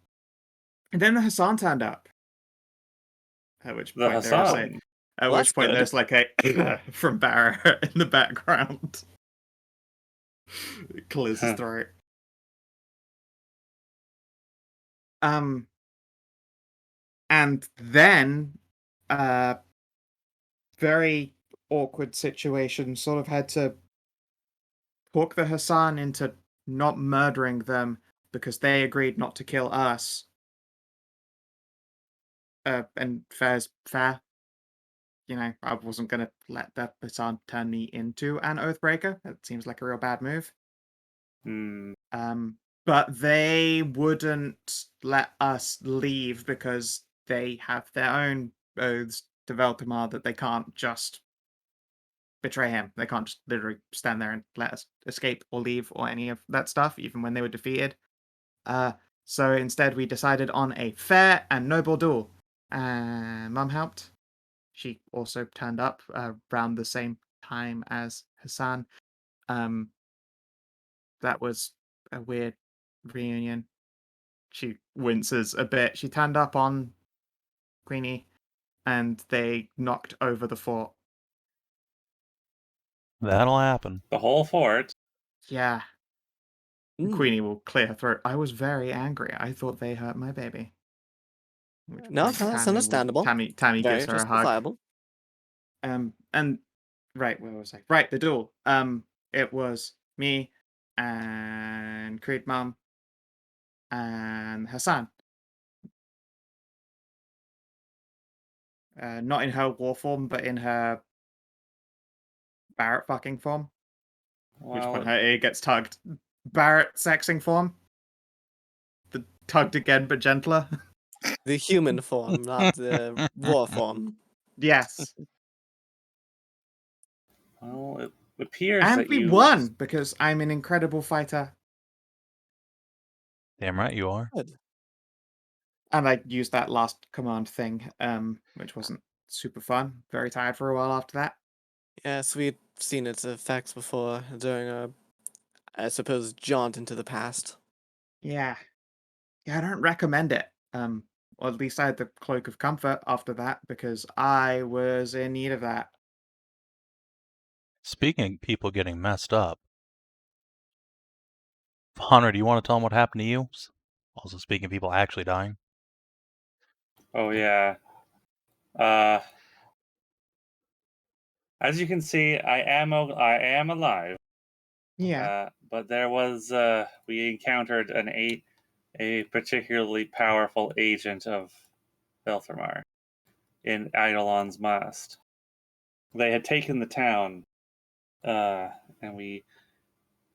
then the Hassan turned up. At which the point there's a Hassan. at Well, which that's point good. there's like a from Barra in the background. Clears his Huh. throat. And then very awkward situation. Sort of had to talk the Hassan into not murdering them because they agreed not to kill us. And fair's fair. You know, I wasn't going to let the Hassan turn me into an Oathbreaker. That seems like a real bad move. Hmm. But they wouldn't let us leave because they have their own oaths developed him are that they can't just betray him. They can't just literally stand there and let us escape or leave or any of that stuff, even when they were defeated. So instead, we decided on a fair and noble duel. Mum helped. She also turned up around the same time as Hassan. That was a weird reunion. She winces a bit. She turned up on Queenie, and they knocked over the fort. That'll happen. The whole fort. Yeah. Mm. Queenie will clear her throat. I was very angry. I thought they hurt my baby. Which No, point that's understandable. Tammy Very gives her a hug. justifiable. And right, where was I? Right, the duel. It was me and Creed Mum and Hassan. Not in her war form, but in her Barrett fucking form. Which when Well, her ear gets tugged. Barrett sexing form. The tugged again, but gentler. The human form, not the war form. Yes. well, it appears And that we you won because I'm an incredible fighter. Damn right you are. Good. And I used that last command thing, which wasn't super fun. Very tired for a while after that. Yes, we've seen its effects before during a, I suppose, jaunt into the past. Yeah. Yeah, I don't recommend it. Or at least I had the cloak of comfort after that because I was in need of that. Speaking of people getting messed up, Faunra, do you want to tell them what happened to you? Also, speaking of people actually dying. Oh yeah. As you can see, I am alive. Yeah. But there was we encountered a particularly powerful agent of Belthamar in Eidolon's Mast. They had taken the town, and we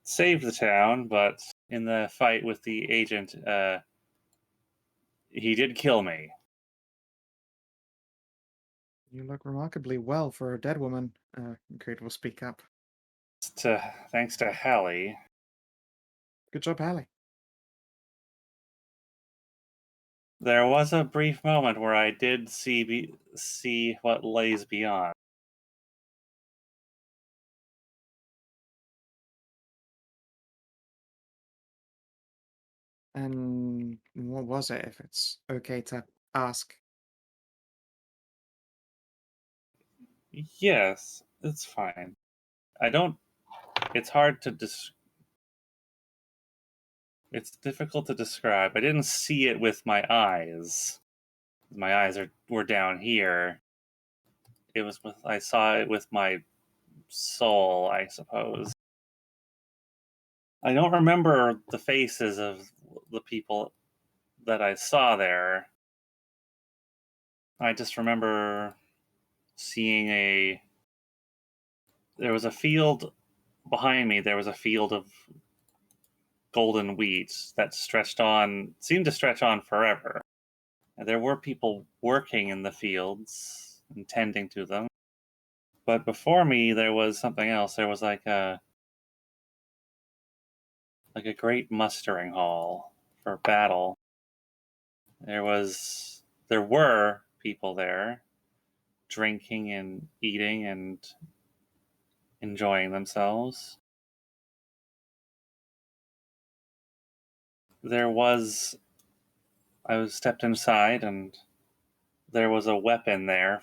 saved the town, but in the fight with the agent, he did kill me. You look remarkably well for a dead woman. Creed will speak up. Thanks to Hallie. Good job, Hallie. There was a brief moment where I did see what lays beyond. And what was it, if it's okay to ask? Yes, it's fine. I don't. It's hard to It's difficult to describe. I didn't see it with my eyes. My eyes were down here. I saw it with my soul, I suppose. I don't remember the faces of the people that I saw there. I just remember seeing there was a field behind me. There was a field of golden wheat that seemed to stretch on forever. And there were people working in the fields and tending to them. But before me, there was something else. There was like a great mustering hall for battle. There were people there drinking and eating and enjoying themselves. I stepped inside and there was a weapon there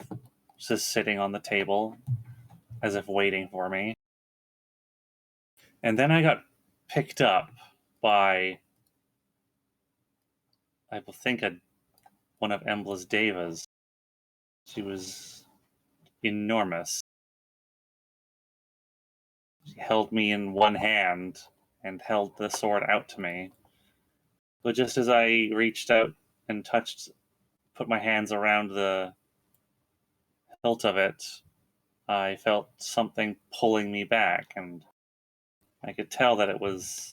just sitting on the table as if waiting for me. And then I got picked up by, I think, one of Embla's Devas. She was enormous. held me in one hand and held the sword out to me. But just as I reached out and put my hands around the hilt of it, I felt something pulling me back, and I could tell that it was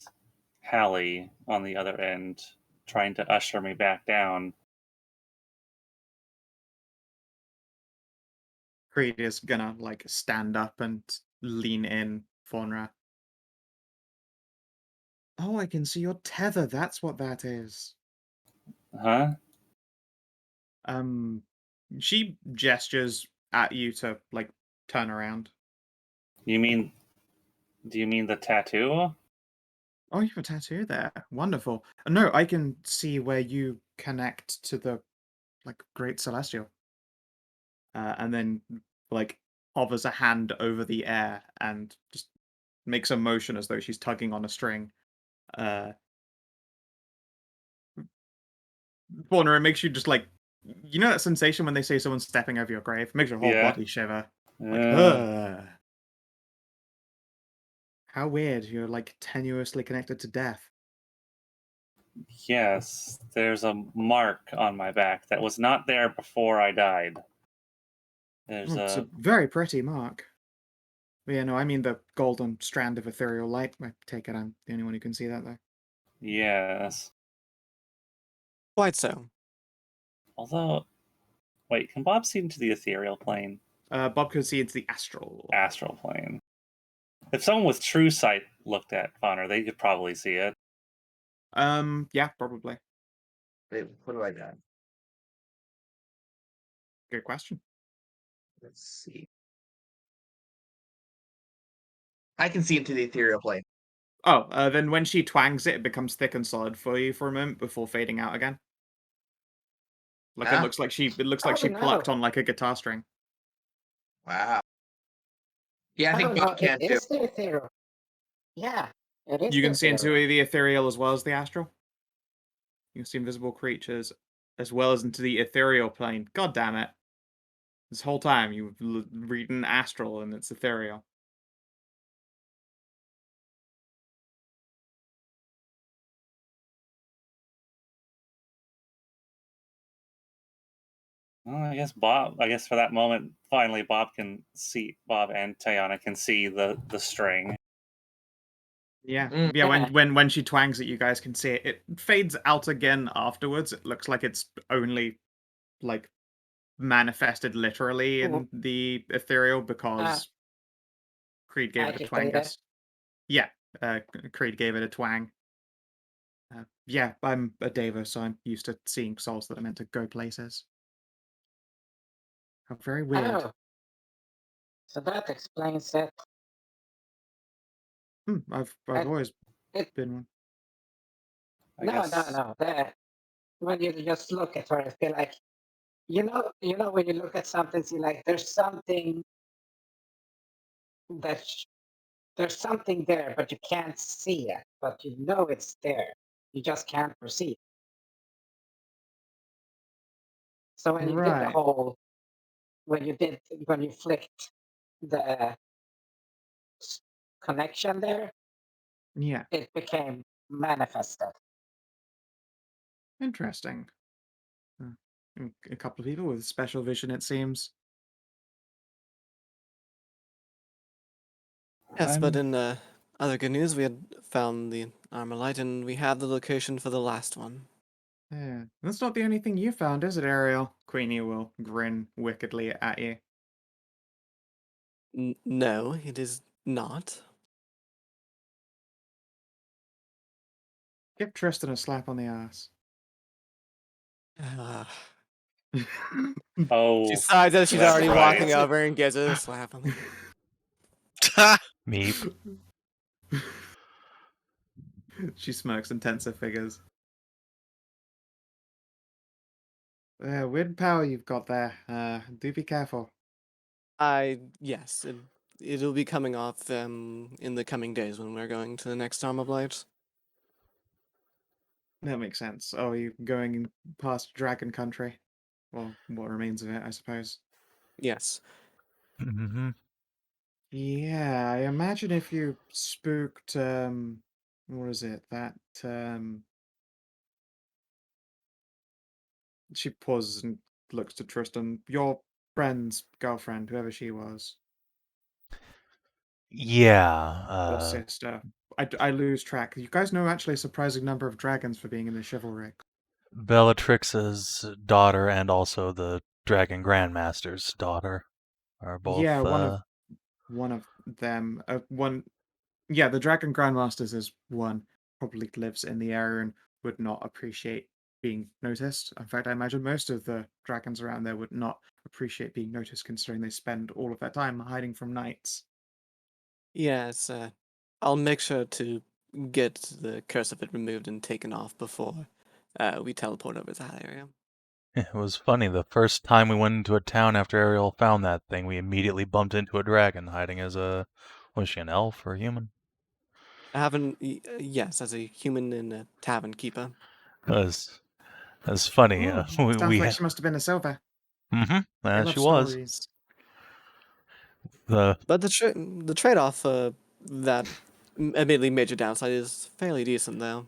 Hallie on the other end, trying to usher me back down. Creed is gonna like stand up and lean in, Faunra. Oh, I can see your tether. That's what that is. Huh? She gestures at you to like turn around. Do you mean the tattoo? Oh, you have a tattoo there. Wonderful. No, I can see where you connect to the like Great Celestial. And then like hovers a hand over the air and just makes a motion as though she's tugging on a string. Fauna, it makes you just like, you know that sensation when they say someone's stepping over your grave? It makes your whole Yeah. body shiver. Like, Uh, how weird. You're like tenuously connected to death. yes, there's a mark on my back that was not there before I died. There's It's a a very pretty mark. But yeah, no, I mean the golden strand of ethereal light. I take it I'm the only one who can see that, though. yes. Quite so. Although, wait, can Bob see into the ethereal plane? Bob could see into the astral. Astral plane. If someone with true sight looked at Faunra, they could probably see it. Yeah, probably. Wait, what do I got? Good question. Let's see. I can see into the ethereal plane. Oh, then when she twangs it, it becomes thick and solid for you for a moment before fading out again. Like Ah. it looks like she Oh, plucked no. on like a guitar string. Wow. Yeah, I Oh, think no, Bob can it too. is the ethereal. Yeah, it is You the can see into ethereal. the ethereal as well as the astral. You can see invisible creatures as well as into the ethereal plane. God damn it. This whole time you've reading astral and it's ethereal. Well, I guess for that moment, finally, Bob and Tajana can see the string. Yeah. Mm. Yeah, Yeah. when she twangs it, you guys can see it. It fades out again afterwards. It looks like it's only like manifested literally in the ethereal because Creed gave it a Magically there. twangus. Yeah, Creed gave it a twang. Yeah, I'm a Deva, so I'm used to seeing souls that are meant to go places. How very weird. Oh, so that explains it. I've And always it, been one. I no, guess. no. When you just look at her, I feel like you know when you look at something, see like there's something that there's something there, but you can't see it, but you know it's there. You just can't perceive. So when you did the Right. whole, when you flicked the connection there, Yeah. it became manifested. Interesting. A couple of people with special vision, it seems. Yes, but I'm- in other good news, we had found the armor light, and we have the location for the last one. Yeah. That's not the only thing you found, is it, Ariel? Queenie will grin wickedly at you. No, it is not. Give Tristan a slap on the ass. Oh, She sighs as she's that's already right. walking over and gives it a slap on the. Meep. She smirks and tenser figures. Weird power you've got there. Do be careful. Yes, it'll be coming off in the coming days when we're going to the next armor blight. That makes sense. Oh, you going past Dragon Country? Well, what remains of it, I suppose. Yes. Mm-hmm. Yeah, I imagine if you spooked, what is it? That, she pauses and looks to Tristan. Your friend's girlfriend, whoever she was, Yeah, or sister. I lose track. You guys know actually a surprising number of dragons for being in the chivalry. Bellatrix's daughter and also the Dragon Grandmaster's daughter are Yeah, both. one of them. Yeah, the Dragon Grandmasters is one. Probably lives in the area and would not appreciate being noticed. In fact, I imagine most of the dragons around there would not appreciate being noticed, considering they spend all of their time hiding from knights. Yes, I'll make sure to get the curse of it removed and taken off before we teleport over to that area. It was funny. The first time we went into a town after Ariel found that thing, we immediately bumped into a dragon hiding as a. Was she an elf or a human? Yes, as a human and a tavern keeper. It was funny. Oh, We, sounds we like she must have been a silver. I love she was. stories. The But the trade-off that admittedly major downside is fairly decent though.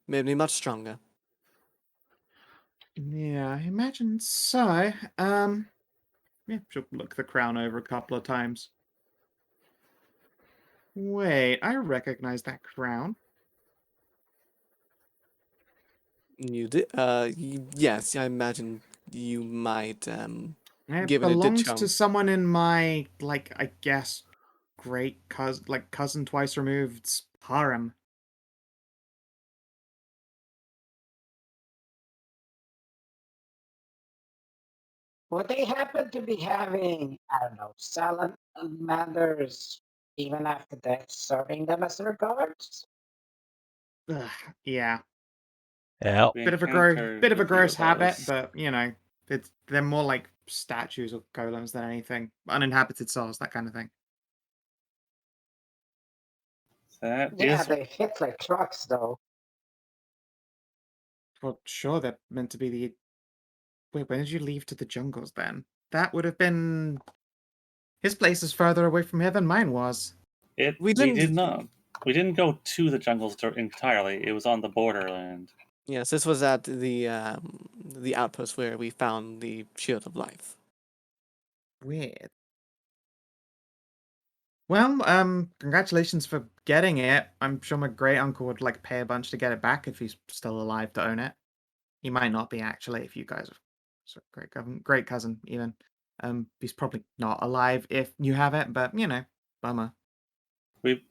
Made me much stronger. Yeah, I imagine so. Yeah, she'll look the crown over a couple of times. Wait, I recognize that crown. You did? Yes, I imagine you might It give it a belongs to chunk. someone in my, I guess, cousin twice removed's harem. Would they happen to be having, I don't know, salamanders even after death serving them as their guards? Ugh, yeah, yeah. We bit of a encountered a few gross of habit, those. but they're more like statues or golems than anything. Uninhabited souls, that kind of thing. That Yeah, is they hit like trucks though. Well, sure, they're meant to be the. Wait, when did you leave to the jungles then? That would have been. His place is further away from here than mine was. it. We We did didn't. not. We didn't go to the jungles entirely. It was on the borderland. Yes, this was at the outpost where we found the Shield of Life. Weird. Well, congratulations for getting it. I'm sure my great uncle would pay a bunch to get it back if he's still alive to own it. He might not be actually if you guys are great cousin even. He's probably not alive if you have it, but bummer.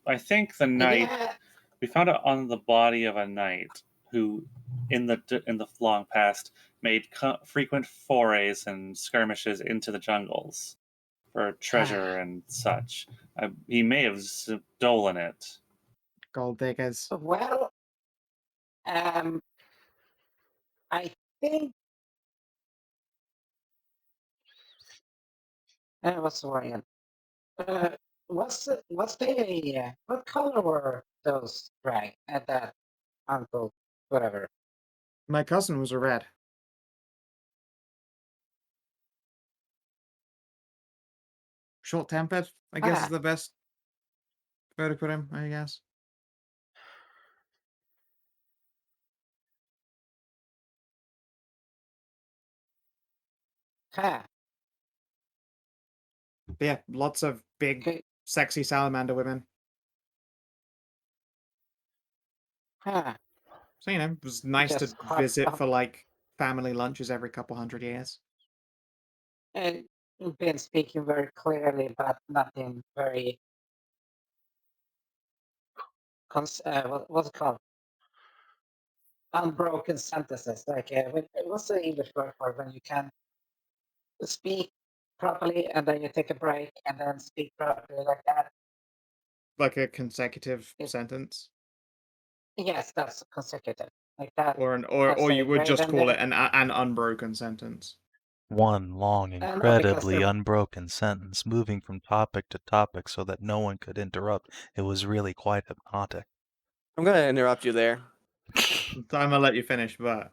I think the knight. Yeah, We found it on the body of a knight who, in the long past, made frequent forays and skirmishes into the jungles for treasure and such. He may have stolen it. Gold diggers. well, I think what's the word again? What color were those drag at that uncle, whatever? My cousin was a red. Short-tempered, I guess is Ah, the best way to put him, I guess. huh, But yeah, lots of big, okay, sexy salamander women. huh. So, it was nice to Just cropped visit up for family lunches every couple hundred years. and been speaking very clearly, but nothing very what's it called? Unbroken sentences. What's the English word for when you can speak properly and then you take a break and then speak properly like that? Like a consecutive It, sentence. yes, that's consecutive. Like that. Or As you a would just Raven call did. it an unbroken sentence. One long, No, because incredibly unbroken sentence, moving from topic to topic so that no one could interrupt. It was really quite hypnotic. I'm gonna interrupt you there. I'm gonna let you finish, but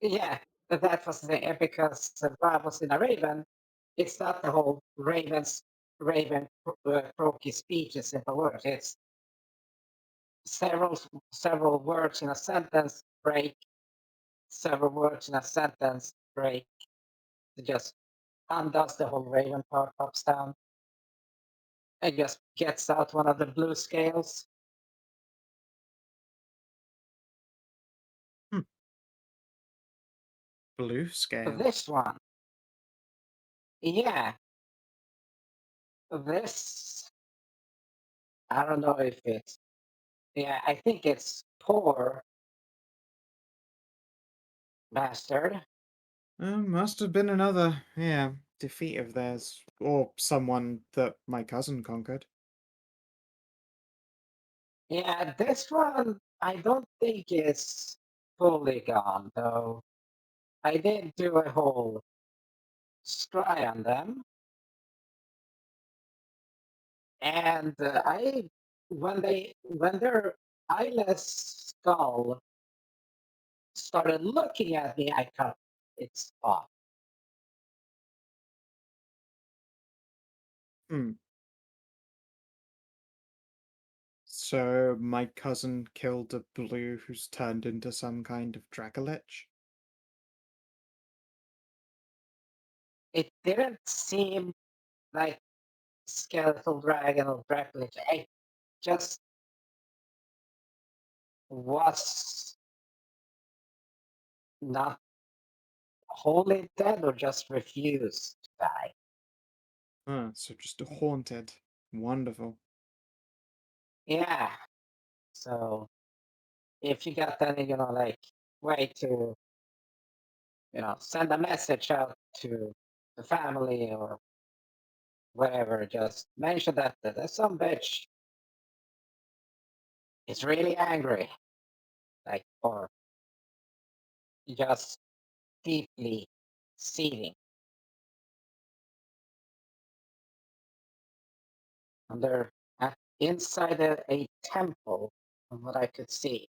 yeah, that was the thing. Because when I was in a Raven, it's not the whole Ravens Raven broke his speech in simple words. It's several words in a sentence break, several words in a sentence break. It just undoes the whole Raven part, pops down, and just gets out one of the blue scales. Blue scale. This one, yeah. This, I don't know if it's, yeah, I think it's poor bastard. Must have been another, defeat of theirs. Or someone that my cousin conquered. Yeah, this one I don't think is fully gone though. I did do a whole scry on them, and when their eyeless skull started looking at me, I cut its off. Hmm. So my cousin killed a blue who's turned into some kind of Dracolich? It didn't seem like skeletal dragon or Dracula. It just was not wholly dead or just refused to die. So just haunted. Wonderful. Yeah. So if you got any, like way to, send a message out to the family or whatever, just mention that there's some bitch is really angry, like, or just deeply seething. And they're inside a temple, from what I could see.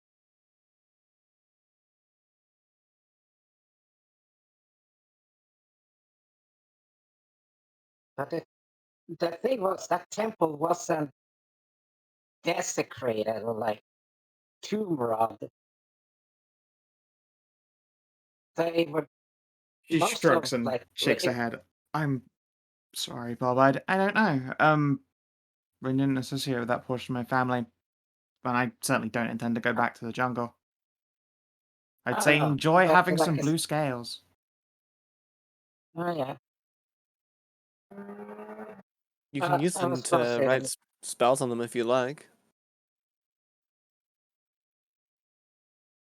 But the thing was, that temple wasn't desecrated or like tomb robbed. They were She most shrugs of and like shakes her head. I'm sorry, Bob. I don't know. We didn't associate with that portion of my family, and I certainly don't intend to go back to the jungle. I'd say oh, enjoy but having like some blue scales. oh yeah. You can use I them was gonna to say write that. spells on them if you like.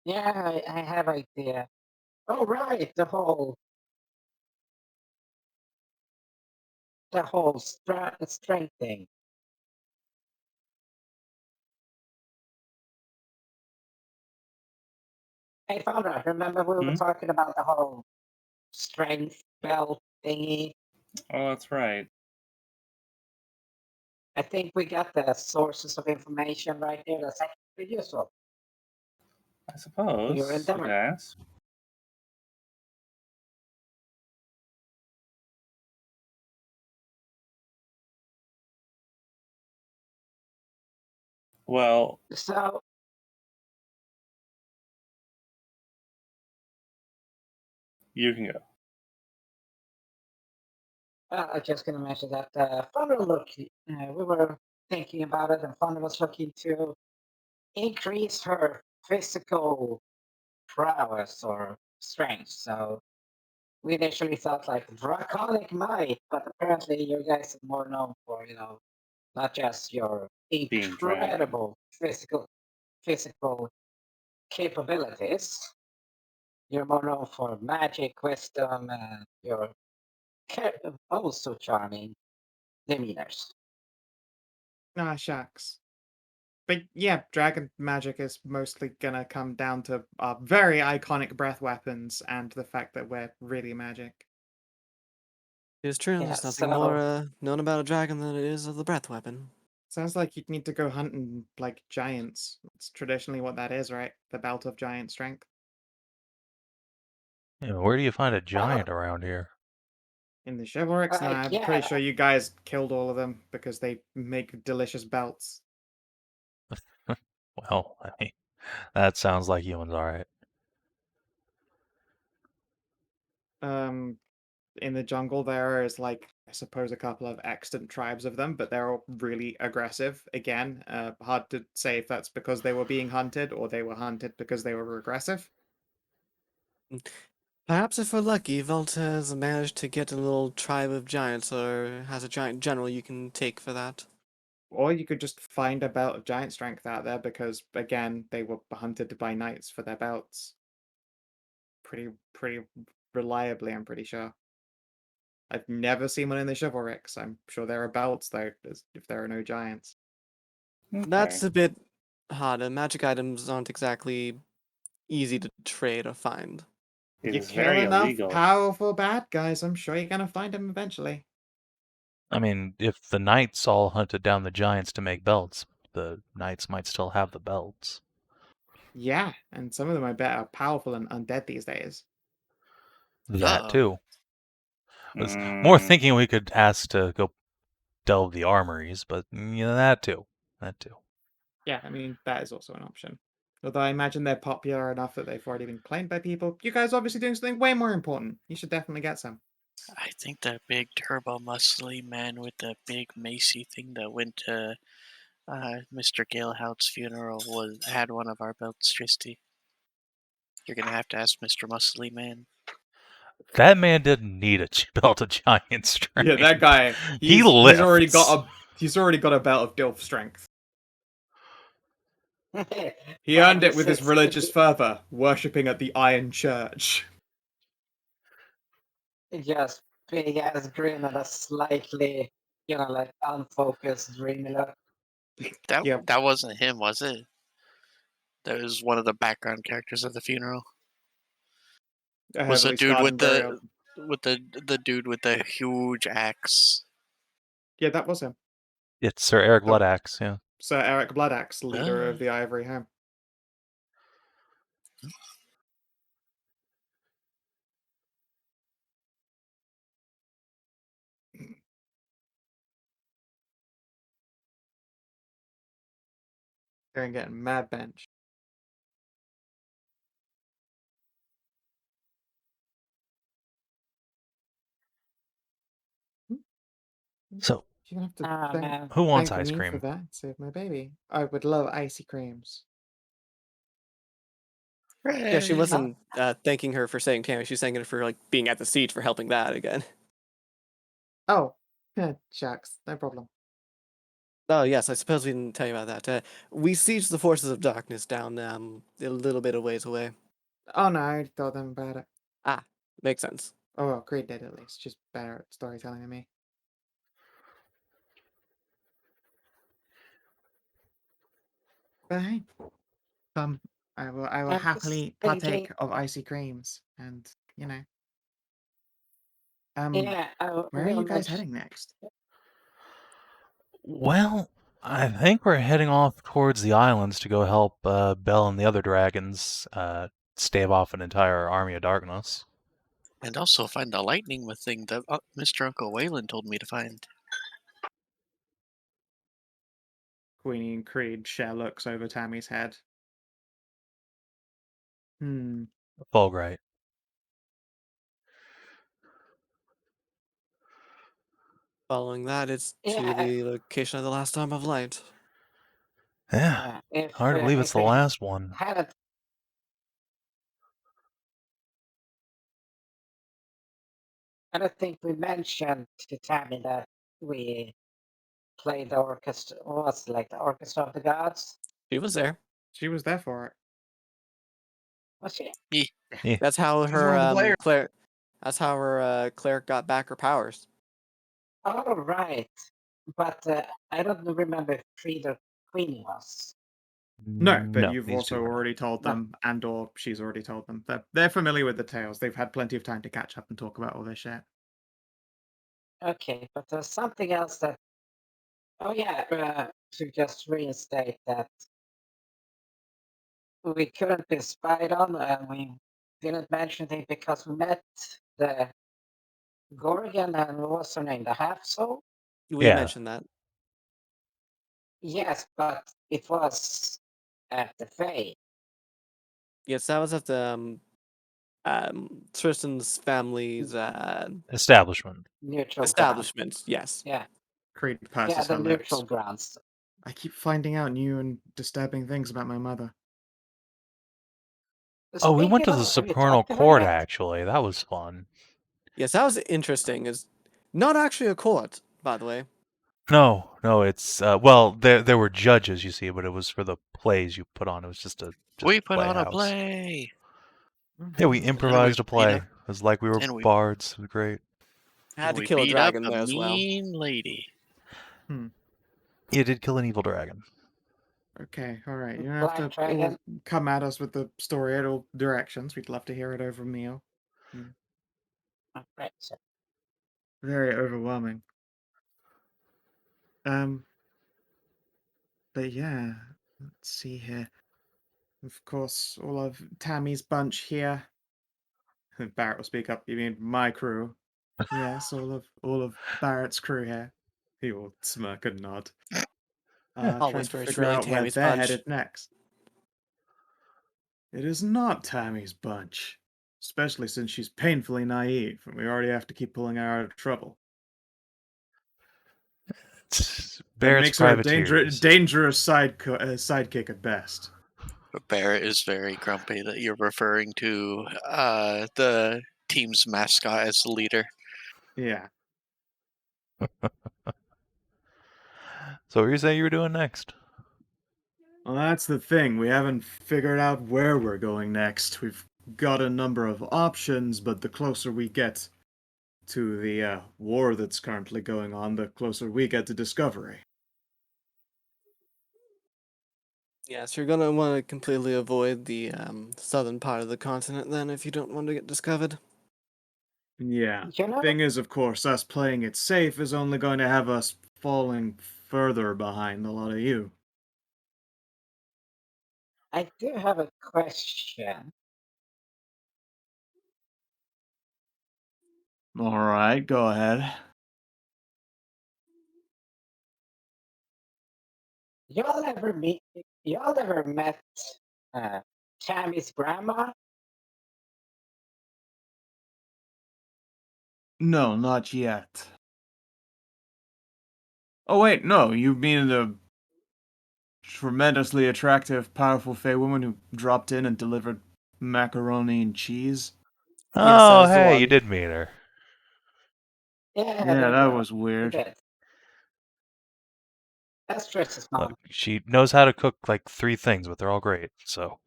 Yeah, I have idea. Oh right, the whole strength thing. Hey Faunra, remember we were Hmm? talking about the whole strength belt thingy? Oh, that's right. I think we got the sources of information right there. That's actually pretty useful I for your suppose. endeavor. Yes. Well, So you can go. I was just gonna mention that Faunra we were thinking about it, and Faunra was looking to increase her physical prowess or strength. So we initially thought like draconic might, but apparently you guys are more known for, not just your Being dragon. incredible physical capabilities. You're more known for magic, wisdom, and your also charming demeanors. Ah, shucks. But yeah, dragon magic is mostly gonna come down to our very iconic breath weapons and the fact that we're really magic. It's true, Yeah, there's nothing more known about a dragon than it is of the breath weapon. Sounds like you'd need to go hunting like giants. It's traditionally what that is, right? The belt of giant strength. Yeah, where do you find a Well, giant around here? In the chivalrics, nah, I'm pretty Yeah, sure you guys killed all of them because they make delicious belts. Well, I mean, that sounds like Ewan's alright. In the jungle there is like I suppose a couple of extant tribes of them, but they're all really aggressive. Again, hard to say if that's because they were being hunted or they were hunted because they were aggressive. Perhaps if we're lucky, Volta has managed to get a little tribe of giants, or has a giant general you can take for that. Or you could just find a belt of giant strength out there because again, they were hunted by knights for their belts. Pretty reliably, I'm pretty sure. I've never seen one in the chivalrics. I'm sure there are belts though, if there are no giants. That's Okay. a bit harder. Magic items aren't exactly easy to trade or find. It You is kill very enough illegal. powerful bad guys, I'm sure you're gonna find them eventually. I mean, if the knights all hunted down the giants to make belts, the knights might still have the belts. Yeah, and some of them I bet are powerful and undead these days. That Uh-oh. too. I was more Mm, thinking we could ask to go delve the armories, but that too. That too. Yeah, I mean, that is also an option. Although I imagine they're popular enough that they've already been claimed by people. You guys are obviously doing something way more important. You should definitely get some. I think that big turbo muscly man with the big macy thing that went to Mr. Galehout's funeral had one of our belts, Tristy. You're gonna have to ask Mr. Muscly Man. That man didn't need a belt of giant strength. Yeah, that guy. He He's already got lifts. he's already got a belt of Dilf strength. He well, earned it with his religious fervor, worshipping at the Iron Church. just big ass grin and a slightly, like unfocused, dreamy look. Yep. That wasn't him, was it? That was one of the background characters of the funeral. A Was the heavily dude scarred with and very the dude with the huge axe? Yeah, that was him. It's Sir Eric Oh. Bloodaxe, yeah. Sir Eric Bloodaxe, leader of the Ivory Home. They're getting mad bench. So, You're gonna have to Ah, thank, man. who wants thank ice me for cream? that. Save my baby. I would love icy creams. Yeah, she Hooray. wasn't thanking her for saying Tammy. She's thanking her for like being at the siege for helping that again. Oh, shucks, no problem. Oh yes, I suppose we didn't tell you about that. We sieged the forces of darkness down a little bit of ways away. Oh no, I already told them about it. Ah, makes sense. Oh, well, Creed did at least. Just better at storytelling than me. But hey, I will I'm just happily thinking, partake of icy creams, and yeah, where are you guys heading next? Well, I think we're heading off towards the islands to go help Bell and the other dragons stave off an entire army of darkness. And also find the lightning thing that Mr. Uncle Waylon told me to find. Queenie and Creed share looks over Tammy's head. Fulbright. Following that, it's to Yeah. the location of the last arm of light. Yeah, if hard to believe it's if the we last one. hadn't, I don't think we mentioned to Tammy that we played the orchestra. What was it, like the Orchestra of the Gods? She was there. She was there for it. Was she? Yeah. That's how She's one of the her players. cleric. That's how her cleric got back her powers. Oh, right. But I don't remember if Creed or Queenie was. No, but you've these also two were not. already told No. them, and or she's already told them. They're familiar with the tales. They've had plenty of time to catch up and talk about all this shit. Okay, but there's something else that. Oh yeah, to just reinstate that we couldn't be spied on, and we didn't mention it because we met the Gorgon and what was her name? The half soul? We Yeah. mentioned that. Yes, but it was at the Fae. Yes, that was at the Tristan's family's Establishment. Neutral ground. establishment. Yes. Yeah, Creed yeah, passes the her neutral lips. grounds. I keep finding out new and disturbing things about my mother. Oh, we went to Speaking the of, have you supernal talked to her court, yet? actually. That was fun. Yes, that was interesting. It's not actually a court, by the way. No, it's well, there were judges, you see, but it was for the plays you put on. It was just a We put on a playhouse. play. Yeah, we Mhm. improvised a beat play. up- It was like we were and we- bards. It was great. I had to we kill a beat up dragon a there as well. mean lady. You did kill an evil dragon. Okay, all right. You don't have Black to all Dragon. come at us with the story at all directions. We'd love to hear it over a meal. Right, so Very overwhelming. But yeah, let's see here. Of course, all of Tammy's bunch here. Barrett will speak up. You mean my crew? Yes, all of Barrett's crew here. He will smirk and nod. Trying Always to very figure truly out where Tammy's they're bunch. headed next. It is not Tammy's bunch, especially since she's painfully naive, and we already have to keep pulling her out of trouble. That Barrett's makes her a privateers. dangerous sidekick at best. Barrett is very grumpy that you're referring to the team's mascot as the leader. Yeah. So what were you saying you were doing next? Well, that's the thing. We haven't figured out where we're going next. We've got a number of options, but the closer we get to the war that's currently going on, the closer we get to discovery. Yes, you're gonna want to completely avoid the southern part of the continent then if you don't want to get discovered. Yeah. you know, Thing is, of course, us playing it safe is only going to have us falling further behind a lot of you. I do have a question. All right, go ahead. Y'all ever met Tammy's grandma? No, not yet. Oh wait, no, you mean the tremendously attractive, powerful Fey woman who dropped in and delivered macaroni and cheese? Yes, that Oh, is the hey, you one. did meet her. Yeah, Yeah, they that did. was They weird. did. That's Tristan's mom. Look, she knows how to cook like 3 things, but they're all great. So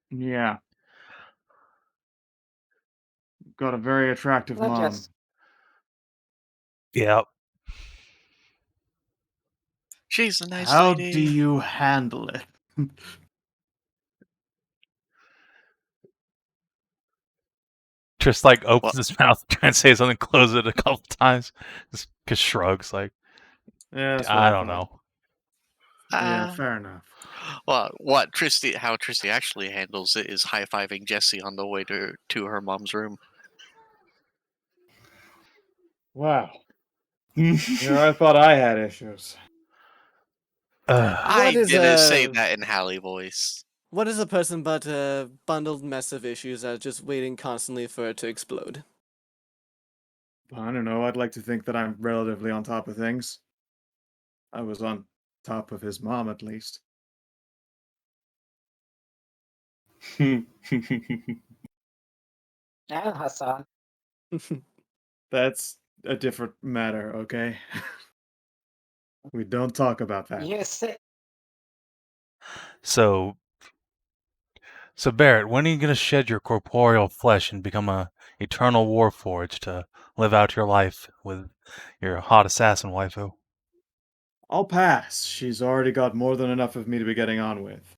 Yeah. Got a very attractive Not mom. just yeah, She's a nice How lady. do you handle it? just like opens his mouth, trying to say something, close it a couple times, just shrugs like Yeah, that's what I don't thought. know. Yeah, fair enough. Well, how Tristy actually handles it is high-fiving Jessie on the way to her mom's room. Wow. I thought I had issues. I is didn't say that in Hallie voice. What is a person but a bundled mess of issues that are just waiting constantly for it to explode? I don't know, I'd like to think that I'm relatively on top of things. I was on top of his mom, at least. now, Hassan. That's a different matter, okay? We don't talk about that. You said So Barrett, when are you gonna shed your corporeal flesh and become a eternal warforged to live out your life with your hot assassin waifu? I'll pass. She's already got more than enough of me to be getting on with.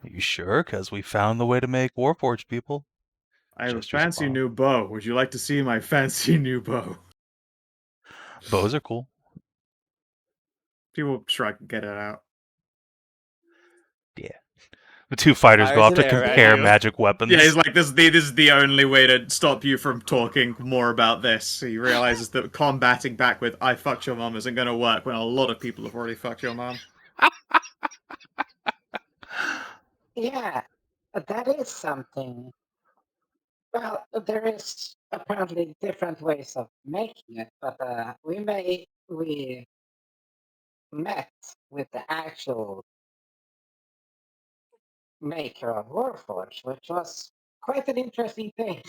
You sure? Because we found the way to make warforged people. I have a Gestures at fancy Bob. new bow. Would you like to see my fancy new bow? Bows are cool. People shrug, get it out. Yeah. The two fighters go Fires off an to arrow at compare you. magic weapons. Yeah, he's like, this is the only way to stop you from talking more about this. He realizes that combating back with "I fucked your mom" isn't going to work when a lot of people have already fucked your mom. Yeah, that is something. Well, there is apparently different ways of making it, but we met with the actual maker of Warforged, which was quite an interesting thing.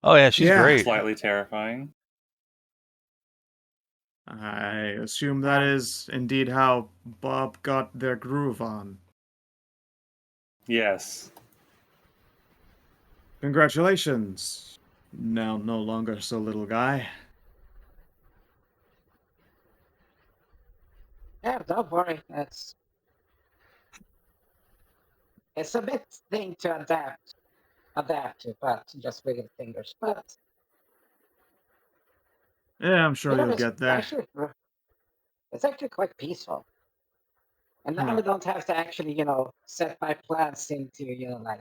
Oh yeah, she's Yeah. great. Slightly terrifying. I assume that is indeed how Bob got their groove on. Yes. Congratulations. Now no longer so little guy. Yeah, don't worry. It's a bit thing to adapt to, but just wiggle fingers. But Yeah, I'm sure you'll it's get there. it's actually quite peaceful. And now I don't have to actually, set my plans into, like,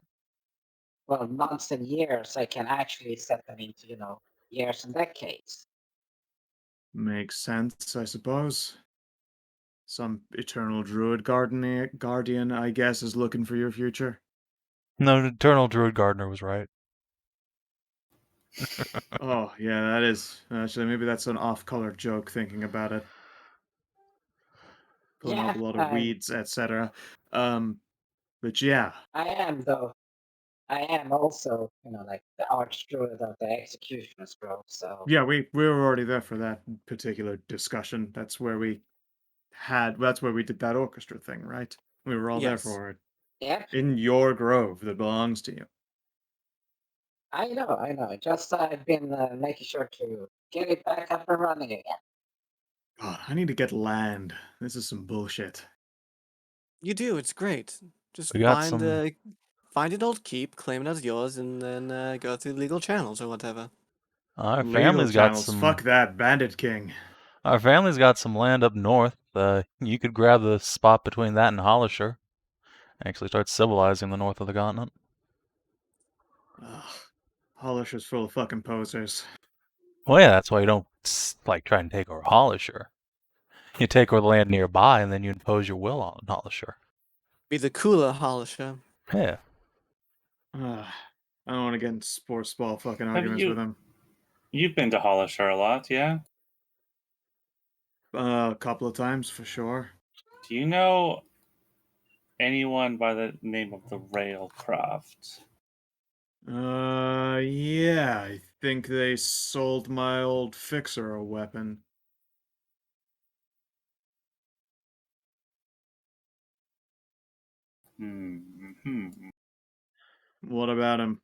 well, months and years. I can actually set them into, years and decades. Makes sense, I suppose. Some eternal druid guardian, I guess, is looking for your future. No, Eternal Druid Gardener was right. Oh, yeah, that is. Actually, maybe that's an off-color joke thinking about it. Pulling up a lot of weeds, etc. But yeah. I am, though. I am also, like the archdruid of the executioner's grove, so. Yeah, we were already there for that particular discussion. That's where we did that orchestra thing, right? We were all there Yes. for it. Yeah, In your grove that belongs to you. I know. Just I've been making sure to get it back up and running again. God, I need to get land. This is some bullshit. You do. It's great. Just We got find some. find an old keep, claim it as yours, and then go through legal channels or whatever. Our Legal family's got channels. some. Fuck that, Bandit King. Our family's got some land up north. You could grab the spot between that and Hollisher. Actually, start civilizing the north of the continent. Ugh. Hollisher's full of fucking posers. Well, yeah, that's why you don't try and take over Hollisher. You take over the land nearby, and then you impose your will on Hollisher. Be the cooler Hollisher. Yeah. I don't want to get in sports ball fucking arguments with him. You've been to Hollisher a lot, yeah? A couple of times for sure. Do you know anyone by the name of the Railcroft? Yeah, I think they sold my old fixer a weapon. What about him?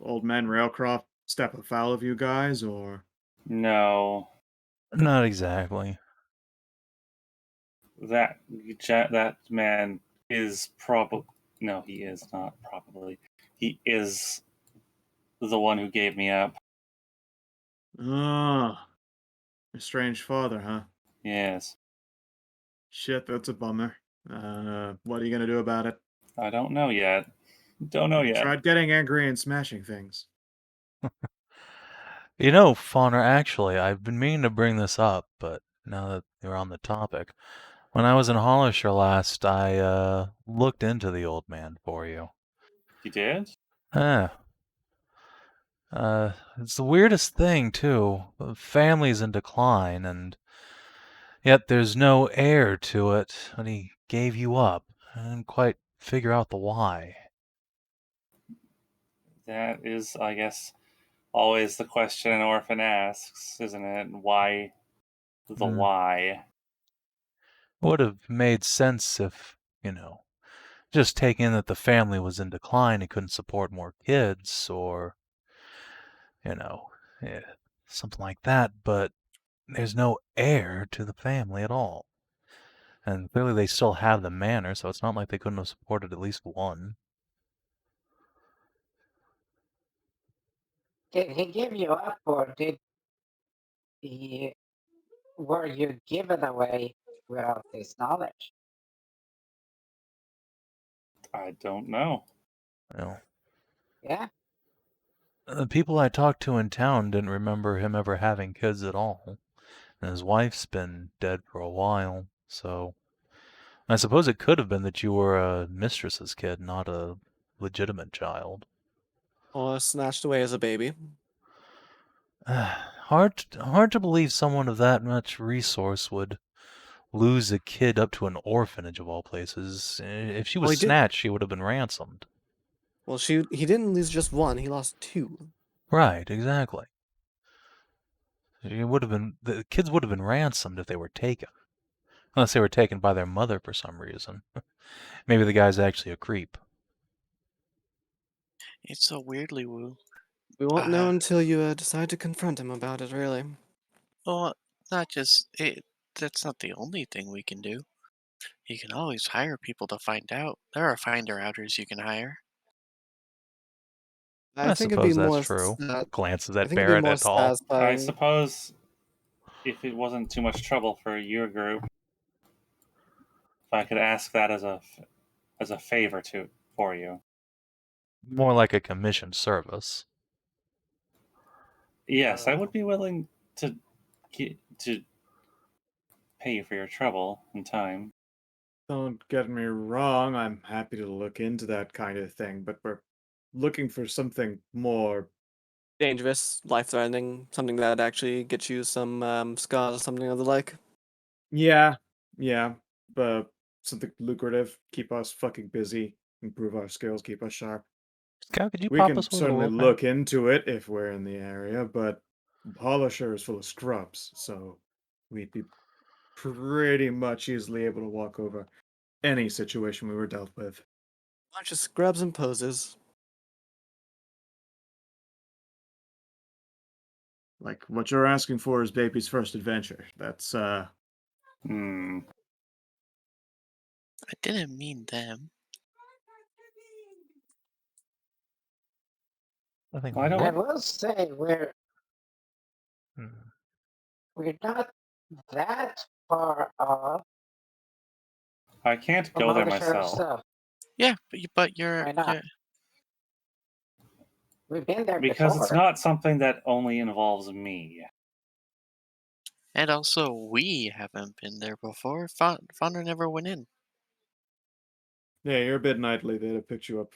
Old man Railcroft step afoul of you guys, or? No. Not exactly. That man is probably... No, he is not probably. He is the one who gave me up. Ah, estranged father, huh? Yes. Shit, that's a bummer. What are you gonna do about it? I don't know yet. Don't know yet. Tried getting angry and smashing things. You know, Faunra, actually, I've been meaning to bring this up, but now that you're on the topic, when I was in Hollisher last, I looked into the old man for you. You did? Yeah. It's the weirdest thing, too. The family's in decline, and yet there's no heir to it, and he gave you up. I didn't quite figure out the why. That is, I guess, always the question an orphan asks, isn't it? Why the why? Would have made sense if, just taking that the family was in decline and couldn't support more kids, or, yeah, something like that, but there's no heir to the family at all. And clearly they still have the manor, so it's not like they couldn't have supported at least one. Did he give you up, or were you given away without this knowledge? I don't know. Well, Yeah? the people I talked to in town didn't remember him ever having kids at all. And his wife's been dead for a while, so I suppose it could have been that you were a mistress's kid, not a legitimate child. Or snatched away as a baby. Hard to believe someone of that much resource would lose a kid up to an orphanage of all places. If she Well, was he did. snatched, she would have been ransomed. Well, he didn't lose just one. He lost two. Right, exactly. The kids would have been ransomed if they were taken. Unless they were taken by their mother for some reason. Maybe the guy's actually a creep. It's so weirdly woo. We won't know Uh, until you decide to confront him about it, really. Well, not just it. That's not the only thing we can do. You can always hire people to find out. There are finder-outers you can hire. I I think it'd be suppose that's more true. Glances I at think it'd be Barrett more et al. I satisfying. suppose if it wasn't too much trouble for your group, if I could ask that as a favor for you. More like a commissioned service. Yes, I would be willing to to pay you for your trouble and time. Don't get me wrong, I'm happy to look into that kind of thing, but we're looking for something more. Dangerous, life-threatening, something that actually gets you some scars or something of the like. Yeah, but something lucrative, keep us fucking busy, improve our skills, keep us sharp. Scout, could you We pop can us with a certainly world map? look into it if we're in the area, but Polisher is full of scrubs, so we'd be pretty much easily able to walk over any situation we were dealt with. Bunch of scrubs and poses. Like, what you're asking for is baby's first adventure. That's, Hmm. I didn't mean them. I think I don't- I what? will say we're Hmm. not that far off I can't from go there Polisher myself. herself. Yeah, but you're. Why not? We've been there Because before. it's not something that only involves me. And also, we haven't been there before. Faunra never went in. yeah, you're a bit nightly. They'd have picked you up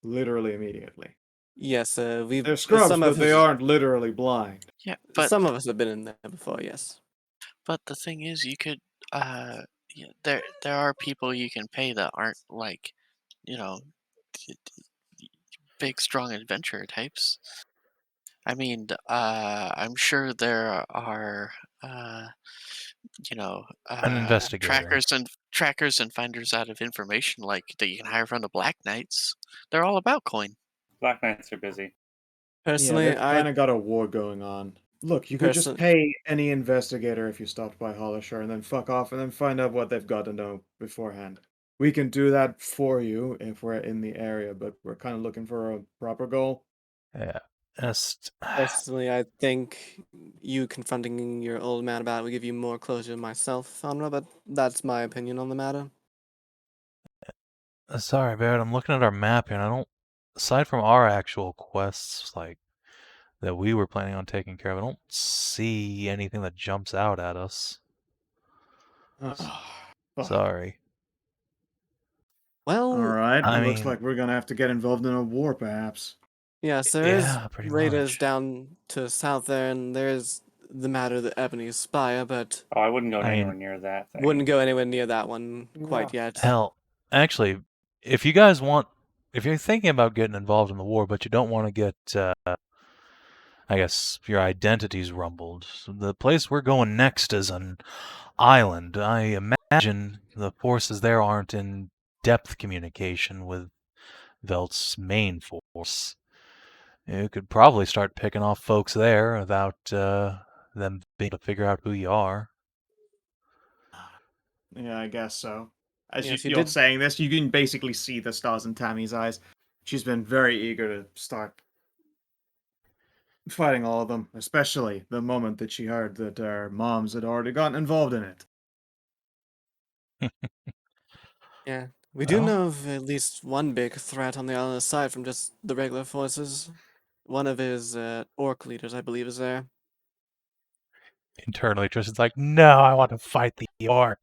literally immediately. Yes, They're scrubs, but they aren't literally blind. Yeah, but some of us have been in there before. Yes. but the thing is, you could. Yeah, there are people you can pay that aren't like, you know, big strong adventure types. I mean, I'm sure there are, An investigator. trackers and finders out of information like that you can hire from the Black Knights. They're all about coin. Black Knights are busy. Yeah, Personally, they've kind of got a war going on. Look, you could just Person- pay any investigator if you stopped by Hollisher and then fuck off and then find out what they've got to know beforehand. We can do that for you if we're in the area, but we're kind of looking for a proper goal. Yeah. Personally, I think you confronting your old man about it would give you more closure myself, Faunra, but that's my opinion on the matter. Sorry, Barrett, I'm looking at our map here, and I don't. Aside from our actual quests, like that we were planning on taking care of, I don't see anything that jumps out at us. Fuck. Sorry. Well, Alright, I looks mean- like we're gonna have to get involved in a war, perhaps. yes, there is Yeah, pretty raiders much. down to south there, and there's the matter of the Ebony Spire, but Oh, I wouldn't go I mean, anywhere near that thing. wouldn't go anywhere near that one quite No. yet. Hell, actually, if you guys want, if you're thinking about getting involved in the war, but you don't want to get, I guess, your identities rumbled, the place we're going next is an island. I imagine the forces there aren't in depth communication with Velt's main force. You could probably start picking off folks there without them being able to figure out who you are. Yeah, I guess so. As Yes, you you're did. saying this, you can basically see the stars in Tammy's eyes. She's been very eager to start fighting all of them, especially the moment that she heard that our moms had already gotten involved in it. Yeah. We do Well, know of at least one big threat on the island aside from just the regular forces. One of his orc leaders, I believe, is there. internally, Tristan's like, no, I want to fight the orc.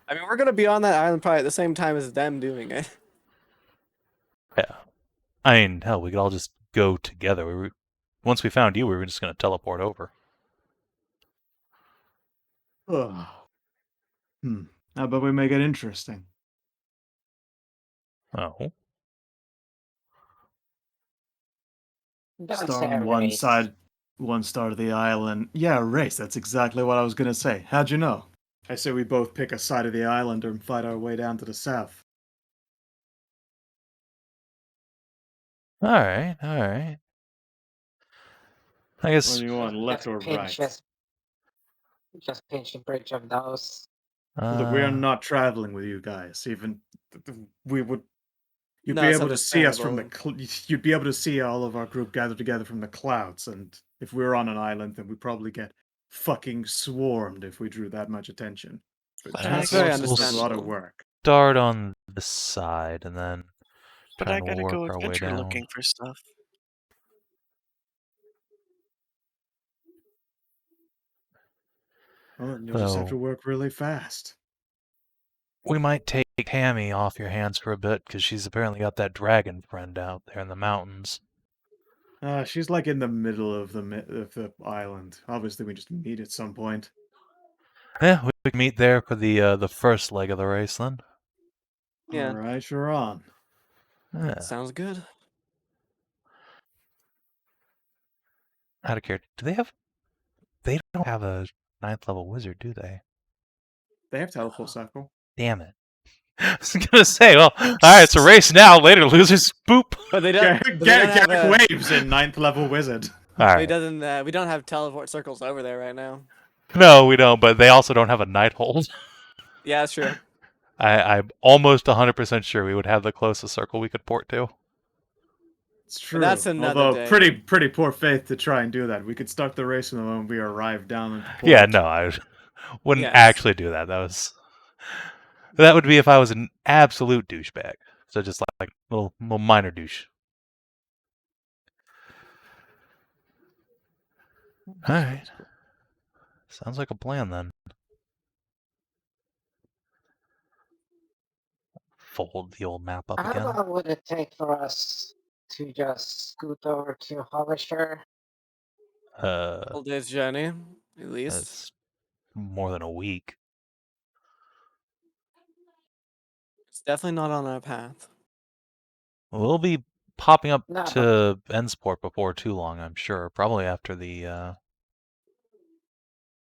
I mean, we're gonna be on that island probably at the same time as them doing it. Yeah. I mean, hell, we could all just go together. Once we found you, we were just going to teleport over. Oh. How about we make it interesting? Oh. Don't Start say on one race. side, one start of the island. Yeah, race. That's exactly what I was gonna say. How'd you know? I say we both pick a side of the island and fight our way down to the south. Alright, alright. I What guess, do you want, left or right? Just pinch a bridge of those. Look, we are not traveling with you guys. Even we would. You'd No, be it's able to see us from the. understandable. You'd be able to see all of our group gathered together from the clouds, and if we were on an island, then we'd probably get fucking swarmed if we drew that much attention. But But two I That's very forces is a lot of understandable. work. start on the side and then but try I and gotta work go our way adventure down. looking for stuff. Well, then you'll just have to So, work really fast. we might take Hammy off your hands for a bit, because she's apparently got that dragon friend out there in the mountains. She's like in the middle of the island. Obviously, we just meet at some point. Yeah, we can meet there for the first leg of the race then. Yeah, All right, you're on. Yeah. sounds good. Out of character, they don't have a 9th level wizard, do they? They have teleport circle. Damn it. I was gonna say, well, alright, it's a race now, later losers, boop! But they don't. Garrick But they don't have Waves in 9th level wizard. But he Alright. doesn't. We don't have teleport circles over there right now. No, we don't, but they also don't have a night hold. Yeah, that's true. I'm almost 100% sure we would have the closest circle we could port to. It's true. that's another Although day. pretty poor faith to try and do that. We could start the race the moment we arrive down into port. Yeah, no, I wouldn't Yes. actually do that. That would be if I was an absolute douchebag. So just like little minor douche. Alright. Sounds like a plan then. Fold the old map up How again. long would it take for us to just scoot over to Hollisher? Full day's journey, at least. That's more than a week. It's definitely not on our path. We'll be popping up No, to Endsport before too long, I'm sure. Probably after the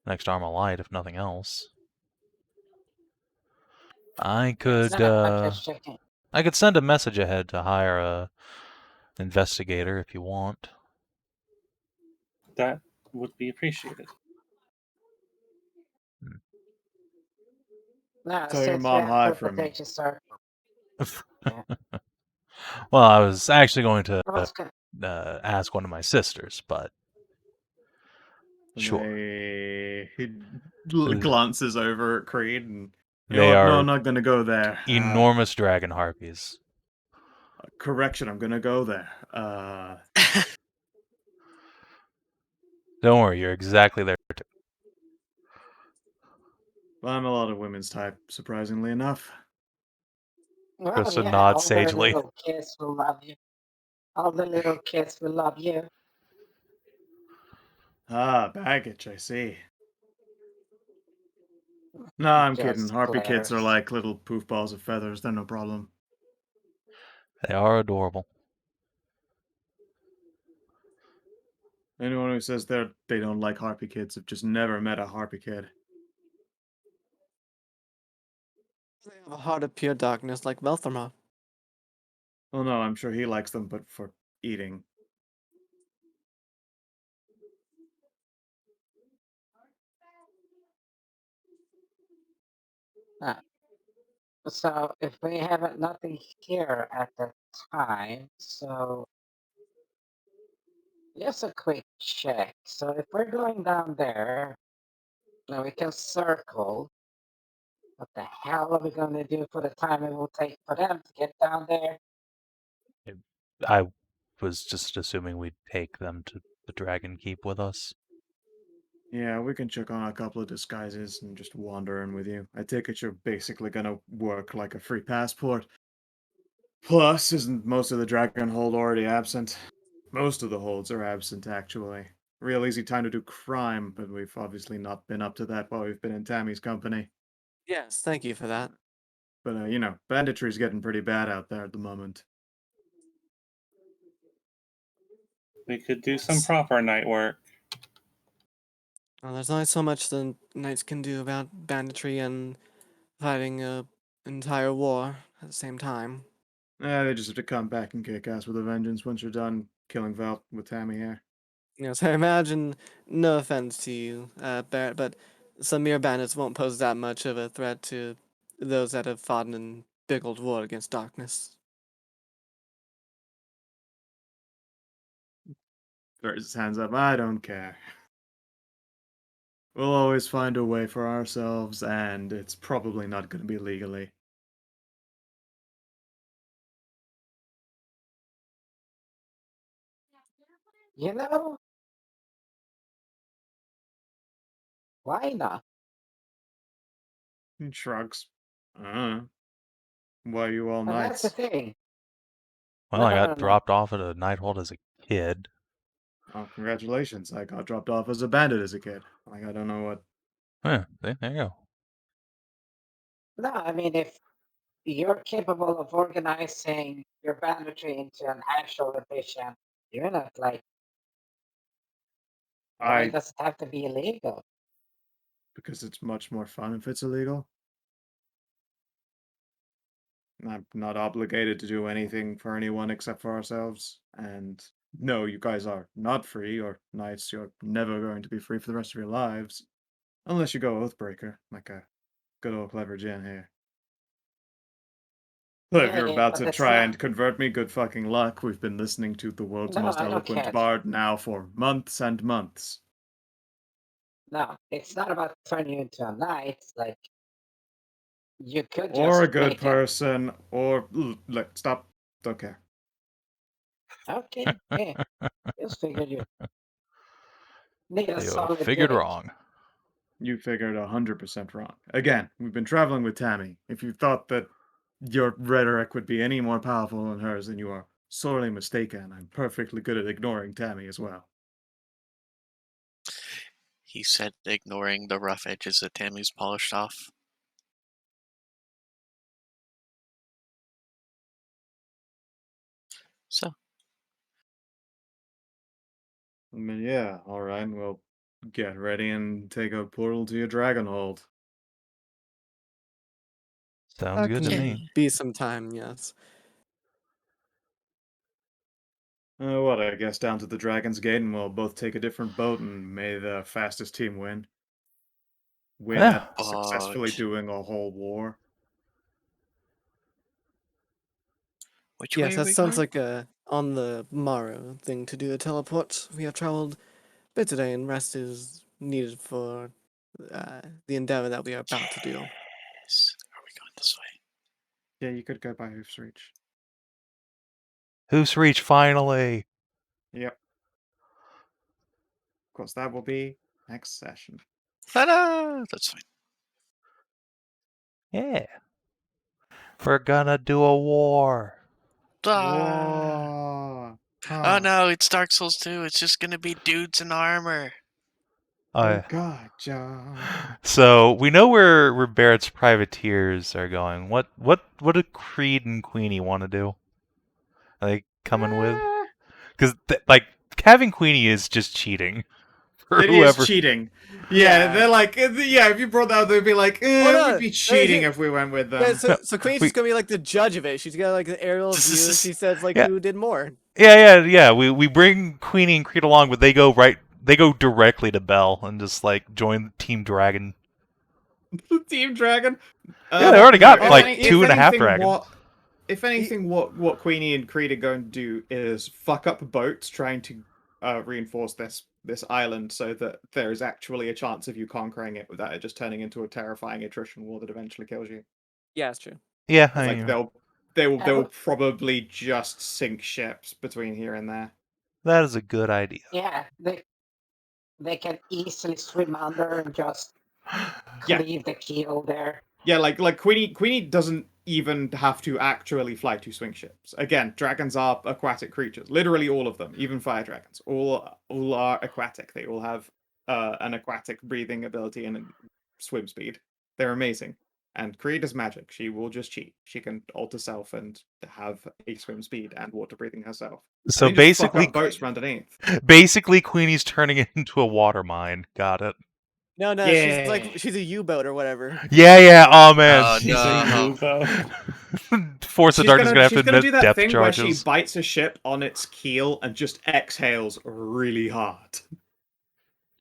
next Arma Light, if nothing else. I could just checking. I could send a message ahead to hire a investigator if you want. That would be appreciated. No, Tell your since mom we hi have from me. transportation circle. Yeah. Well, I was actually going to What's good? ask one of my sisters, but sure. He glances over at Creed and you know They what? No, are I'm not gonna go there. enormous dragon harpies. Correction, I'm gonna go there. Don't worry, you're exactly there. I'm a lot of women's type, surprisingly enough. Well, Krista yeah, nods all the sagely. little kids will love you. All the little kids will love you. Baggage, I see. No, I'm kidding. Just Harpy kids are glares. like little poof balls of feathers. They're no problem. They are adorable. Anyone who says they don't like harpy kids have just never met a harpy kid. They have a heart of pure darkness like Veltherma. Oh no, I'm sure he likes them, but for eating. So if we have nothing here at the time, so just a quick check. So if we're going down there, now we can circle. What the hell are we going to do for the time it will take for them to get down there? I was just assuming we'd take them to the Dragon Keep with us. Yeah, we can check on a couple of disguises and just wander in with you. I take it you're basically gonna work like a free passport. Plus, isn't most of the Dragon Hold already absent? Most of the holds are absent, actually. Real easy time to do crime, but we've obviously not been up to that while we've been in Tammy's company. Yes, thank you for that. But, you know, banditry's getting pretty bad out there at the moment. We could do some proper night work. Well, there's only so much the knights can do about banditry and fighting a entire war at the same time. They just have to come back and kick ass with a vengeance once you're done killing Val with Tammy here. Yes, I imagine, no offense to you, Barrett, but some mere bandits won't pose that much of a threat to those that have fought in big old war against darkness. Throws his hands up. I don't care. We'll always find a way for ourselves, and it's probably not going to be legally. You know? Why not? He shrugs. Why are you all And that's the knights? thing. Well, No, I got no. dropped off at a night hold as a kid. Oh, congratulations. I got dropped off as a bandit as a kid. Like, I don't know what... There you go. No, I mean, if you're capable of organizing your banditry into an actual efficient unit, like, why does it have to be illegal? Because it's much more fun if it's illegal. I'm not obligated to do anything for anyone except for ourselves. And no, you guys are not free, or knights. You're never going to be free for the rest of your lives. Unless you go Oathbreaker, like a good old clever Jen here. Well, if you're about but to that's try not. and convert me, good fucking luck. We've been listening to the world's No, most I don't eloquent care. bard now for months and months. No, it's not about turning you into a knight. Like, you could just Or a good make person, or... Look, stop. Don't care. Okay, yeah. Just figured you need a You solid figured dick. wrong. You figured 100% wrong. Again, we've been traveling with Tammy. If you thought that your rhetoric would be any more powerful than hers, then you are sorely mistaken. I'm perfectly good at ignoring Tammy as well. He said, ignoring the rough edges that Tammy's polished off. So, I mean, yeah, alright, we'll get ready and take a portal to your dragon hold. Sounds That good to can me. be some time, yes. What, I guess down to the Dragon's Gate and we'll both take a different boat and may the fastest team win. Win Yeah. at successfully doing a whole war. which Yes, way are that we sounds going? like a on the morrow thing to do a teleport. We have traveled a bit today, and rest is needed for the endeavor that we are about to do. Yes. Are we going this way? Yeah, you could go by Hoof's Reach. Who's reach finally? Yep. Of course, that will be next session. Ta-da! That's fine. Yeah. We're gonna do a war. Ah. Whoa. Oh no, it's Dark Souls 2. It's just gonna be dudes in armor. Oh God, John. So we know where Barrett's privateers are going. What do Creed and Queenie want to do? Are they coming with? Because like having Queenie is just cheating for It is whoever. cheating. Yeah, they're like, yeah, if you brought that up, they'd be like, Well, it no, would be cheating if we went with them. Yeah, so Queen's we- just gonna be like the judge of it. She's got like the aerial view. She says like Yeah. who did more. Yeah. We bring Queenie and Creed along, but they go directly to Bell and just like join Team Dragon. Team Dragon. Yeah, they already got if like any- 2.5 anything, dragons. If anything, what Queenie and Creed are going to do is fuck up boats trying to reinforce this island so that there is actually a chance of you conquering it without it just turning into a terrifying attrition war that eventually kills you. Yeah, it's true. Yeah, It's like they'll probably just sink ships between here and there. that is a good idea. Yeah, they can easily swim under and just Yeah. cleave the keel there. Yeah, like Queenie doesn't even have to actually fly to swing ships. Again, dragons are aquatic creatures. Literally all of them, even fire dragons, all are aquatic. They all have an aquatic breathing ability and swim speed. They're amazing. And Kree does magic. She will just cheat. She can alter self and have a swim speed and water breathing herself. So And they just fuck basically, up boats from underneath. basically, Queenie's turning it into a water mine. Got it. No, Yeah. she's a U-boat or whatever. Yeah. Oh man. Oh, She's a no. UFO. Force of Darkness is gonna have to she's gonna admit do that depth thing where she charges. bites a ship on its keel and just exhales really hard.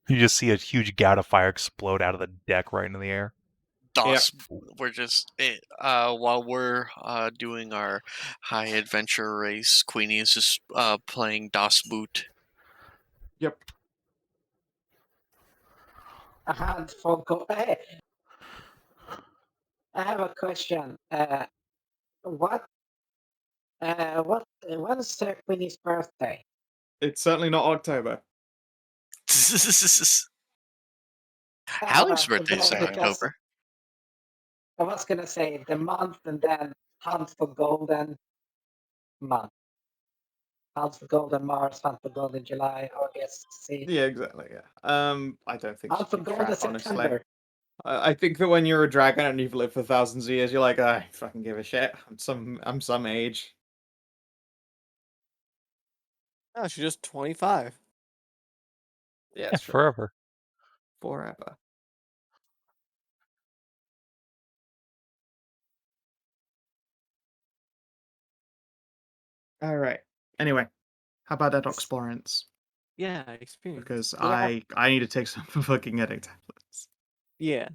You just see a huge gout of fire explode out of the deck right into the air. DOS. We're just while we're doing our high adventure race, Queenie is just playing DOS boot. Yep. A handful. Hey, I have a question. When's Queenie's birthday? It's certainly not October. Hallie's birthday is in because October. I was gonna say the month and then Hunt for Golden month. Hunt for Golden Mars, Hunt for Golden July, August. See, Yeah, exactly. Yeah. I don't think Hunt she for keeps Golden track, honestly. September. I think that when you're a dragon and you've lived for thousands of years, you're like, I fucking give a shit. I'm some age. Oh, she's just 25. Yeah, Yeah, it's true. forever. Forever. All right. Anyway, how about that explorance? Yeah, experience. Because Yeah. I need to take some fucking headache tablets. Yeah.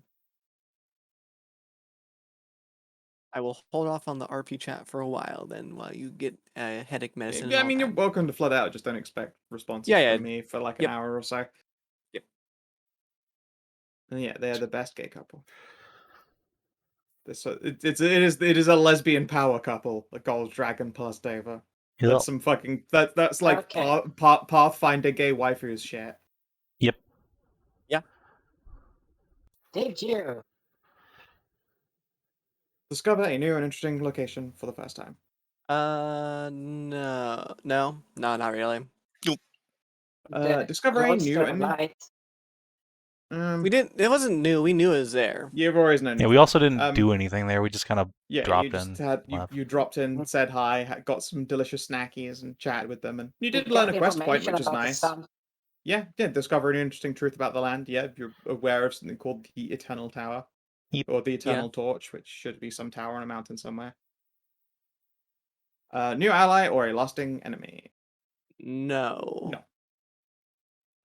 I will hold off on the RP chat for a while then while you get headache medicine. Yeah, I and mean, all you're that. welcome to flood out. Just don't expect responses Yeah. from me for like an Yep. hour or so. Yep. And yeah, they're the best gay couple. It is a lesbian power couple, a gold dragon plus Deva. Yep. That's some fucking that's like Okay. Pathfinder gay waifus shit. Yep. Did you? Discover a new and interesting location for the first time. No, not really. Discover a new and light. We didn't. It wasn't new. We knew it was there. You've always known. Yeah, we also didn't do anything there. We just kind of dropped you just in. had left. you dropped in, said hi, got some delicious snackies, and chatted with them, and you did You learn got a quest point, information which is about the nice. sun. Yeah, discover an interesting truth about the land. Yeah, you're aware of something called the Eternal Tower, Yep. or the Eternal Torch, which should be some tower on a mountain somewhere. New ally or a lasting enemy? No.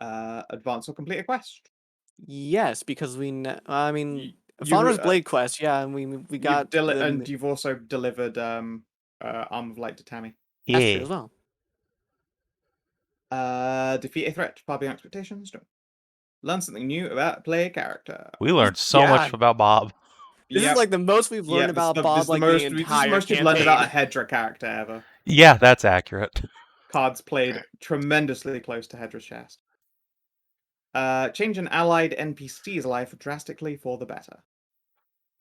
Advance or complete a quest? Yes, because we. I mean, You- Faunra's Blade quest. Yeah, and we got and you've also delivered Arm of Light to Tammy. That's true Yeah. as well. Defeat a threat, far beyond expectations. No. Learn something new about play character. We learned so much about Bob. This is like the most we've learned about Bob, like the entire This is the most you've learned about a campaign. Hedrah character ever. Yeah, that's accurate. Cards played tremendously close to Hedrah's chest. Change an allied NPC's life drastically for the better.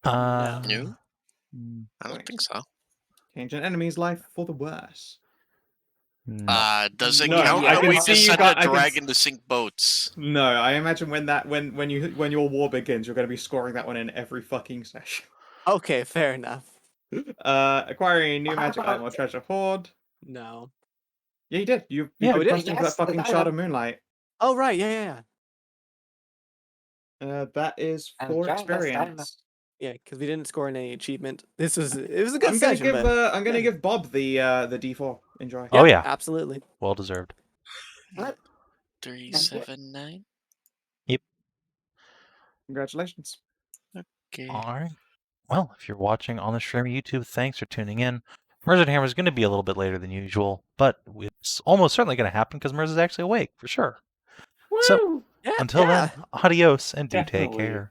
No? I don't think so. Change an enemy's life for the worse. No. Does it No, count I that can we see just you sent got- a I can dragon to sink boats? No, I imagine when your war begins, you're going to be scoring that one in every fucking session. Okay, fair enough. Acquiring a new magic item or treasure hoard. No. Yeah, you did. You've Yeah, been we did. questing for that fucking shard of moonlight. Oh right, yeah. That is And 4 Giant experience. Yeah, because we didn't score any achievement. It was a good I'm gonna session. give but I'm gonna give Bob the D4. Enjoy. Oh yeah, absolutely. well deserved. What? 379. Congratulations. Okay. All right. Well, if you're watching on the stream or YouTube, thanks for tuning in. Mirza Hammer is going to be a little bit later than usual, but it's almost certainly going to happen because Mirza is actually awake for sure. So, Yeah. until then, adios and do take Definitely. care.